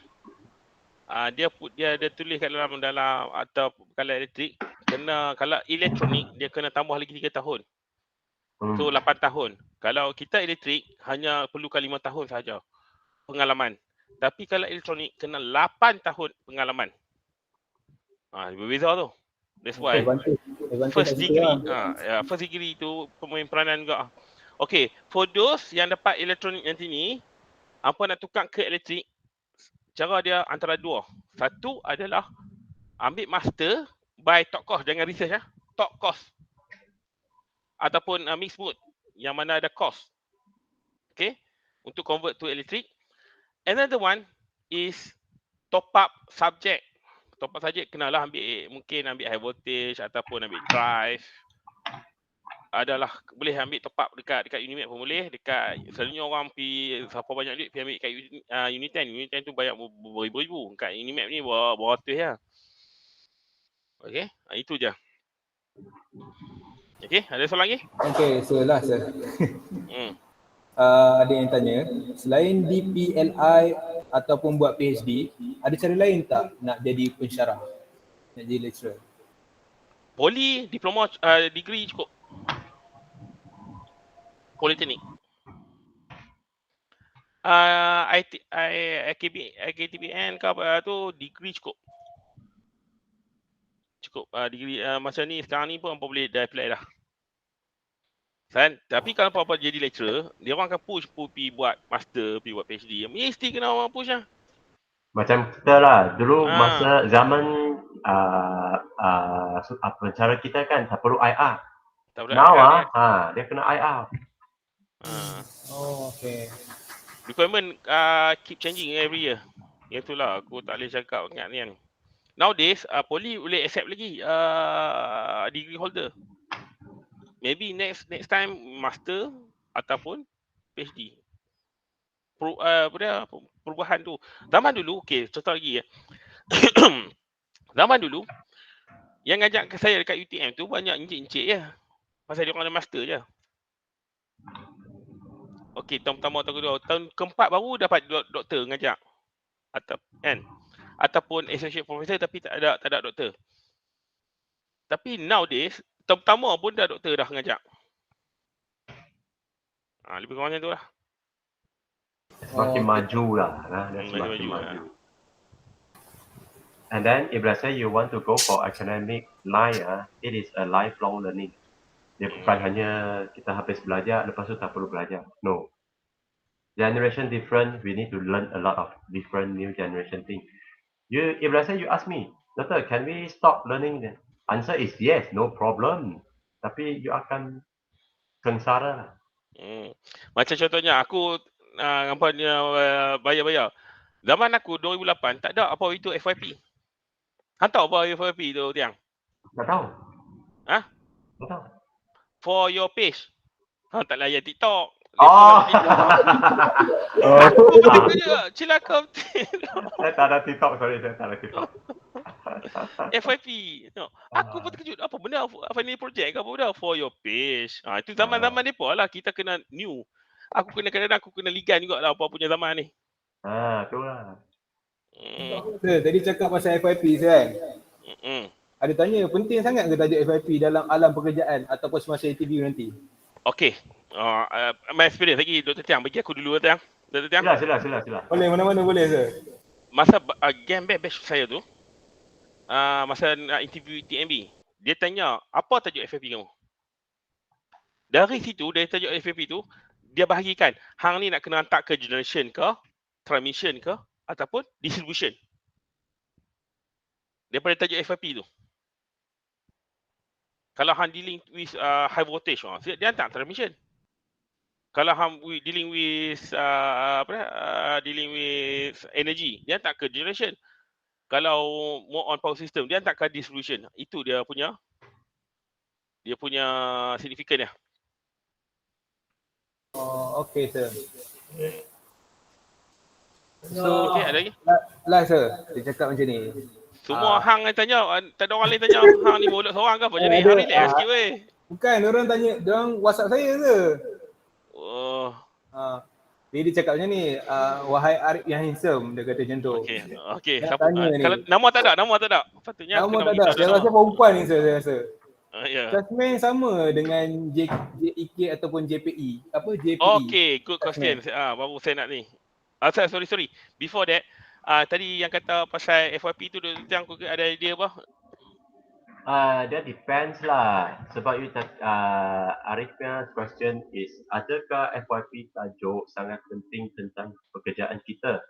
dia tulis kat dalam atau kalau elektrik, kalau elektronik dia kena tambah lagi 3 tahun. So 8 tahun. Kalau kita elektrik hanya perlukan 5 tahun sahaja pengalaman. Tapi kalau elektronik kena 8 tahun pengalaman. Berbeza tu. That's why. Advantage First kat situ degree. lah. First degree tu pemain peranan juga. Okay, for those yang dapat elektronik nanti ni, apa nak tukar ke elektrik, cara dia antara dua. Satu adalah ambil master by top course, jangan research top course. Ataupun mixed mode yang mana ada course. Okay, untuk convert to electric. Another one is top up subject. Top up subject kenalah mungkin ambil high voltage ataupun ambil drive. Adalah boleh ambil top up dekat Unimed pun boleh, dekat selalunya orang pergi siapa banyak duit pergi ambil kat Unit 10. Unit 10 tu banyak beribu-ribu. Kat Unimed ni beratus ya. Okey, itu je. Okey, ada soalan lagi? Okay, so last ada yang tanya, selain DPLI ataupun buat PhD, ada cara lain tak nak jadi pensyarah, nak jadi lecturer? Poli, diploma, degree cukup. Politeknik. IKTBN ke apa tu, degree cukup. Cukup degree masa ni sekarang ni pun apa boleh dah apply dah. Kan? Tapi kalau apa-apa jadi lecturer, dia orang akan push pergi buat master, pergi buat PhD. Mesti kena orang push lah. Macam kita lah, dulu masa zaman pencara kita kan tak perlu IR. Tak boleh Now dia. dia kena IR. Oh, okay. Requirement keep changing every year. Itulah aku tak boleh cakap ingat ni kan. Nowadays Poly boleh accept lagi degree holder. Maybe next time master ataupun PhD. Perubahan tu. Zaman dulu, okey, contoh lagi ya. Zaman dulu yang ngajak ke saya dekat UTM tu banyak encik-encik je. Pasal dia orang ada master je. Okey, tahun pertama, tahun kedua, tahun keempat baru dapat doktor ngajak. Ataupun associate professor tapi tak ada doktor. Tapi nowadays, tahun pertama pun dah doktor dah ngajak. Lebih kurang macam tu lah. Semakin maju lah. Semakin maju. And then if let's say you want to go for academic line, it is a lifelong learning. Dia bukan hanya kita habis belajar, lepas tu tak perlu belajar. No. Generation different, we need to learn a lot of different new generation things. If let's say you ask me, Doctor, can we stop learning? The answer is yes, no problem. Tapi you akan sengsara. Macam contohnya aku bayar-bayar. Zaman aku 2008 tak ada apa itu FYP. Hantar apa FYP tu Tiang? Tak tahu. Tak tahu. For your page. Tak layan TikTok. Aku juga cilaka. Saya tak ada TikTok, sorry, saya tak ada TikTok. FYP. Aku pun terkejut. Apa benda? Apa ni projek ke apa benda? For your page. Itu zaman-zaman depa lah. Kita kena new. Aku kena kadang-kadang aku kena ligan juga lah apa punya zaman ni. Itulah. Tadi cakap pasal FYP kan? Ada tanya, penting sangat ke tajuk FYP dalam alam pekerjaan ataupun semasa interview nanti? Okey. My experience lagi, Dr. Tiang. Bagi aku dulu, Tiang. Dr. Tiang. Sila. Boleh, mana-mana boleh, sir. Masa game batch saya tu, masa nak interview TMB, dia tanya, apa tajuk FYP kamu? Dari situ, dari tajuk FYP tu, dia bahagikan, hang ni nak kena hantar ke generation ke, transmission ke, ataupun distribution. Daripada tajuk FYP tu. Kalau hang dealing with high voltage, dia hantar transmission. Kalau hang dealing with dealing with energy, dia hantar ke generation. Kalau more on power system, dia hantar ke distribution. Itu dia punya signifikan dia. Okay, sir. So, okay, ada lagi? Last, sir. Dia cakap macam ni. Semua hang yang tanya, tak ada orang lain tanya. Hang ni mulut seorang ke apa? Jadi hang relax sikit weh. Bukan, orang tanya, orang WhatsApp saya je. Dia cakap macam ni, wahai Arif yang handsome, dia kata macam tu. Okey. Kalau nama tak ada. Patutnya nama tak ada. Saya rasa perempuan ni saya rasa. Ya. Classmate sama dengan JEK ataupun JPE. Apa JPE? Okey, good question. Baru saya nak ni. Sorry. Before that, tadi yang kata pasal FYP tu yang aku ada idea apa? That depends lah. Sebab Arif punya question is, adakah FYP tajuk sangat penting tentang pekerjaan kita?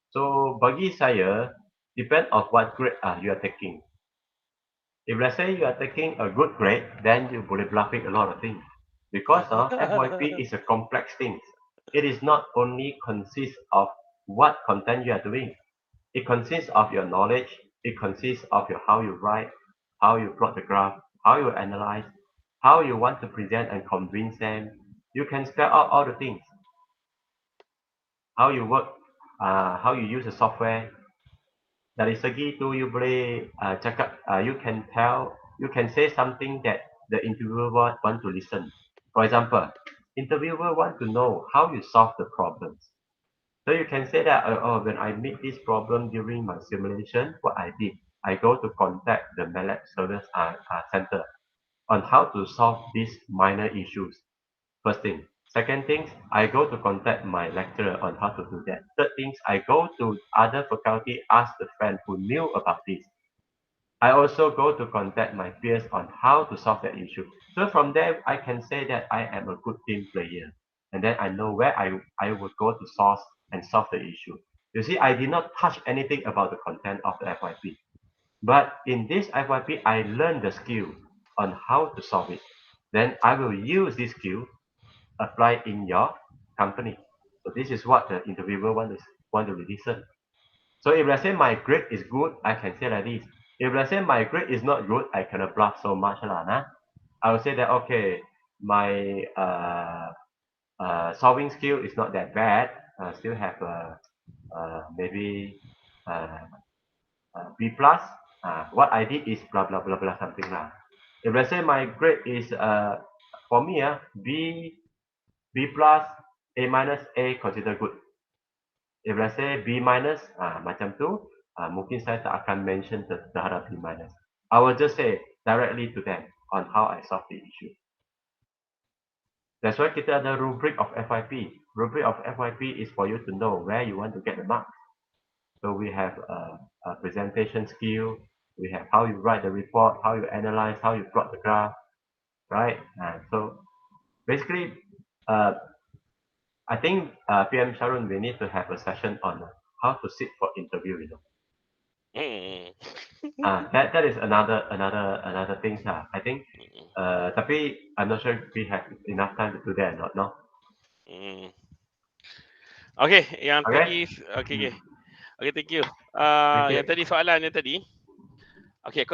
So bagi saya, depend on what grade you are taking. If let's say you are taking a good grade, then you boleh bluffing a lot of things. Because FYP is a complex thing. It is not only consists of what content you are doing. It consists of your knowledge. It consists of your how you write, how you plot the graph, how you analyze, how you want to present and convince them. You can spell out all the things. How you work, how you use the software. Dari segi tu you boleh cakap, you can say something that the interviewer want to listen. For example, interviewer want to know how you solve the problems. So you can say that, when I meet this problem during my simulation, what I did, I go to contact the MATLAB service center on how to solve these minor issues. First thing. Second thing, I go to contact my lecturer on how to do that. Third thing, I go to other faculty, ask the friend who knew about this. I also go to contact my peers on how to solve that issue. So from there, I can say that I am a good team player. And then I know where I would go to source and solve the issue. You see, I did not touch anything about the content of the FYP. But in this FYP, I learned the skill on how to solve it. Then I will use this skill, apply in your company. So this is what the interviewer want to listen. So if let's say my grade is good, I can say like this. If let's say my grade is not good, I cannot bluff so much lah. Nah? I will say that, okay, my solving skill is not that bad. I still have maybe B plus. What I did is blah blah blah blah something lah. If let's say my grade is for me B plus, A minus, A consider good. If let's say B minus, macam tu, mungkin saya tak akan mention terhadap B minus. I will just say directly to them on how I solve the issue. That's why kita ada rubric of FYP. Rubric of FYP is for you to know where you want to get the marks. So we have a presentation skill. We have how you write the report, how you analyze, how you plot the graph, right? So basically, I think PM Sharon, we need to have a session on how to sit for interview. You know. That is another thing. I think. Tapi I'm not sure if we have enough time to do that or not. No. Okay, yang Okay. tadi, okay, thank you. Thank you. Yang tadi soalan yang tadi. Okay,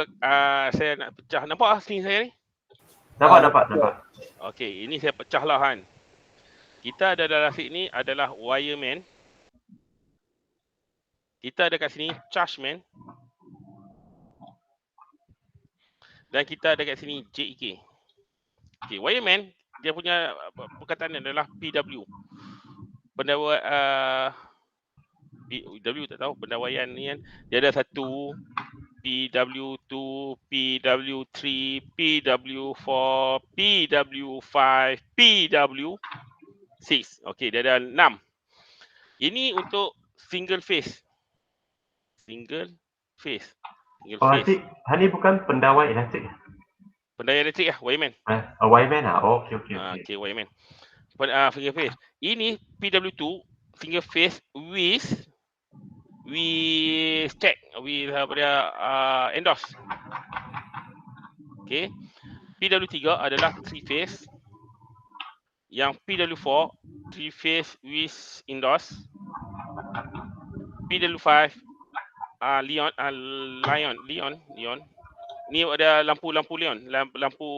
saya nak pecah. Nampak screen saya ni? Dapat. Okay, ini saya pecah lah kan. Kita ada dalam sini adalah wireman. Kita ada kat sini chargeman. Dan kita ada kat sini JEK. Okay, wireman, dia punya perkataan adalah PW. PW tak tahu, pendawaian ni kan. Dia ada satu, PW2, PW3, PW4, PW5, PW6. Okey, dia ada 6. Ini untuk single phase. Nanti Hani bukan pendawai elektrik. Pendaya elektrik lah, wireman. Wireman Okay. Okay, wireman. Single phase. Ini PW2 single phase with check, with endorse. Okay. PW3 adalah 3 phase. Yang PW4 3 phase with endorse. PW5 Leon. Ni ada lampu Leon, lampu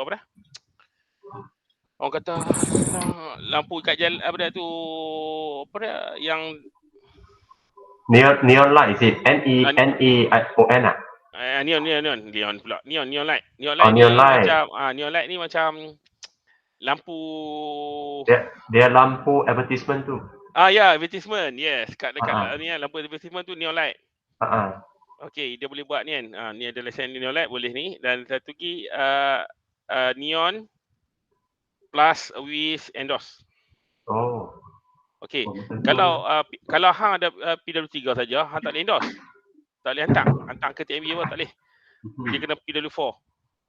apa dah? Orang kata lampu kat jalan apa dah tu, apa dah yang neon light is it? NEON Neon pula. Neon light. Neon light. Macam neon light ni macam lampu dia lampu advertisement tu. Ya, advertisement. Yes, kat ni lampu advertisement tu neon light. Okey, dia boleh buat ni kan. Ni ada lesen neon light boleh ni, dan satu lagi neon plus with endorse. Okey. Kalau hang ada PW3 saja, hang tak boleh endorse. Tak boleh hantar ke TMB apa, tak boleh. dia kena PW4.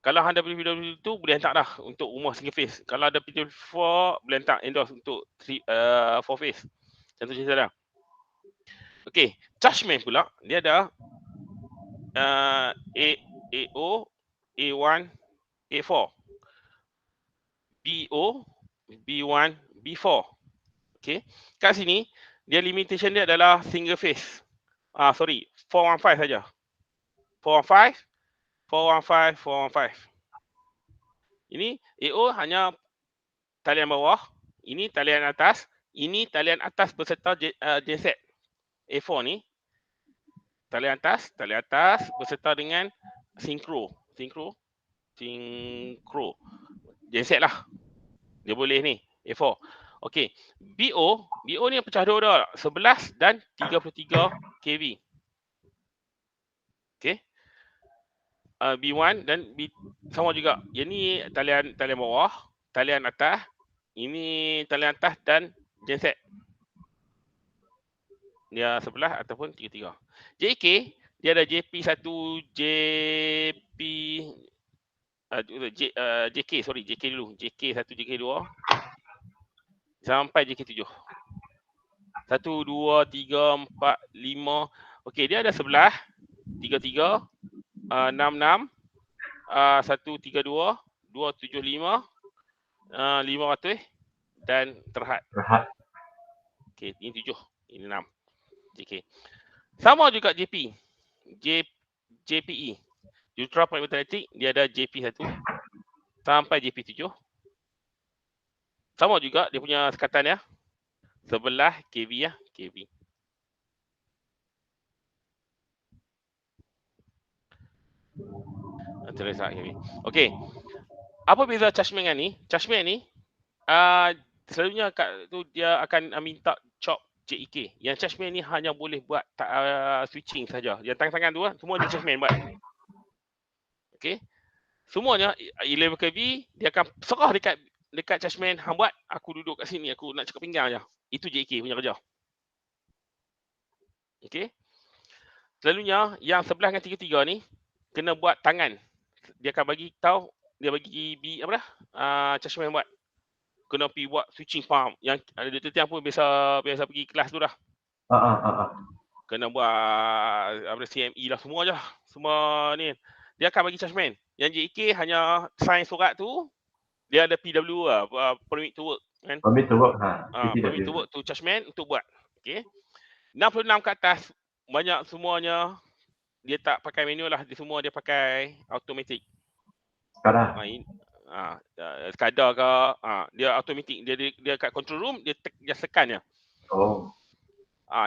Kalau anda pilih PW2 boleh hantar dah untuk rumah single phase. Kalau ada PW4 boleh hantar endorse untuk 4 phase. Macam tu cerita dah. Okey, chargeman pula dia ada AO, A1, A4. BO, B1, B4. Okey. Kat sini dia limitation dia adalah single phase. 415 saja. 415, 415, 415. Ini AO hanya talian bawah, ini talian atas, ini talian atas beserta genset. A4 ni talian atas beserta dengan sinkro. Genset lah. Dia boleh ni, A4. Okey, BO ni pecah dua dah, 11 dan 33 kV. Okey. B1 dan B sama juga. Yang ni talian bawah, talian atas, ini talian atas dan genset. Dia 11 ataupun 33. JK dia ada JK1, JK dulu. JK1, JK2 sampai JK7. 1, 2, 3, 4, 5. Okey, dia ada 11, 33, 66, 132, 275, 500 dan terhad. Okey, ini 7, ini 6. JK. Sama juga JPE. Ultra Private Electric dia ada JP1 sampai JP7. Sama juga dia punya sekatan ya. 11 kV ya, kV. Terletak kV. Okey. Apa beza chargeman dengan ni? Chargeman ni selalunya kat tu dia akan minta chop JEK. Yang chargeman ni hanya boleh buat switching saja. Yang tangan-tangan tu semua dia chargeman buat. Okey. Semuanya 11 kV dia akan serah dekat chargeman hang buat. Aku duduk kat sini, aku nak cakap pinggang je. Itu JEK punya kerja. Okey. Selalunya yang 11 dengan 33 ni kena buat tangan. Dia akan bagi tahu, dia bagi chargeman buat. Kena pergi buat switching pump. Yang ada Dr. Tiang pun biasa pergi kelas tu dah. Kena buat CME lah, semua je. Semua ni. Dia akan bagi chargeman. Yang JK hanya sign surat tu, dia ada PW lah, permit to work kan. Permit to work permit to work tu chargeman untuk buat. Okey. 66 ke atas banyak semuanya dia tak pakai manual lah, dia pakai automatic. Sekadar. Sekadar ke, dia automatic. Dia kat control room dia tekan je.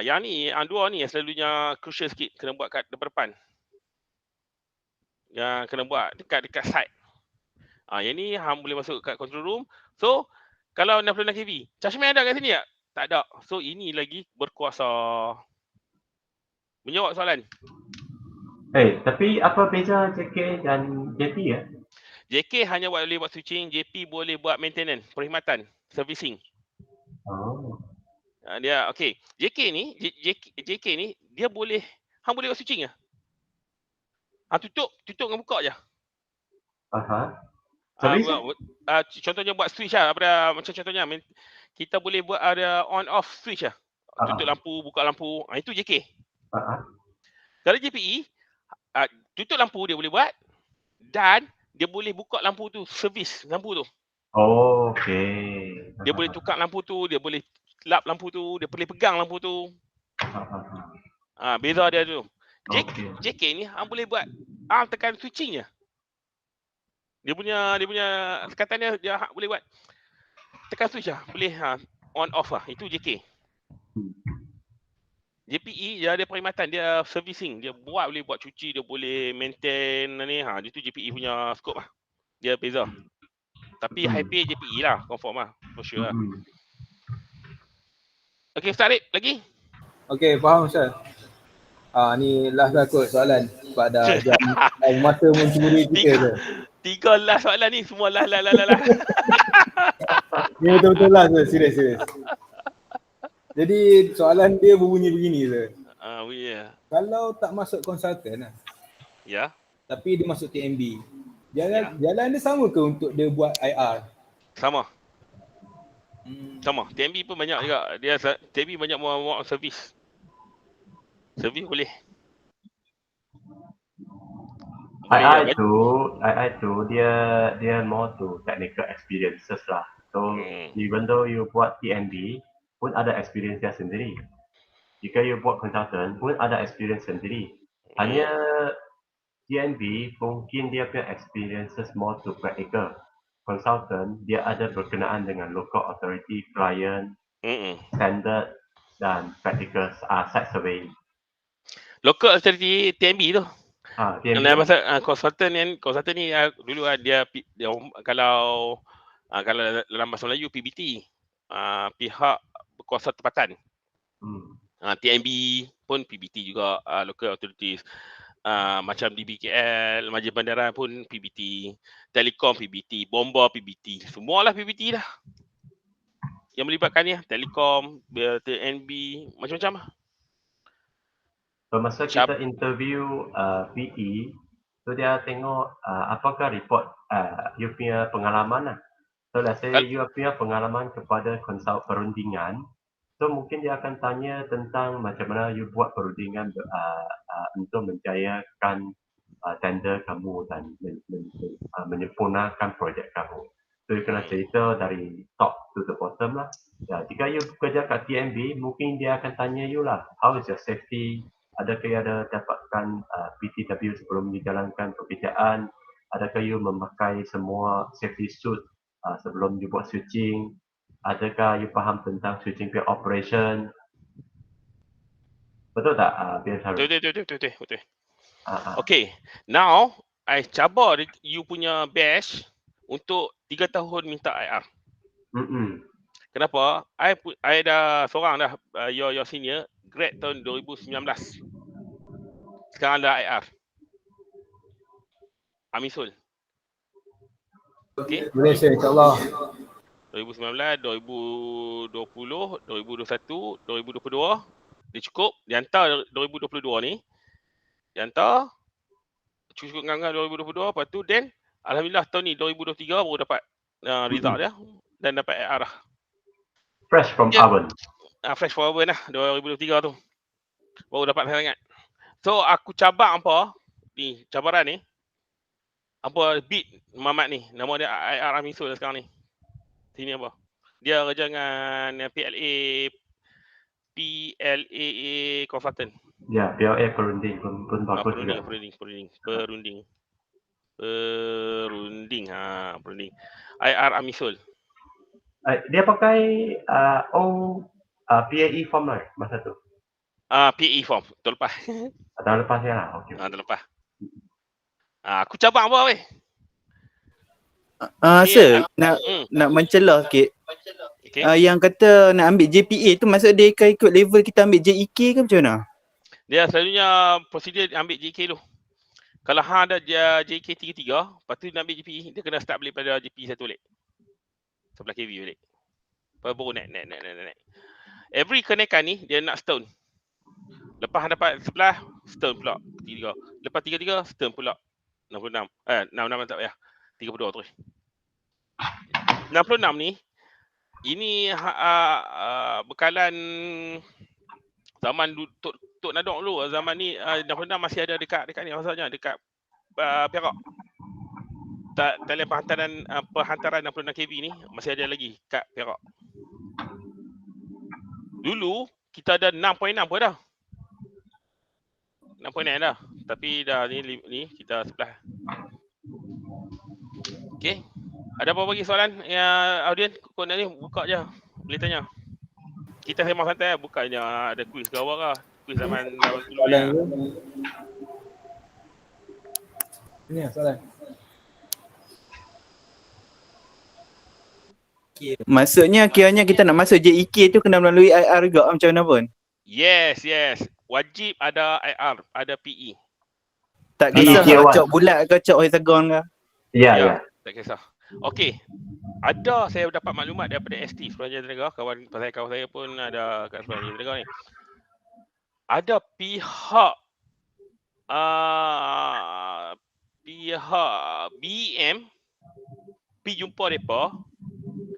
Yang ni, dua ni selalunya crucial sikit, kena buat kat depan. Yang kena buat dekat side. Yang ni hang boleh masuk kat control room. So, kalau 66 kV, chargeman ada kat sini tak? Tak ada. So, ini lagi berkuasa. Menjawab soalan. Tapi apa beza JK dan JP ya? JK hanya boleh buat switching, JP boleh buat maintenance, perkhidmatan, servicing. Dia okey. JK ni dia boleh, hang boleh buat switching je. Tutup dengan buka je. Contohnya buat switch lah, macam contohnya kita boleh buat ada on off switch lah. Tutup lampu, buka lampu. Itu JK. Kalau JPE, tutup lampu dia boleh buat dan dia boleh buka lampu tu, servis lampu tu. Okey. Dia boleh tukar lampu tu, dia boleh lap lampu tu, dia boleh pegang lampu tu. Beza dia tu. JK ni hang boleh buat, tekan switching je. Dia punya sekatan dia boleh buat tekan switch lah, boleh on off lah. Itu JK. JPE dia ada perkhidmatan, dia servicing, dia boleh buat cuci, dia boleh maintain ni. Itu JPE punya scope lah. Dia beza. Tapi high pay JPE lah, confirm lah, for sure lah. Okey, Ustaz Arif, lagi? Okey, faham Ustaz. Ni last lah kot soalan. Sebab dah jam masa mencuri kita tu. 3 last soalan ni, semua last. Ni betul-betul last tu, serius. Jadi soalan dia berbunyi begini je. Ya. Kalau tak masuk konsultan lah. Ya. tapi dia masuk TMB. Jalan dia sama ke untuk dia buat IR? Sama. Sama. TMB pun banyak juga. TMB banyak muat servis. Servis boleh. II tu dia more to technical experiences lah. So even though you buat TMB pun ada experience dia sendiri. Jika you buat consultant pun ada experience sendiri. Hanya TMB mungkin dia punya experiences more to practical. Consultant dia ada berkenaan dengan local authority, client, standard dan practical site surveying. Local authority TMB tu. TMB. Pasal konsultan ni dulu dia kalau dalam bahasa Melayu PBT, pihak berkuasa tempatan. TMB pun PBT juga, local authorities. Macam DBKL, Majlis Bandaran pun PBT, Telekom PBT, Bomba PBT, semualah PBT dah. Yang melibatkan ni Telekom, TNB, macam-macam lah. So masa kita interview PE, so dia tengok apakah report you punya pengalaman lah. So let's say you punya pengalaman kepada konsult perundingan, so mungkin dia akan tanya tentang macam mana you buat perundingan untuk menjayakan tender kamu dan menyempurnakan projek kamu. So you kena cerita dari top to the bottom lah. Jika you kerja kat TMB, mungkin dia akan tanya you lah, how is your safety? Adakah you ada dapatkan PTW sebelum dijalankan pekerjaan? Adakah you memakai semua safety suit sebelum you buat switching? Adakah you faham tentang switching peer operation? Betul tak? Betul. Okay, now I cabar you punya batch untuk 3 tahun minta IR. Kenapa? I dah seorang dah, your senior, grad tahun 2019. Sekarang dah IR. Amisul. Okay? Boleh share insyaAllah. 2019, 2020, 2021, 2022. Dia cukup. Dia hantar 2022 ni. Dia hantar. Cukup dengan 2022. Lepas tu, then Alhamdulillah tahun ni 2023 baru dapat result dia. Dan dapat IR lah. Fresh from oven. Fresh from oven lah 2023 tu. Baru dapat sangat. So aku cabar apa ni, cabaran ni. Apa beat Mamat ni. Nama dia IR Amisul sekarang ni. Sini apa? Dia kerja dengan PLA Consultant. Ya, PLA perunding pun bagus juga. Perunding. Perunding. IR Amisul. Dia pakai PAE form lah masa tu. PAE form, terlepas. Dah lepas ya lah. Okey. Terlepas. Aku cabar apa weh? Sir, nak mencelah sikit. Okay. Yang kata nak ambil JPA tu maksud dia ikut level kita ambil JEK ke macam mana? Dia selalunya prosedur ambil JK tu. Kalau hang ada JK 33, lepas tu nak ambil JPE, dia kena start balik pada JPE 1 balik. 11 kV balik. Baru naik. Every kenaikan ni dia nak setahun. Lepas hang dapat 11, setahun pula. 33. Lepas 33, setahun pula. 66. 66 tak payah. 32 terus. 66 ni, ini bekalan zaman Tok Nadok dulu. Zaman ni 66 masih ada dekat ni maksudnya dekat Perak. Talian perhantaran 66 kV ni masih ada lagi kat Perak. Dulu kita ada 6.6 pun dah. 6.6 dah. Tapi dah ni kita sebelah. Okey. Ada apa lagi soalan audien? Kau nak ni buka je. Boleh tanya. Kita sembang santai, bukannya ada kuis ke awak lah. Kuis zaman dulu ya. Ni soalan. Maksudnya kiranya kita nak masuk JEK tu kena melalui IR juga macam mana pun? Yes. Wajib ada IR, ada PE. Tak kisah kalau cok bulat ke cok hexagon ke? Ya. Tak kisah. Okey. Ada saya dapat maklumat daripada ST Sekolah Negara, kawan saya pun ada kat Sekolah Negara ni. Ada pihak pihak BEM pergi jumpa mereka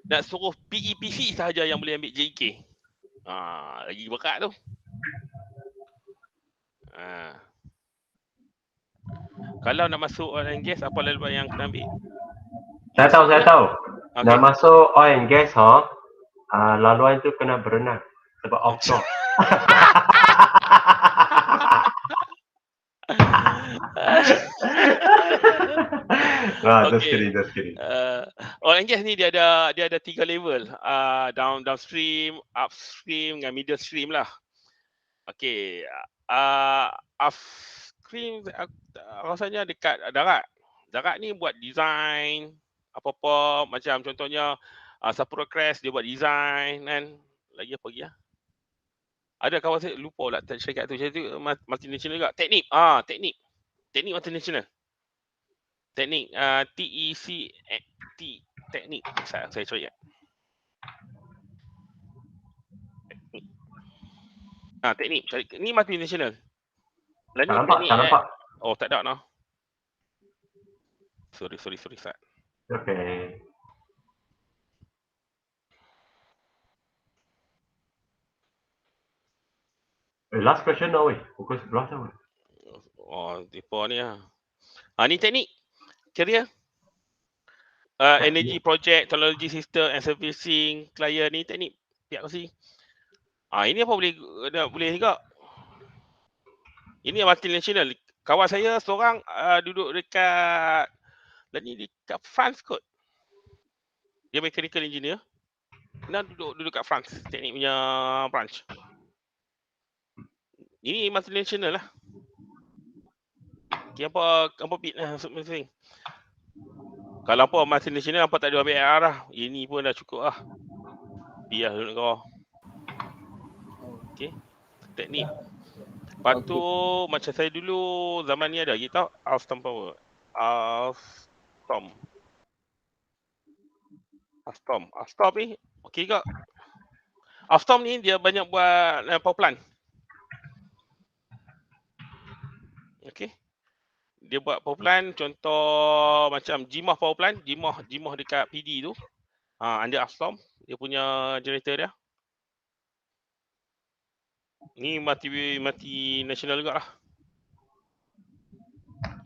nak suruh PEPC sahaja yang boleh ambil JK. Lagi berat tu. Kalau nak masuk oil and gas, apa laluan yang kena ambil? Saya tahu. Okay. Nak masuk oil and gas, laluan tu kena berenang sebab offshore. Just kidding. Oil and gas ni dia ada 3 level. Downstream, upstream dengan middle stream lah. Okey. Upstream rasanya dekat darat. Darat ni buat design apa-apa macam contohnya Sapura Crest dia buat design kan. Lagi apa lagi? Ada kawan saya lupa lah syarikat tu. Syarikat tu multinational juga. Teknik. Teknik multinational. Teknik TECT teknik. Saya cari ya. Teknik. Ni multinational. Tak nampak. Oh, tak ada noh. Sorry Sat. Okay. Last question now pukul 11 dah. Tipu ni lah. Ni teknik. Career. Energy project, technology system and servicing client ni teknik pihak kongsi. Ini apa boleh juga. Ini multinational. Kawan saya seorang duduk dekat France kot. Dia mechanical engineer. Dan duduk kat France, teknik punya branch. Ini multinational lah. Apa bid lah masing-masing. Kalau apa multinational apa tak ada ambil AR lah. Ini pun dah cukup lah. Biar duduk kau. Okey. Teknik. Lepas tu macam saya dulu zaman ni ada lagi tau Alstom Power. Alstom ni okey ke? Alstom ni dia banyak buat power plant. Okey. Dia buat power plant contoh macam Jimah power plant, Jimah dekat PD tu. Under Alstom dia punya generator dia. Ni mati nasional juga lah.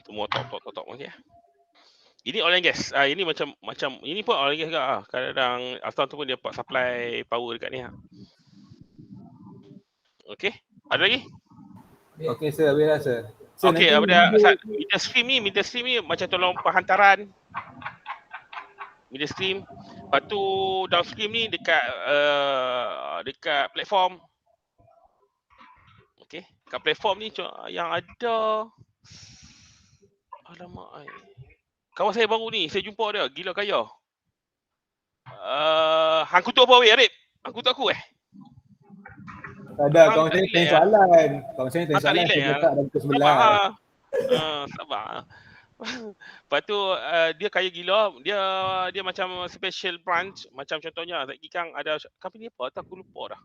Semua top okey. Ini oil and gas. Ini macam ini pun oil and gas juga lah. Kadang-kadang Alstom tu pun dia buat supply power dekat ni lah. Okey. Ada lagi? Okey sir, habis dah sir. Okey, middle stream ni macam tolong penghantaran. Middle stream. Lepas tu downstream ni dekat platform. Okey, kat platform ni yang ada alamak kawan saya baru ni, saya jumpa dia, gila kaya. Hang kutuk apa weh Arif? Hang kutuk aku Tak ada, kawan saya tanya soalan. Kawan saya tanya soalan, saya letak dalam pukul 11. Sabar. Lepas tu dia kaya gila, dia macam special branch, macam contohnya Kang ada company apa tak aku lupa dah.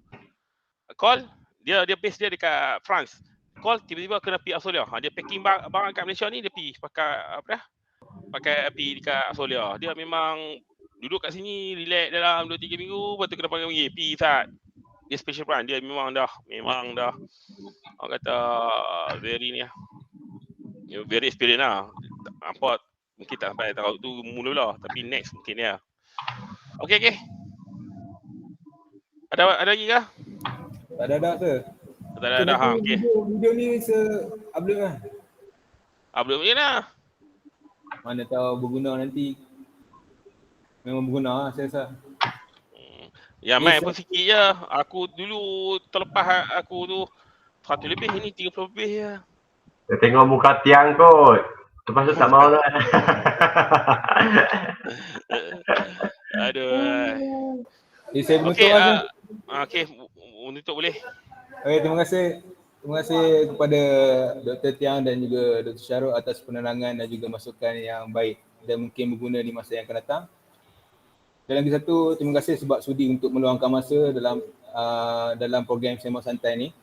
Call dia base dia dekat France. Call tiba-tiba kena pergi Australia. Dia packing barang kat Malaysia ni dia pergi pakai api dekat Australia. Dia memang duduk kat sini relax dalam 2-3 minggu, lepas tu kena panggil pergi Sat. Dia special brand, dia memang dah orang kata very ni lah. Very experience lah. Apa mungkin tak sampai tahu tu mula-mula, tapi next mungkin ya. Okey. Ada lagi ke? Tak ada sir. Tak ada. Okey. Video ni upload lah. Upload je lah. Mana tahu berguna nanti. Memang berguna lah saya rasa. Ya main pun sikit je. Aku dulu terlepas aku tu 100 lebih, ini 30 lebih je. Dia tengok muka tiang kot. Lepas tu tak mau lah. Aduh. Saya menutup lah. Okey, menutup boleh. Okay, terima kasih kepada Dr. Tiang dan juga Dr. Syarul atas penerangan dan juga masukan yang baik dan mungkin berguna di masa yang akan datang. Dan lagi satu, terima kasih sebab sudi untuk meluangkan masa dalam program Sembang Santai ni.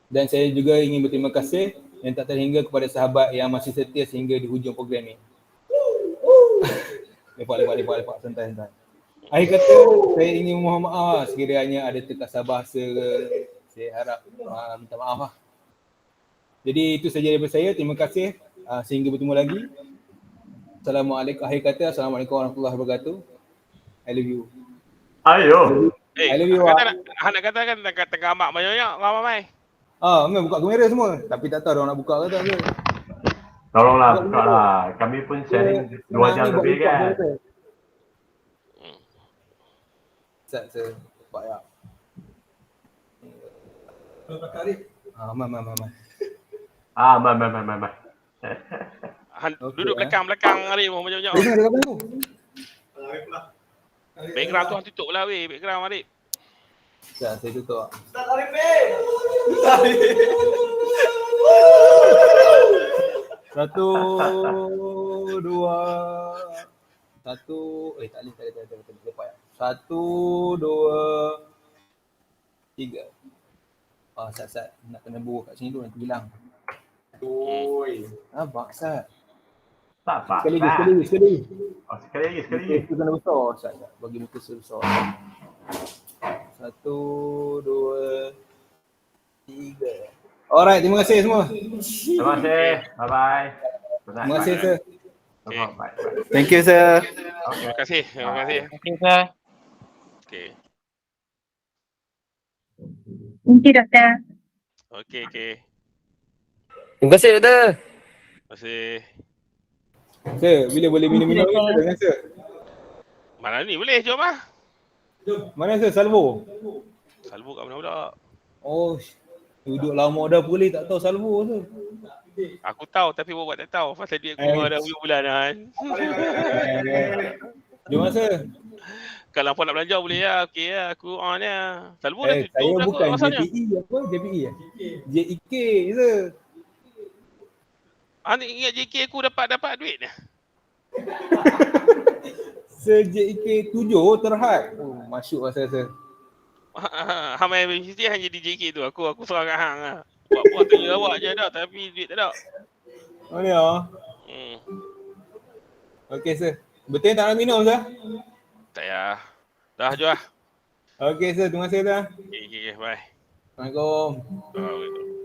Dan saya juga ingin berterima kasih yang tak terhingga kepada sahabat yang masih setia sehingga di hujung program ni. Lepak, santai. Akhir kata, saya ingin memohon maaf sekiranya ada terkasar bahasa ke. Saya harap minta maaf lah. Jadi itu saja daripada saya. Terima kasih. Sehingga bertemu lagi. Assalamualaikum. Akhir kata, Assalamualaikum warahmatullahi wabarakatuh. I love you. Ayo. I love you. Nak kata kan tengah amak banyak-banyak ramai. Memang buka kamera semua. Tapi tak tahu orang nak buka ke tak ke. Tolonglah buka lah. Kami pun sharing 2 jam lebih kan. Saya buat ya. Mai. Mai. Duduk belakang Arif banyak-banyak. Ini ada apa tu? Background tu hang tutup lah weh, background Arif. Saya tutup. Ustaz Arif ni. Satu, dua, satu. Tak boleh. Lepas ya. 1, 2, 3. Sat. Nak kena buruh kat sini tu nanti bilang. Oi. Abang Sat. Tak apa. Sekali lagi. Sekali lagi. Itu kena besar. Sat. Bagi muka sebesar. 1, 2, 3. Alright, terima kasih semua. Terima kasih. Bye-bye. Terima kasih sir. Bye. Thank you, sir. Terima kasih. Okay, sir. Okey. Thank you, Doktor. Okey. Terima kasih, Doktor. Terima kasih. Sir, bila boleh minum-minum ni sir dengan sir? Mana ni boleh jom ah. Mana sir? Salvo? Salvo kat mana pula? Oh, duduk lama dah boleh tak tahu salvo sir. Aku tahu tapi buat tak tahu. Pasal duit aku dah bulan kan. Jom sir. Kalau apa nak belanja boleh lah. Okey lah. Aku on lah. Salvo dah tutup Saya dah bukan kot rasanya. JPE JEK sir. Ni ingat JK aku dapat duit ni. Sir JEK 7 terhad. Masuk lah sir. Hamai universiti hanya di JK tu. Aku serang kat hang lah. Buat tanya awak je dah tapi duit tak ada. Oh ni Okey sir. Betul tak nak minum sir? Tak payah. Dah jom lah. Okey sir, terima kasih sir. Okey, bye. Assalamualaikum. Assalamualaikum.